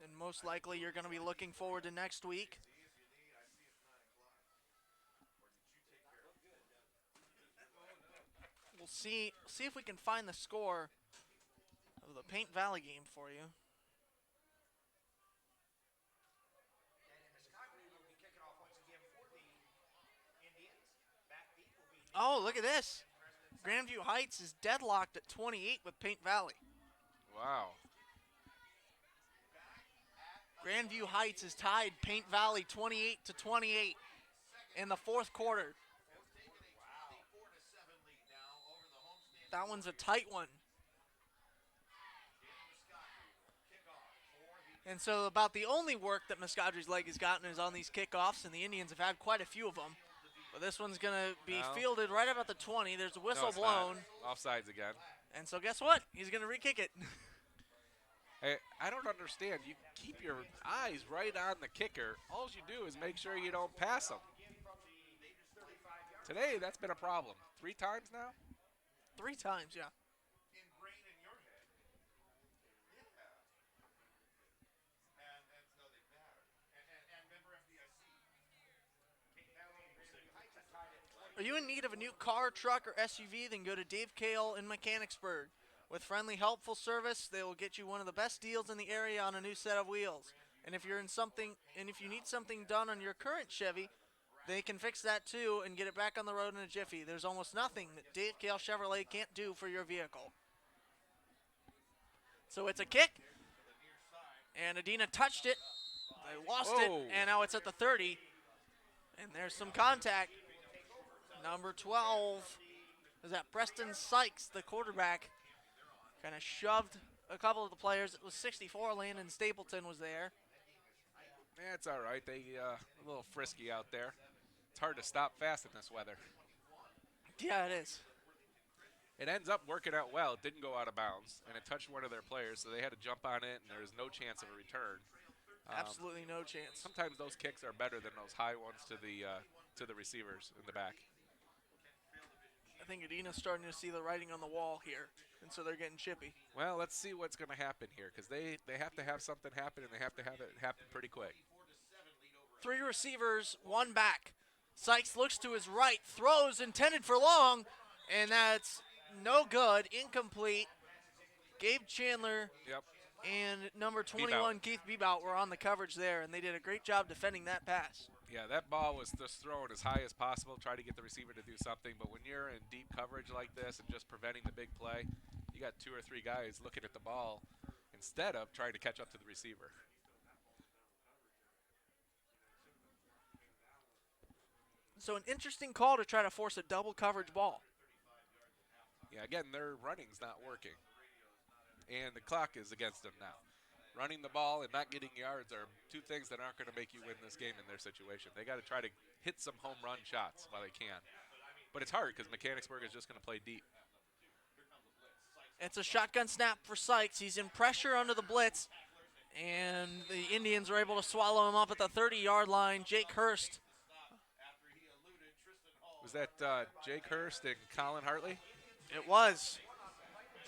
And most likely you're going to be looking forward to next week. We'll see if we can find the score of the Paint Valley game for you. Oh, look at this. Grandview Heights is deadlocked at 28 with Paint Valley. Wow. Grandview Heights is tied Paint Valley 28-28 in the 4th quarter. That one's a tight one. And so about the only work that Muscadri's leg has gotten is on these kickoffs, and the Indians have had quite a few of them. But this one's going to be fielded right about the 20. There's a whistle blown. Offsides again. And so guess what? He's going to re-kick it. Hey, I don't understand. You keep your eyes right on the kicker. All you do is make sure you don't pass him. Today, that's been a problem. 3 times now? 3 times, yeah. Are you in need of a new car, truck, or SUV? Then go to Dave Kale in Mechanicsburg. With friendly, helpful service, they will get you one of the best deals in the area on a new set of wheels. And if you need something done on your current Chevy, they can fix that too and get it back on the road in a jiffy. There's almost nothing that Dave Kale Chevrolet can't do for your vehicle. So it's a kick, and Adena touched it. They lost it, Whoa. and now it's at the 30. And there's some contact. Number 12 is that Preston Sykes, the quarterback, kind of shoved a couple of the players. It was 64. Landon Stapleton was there. Yeah, it's all right. They a little frisky out there. It's hard to stop fast in this weather. Yeah, it is. It ends up working out well. It didn't go out of bounds, and it touched one of their players, so they had to jump on it, and there was no chance of a return. Absolutely no chance. Sometimes those kicks are better than those high ones to the receivers in the back. I think Adena's starting to see the writing on the wall here, and so they're getting chippy. Well, let's see what's going to happen here, because they have to have something happen, and they have to have it happen pretty quick. 3 receivers, 1 back. Sykes looks to his right, throws intended for long, and that's no good, incomplete. Gabe Chandler Yep. and number 21, Keith Bebout, were on the coverage there, and they did a great job defending that pass. Yeah, that ball was just thrown as high as possible, try to get the receiver to do something, but when you're in deep coverage like this and just preventing the big play, you got 2 or 3 guys looking at the ball instead of trying to catch up to the receiver. So an interesting call to try to force a double coverage ball. Yeah, again, their running's not working, and the clock is against them now. Running the ball and not getting yards are 2 things that aren't going to make you win this game in their situation. They got to try to hit some home run shots while they can. But it's hard because Mechanicsburg is just going to play deep. It's a shotgun snap for Sykes. He's in pressure under the blitz, and the Indians are able to swallow him up at the 30-yard line. Jake Hurst. Was that Jake Hurst and Colin Hartley? It was.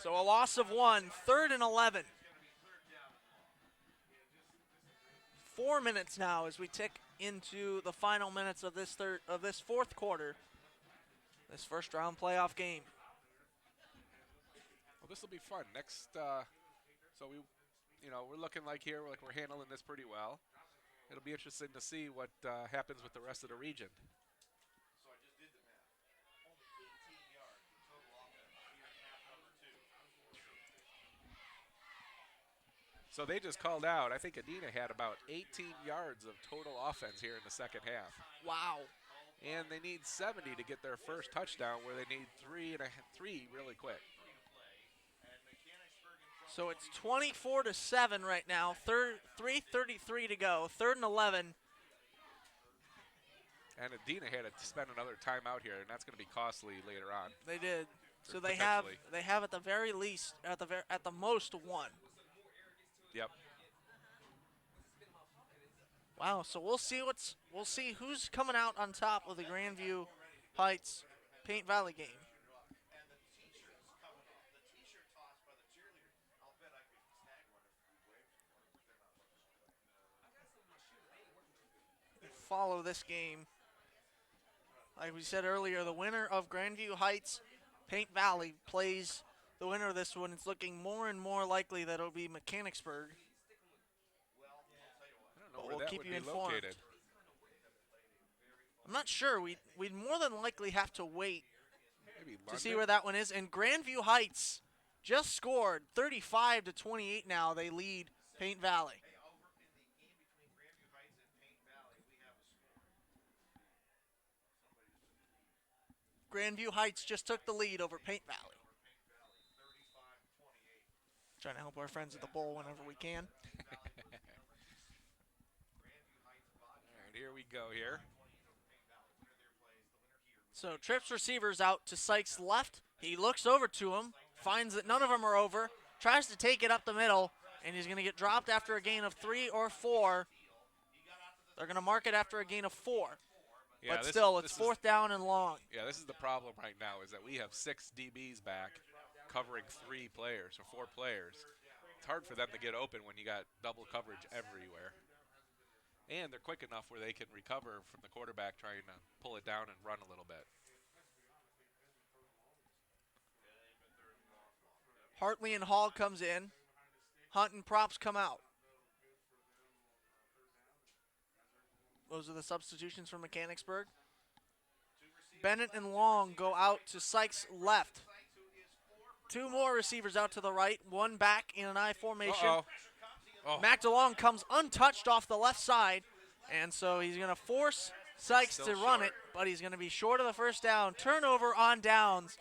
So a loss of 1, 3rd and 11. 4 minutes now as we tick into the final minutes of this fourth quarter. This first round playoff game. Well, this will be fun. Next, so we're looking like here, like we're handling this pretty well. It'll be interesting to see what happens with the rest of the region. So they just called out, I think Adena had about 18 yards of total offense here in the second half. Wow. And they need 70 to get their first touchdown, where they need three really quick. So it's 24-7 right now. 3:33 to go. 3rd and 11. And Adena had to spend another timeout here, and that's going to be costly later on. They did. So they have at the very least at the most 1. Yep. Wow. So we'll see who's coming out on top of the Grandview Heights Paint Valley game. Follow this game. Like we said earlier, the winner of Grandview Heights Paint Valley plays the winner of this one. It's looking more and more likely that it'll be Mechanicsburg. I don't know where that would be located. I'm not sure. We'd more than likely have to wait Maybe to London? see where that one is. And Grandview Heights just scored 35-28 now. They lead Paint Valley. Grandview Heights just took the lead over Paint Valley. Trying to help our friends at the bowl whenever we can. All right, here we go here. So trips receivers out to Sykes' left. He looks over to him, finds that none of them are over, tries to take it up the middle, and he's going to get dropped after a gain of 3 or 4. They're going to mark it after a gain of 4. Yeah, But still, it's this is fourth down and long. yeah, this is the problem right now is that we have 6 DBs back covering 3 players or 4 players. It's hard for them to get open when you got double coverage everywhere. And they're quick enough where they can recover from the quarterback trying to pull it down and run a little bit. Hartley and Hall comes in. Hunt and Props come out. Those are the substitutions for Mechanicsburg. Bennett and Long go out to Sykes' left. 2 more receivers out to the right, 1 back in an I formation. Uh-oh. Oh, Mac DeLong comes untouched off the left side, and so he's going to force Sykes to run it, but he's going to be short of the first down. Turnover on downs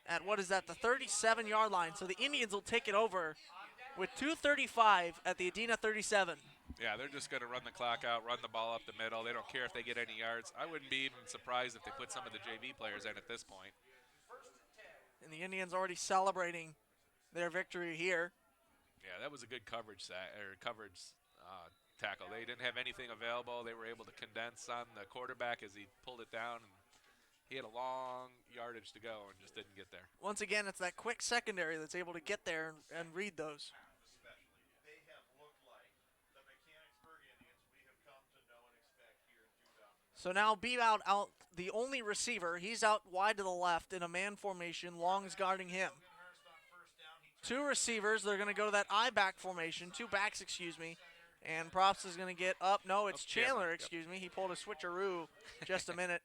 at, what is that, the 37-yard line. So the Indians will take it over with 2:35 at the Adena 37. yeah, they're just going to run the clock out, run the ball up the middle. They don't care if they get any yards. I wouldn't be even surprised if they put some of the JV players in at this point. And the Indians already celebrating their victory here. Yeah, that was a good coverage tackle. They didn't have anything available. They were able to condense on the quarterback as he pulled it down. And he had a long yardage to go and just didn't get there. Once again, it's that quick secondary that's able to get there and read those. So now Beebout out, the only receiver. He's out wide to the left in a man formation. Long's guarding him. 2 receivers. They're going to go to that I-back formation. 2 backs, excuse me. And Props is going to get up. No, it's Chandler, excuse me. He pulled a switcheroo just a minute.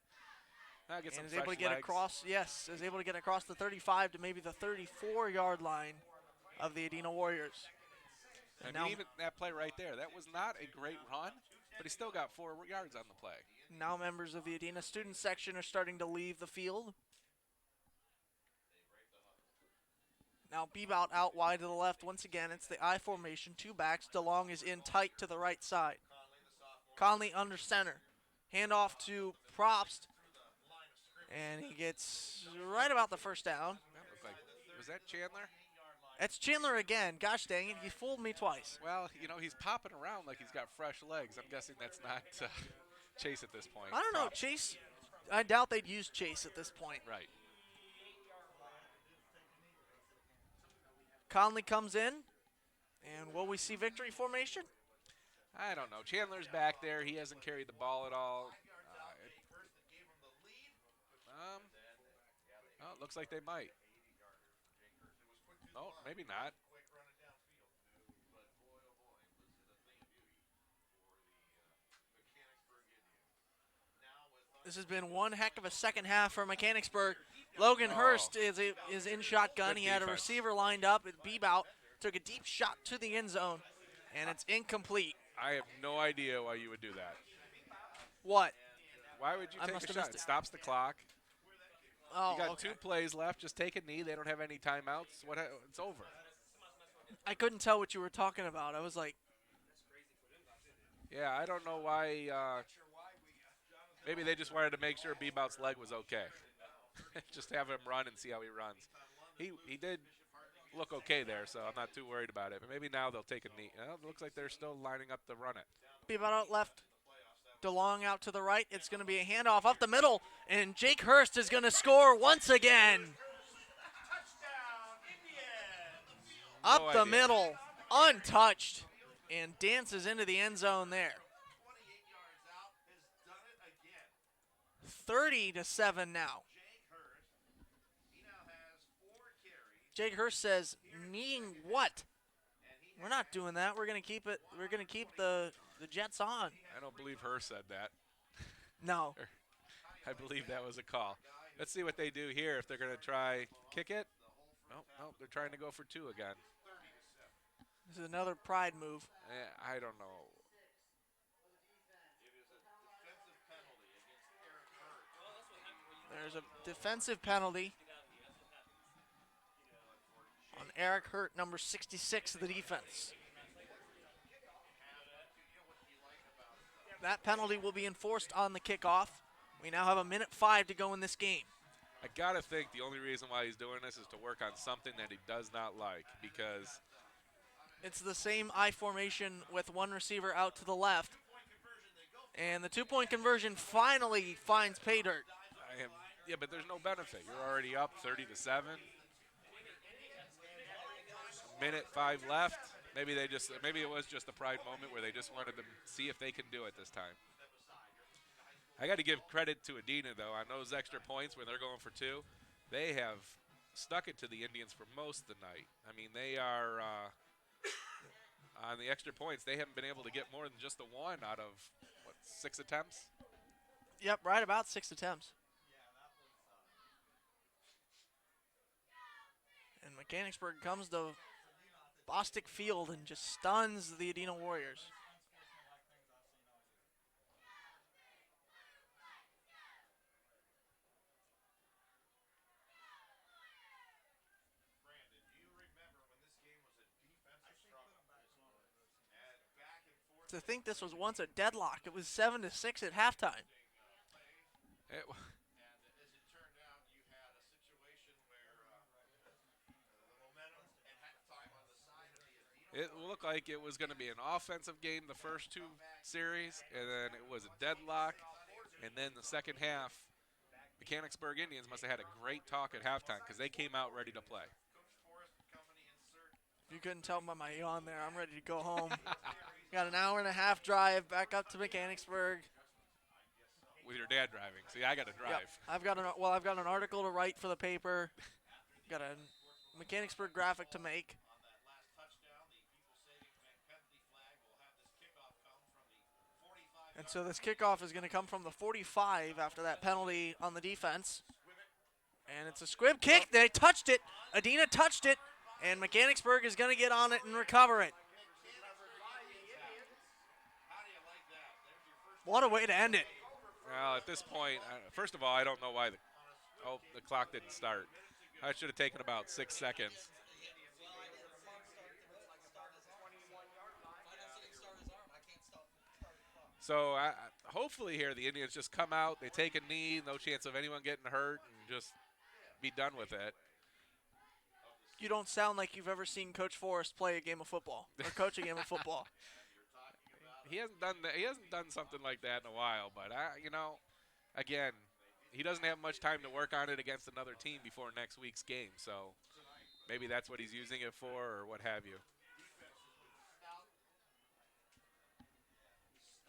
Now get some And is able to get legs. across, yes, is able to get across the 35 to maybe the 34-yard line of the Adena Warriors. And now, even that play right there, that was not a great run, but he still got 4 yards on the play. Now members of the Adena student section are starting to leave the field. Now Beebout out wide to the left. Once again, it's the I formation, 2 backs. DeLong is in tight to the right side. Conley under center. Handoff to Probst. And he gets right about the first down. That looked like, was that Chandler? It's Chandler again. Gosh dang it, he fooled me twice. Well, you know, he's popping around like he's got fresh legs. I'm guessing that's not Chase at this point. I don't know, Chase. I doubt they'd use Chase at this point. Right. Conley comes in, and will we see victory formation? I don't know. Chandler's back there. He hasn't carried the ball at all. It looks like they might. Oh, maybe not. This has been one heck of a second half for Mechanicsburg. Logan Hurst is in shotgun. He had a receiver lined up. Beebout took a deep shot to the end zone, and it's incomplete. I have no idea why you would do that. What? Why would you take a shot? It stops the clock. Oh, you got 2 plays left. Just take a knee. They don't have any timeouts. It's over. I couldn't tell what you were talking about. I was like, yeah, I don't know why. Maybe they just wanted to make sure Beebout's leg was okay. Just have him run and see how he runs. He did look okay there, so I'm not too worried about it. But maybe now they'll take a knee. Well, it looks like they're still lining up to run it. Beebout out left. DeLong out to the right. It's going to be a handoff up the middle, and Jake Hurst is going to score once again. Up the middle, untouched, and dances into the end zone there. 30-7 now. Jake Hurst says, "Meaning what? We're not doing that. We're going to keep it. We're going to keep the Jets on." I don't believe Hurst said that. No. I believe that was a call. Let's see what they do here. If they're going to try kick it. Nope, they're trying to go for 2 again. This is another pride move. I don't know. There's a defensive penalty on Eric Hurt, number 66 of the defense. That penalty will be enforced on the kickoff. We now have 1:05 to go in this game. I got to think the only reason why he's doing this is to work on something that he does not like, because it's the same I formation with 1 receiver out to the left. And the 2-point conversion finally finds pay dirt. I am, yeah, but there's no benefit. You're already up 30-7. Minute 5 left. Maybe it was just a pride moment where they just wanted to see if they can do it this time. I got to give credit to Adena though on those extra points when they're going for two. They have stuck it to the Indians for most of the night. I mean, they are on the extra points. They haven't been able to get more than just the one out of what 6 attempts. Yep, right about 6 attempts. And Mechanicsburg comes to Bostic Field and just stuns the Adena Warriors. To think this was once a deadlock. It was 7-6 at halftime. It, it looked like it was going to be an offensive game the first two series, and then it was a deadlock. And then the second half, Mechanicsburg Indians must have had a great talk at halftime because they came out ready to play. If you couldn't tell by my yawn there, I'm ready to go home. Got an hour and a half drive back up to Mechanicsburg. With your dad driving. See, I got to drive. Yep. I've got an article to write for the paper. Got a Mechanicsburg graphic to make. And so this kickoff is going to come from the 45 after that penalty on the defense. And it's a squib kick. They touched it. Adena touched it. And Mechanicsburg is going to get on it and recover it. What a way to end it. Well, at this point, first of all, I don't know why the clock didn't start. I should have taken about 6 seconds. So hopefully here the Indians just come out, they take a knee, no chance of anyone getting hurt, and just be done with it. You don't sound like you've ever seen Coach Forrest play a game of football or coach a game of football. He hasn't done that. He hasn't done something like that in a while. But again, he doesn't have much time to work on it against another team before next week's game. So maybe that's what he's using it for, or what have you.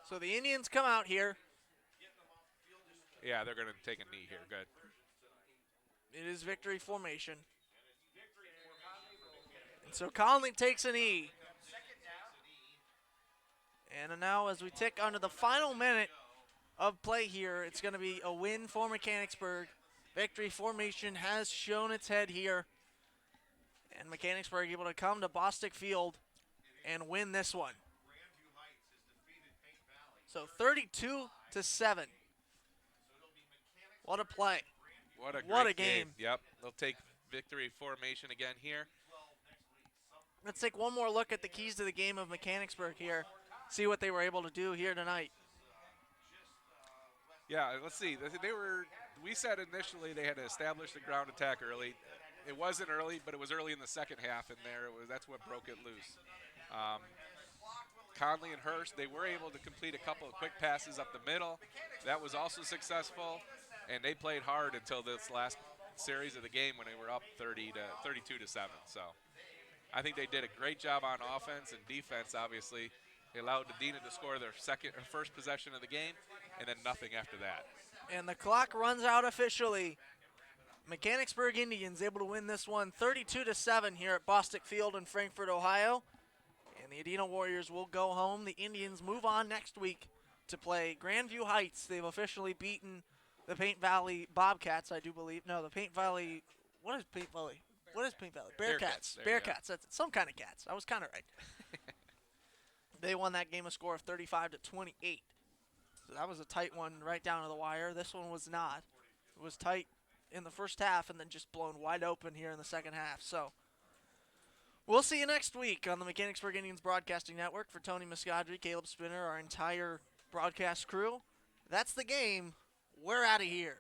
So the Indians come out here. Yeah, they're going to take a knee here. Good. It is victory formation. And so Conley takes a knee. And now as we tick under the final minute of play here, it's going to be a win for Mechanicsburg. Victory formation has shown its head here. And Mechanicsburg able to come to Bostic Field and win this one. So 32-7. What a play. What a game. Yep, they'll take victory formation again here. Let's take one more look at the keys to the game of Mechanicsburg here. See what they were able to do here tonight. Yeah, let's see. We said initially they had to establish the ground attack early. It wasn't early, but it was early in the second half, and that's what broke it loose. Conley and Hurst, they were able to complete a couple of quick passes up the middle. That was also successful, and they played hard until this last series of the game when they were up 32-7. So I think they did a great job on offense and defense. Obviously, they allowed Adena to score their first possession of the game, and then nothing after that. And the clock runs out officially. Mechanicsburg Indians able to win this one 32-7 here at Bostic Field in Frankfort, Ohio. And the Adena Warriors will go home. The Indians move on next week to play Grandview Heights. They've officially beaten the Paint Valley Bobcats, I do believe. No, the Paint Valley. What is Paint Valley? What is Paint Valley? Bearcats. Bearcats. That's some kind of cats. I was kind of right. They won that game a score of 35-28. So that was a tight one right down to the wire. This one was not. It was tight in the first half and then just blown wide open here in the second half. So we'll see you next week on the Mechanicsburg Indians Broadcasting Network. For Tony Muscadri, Caleb Spinner, our entire broadcast crew, that's the game. We're out of here.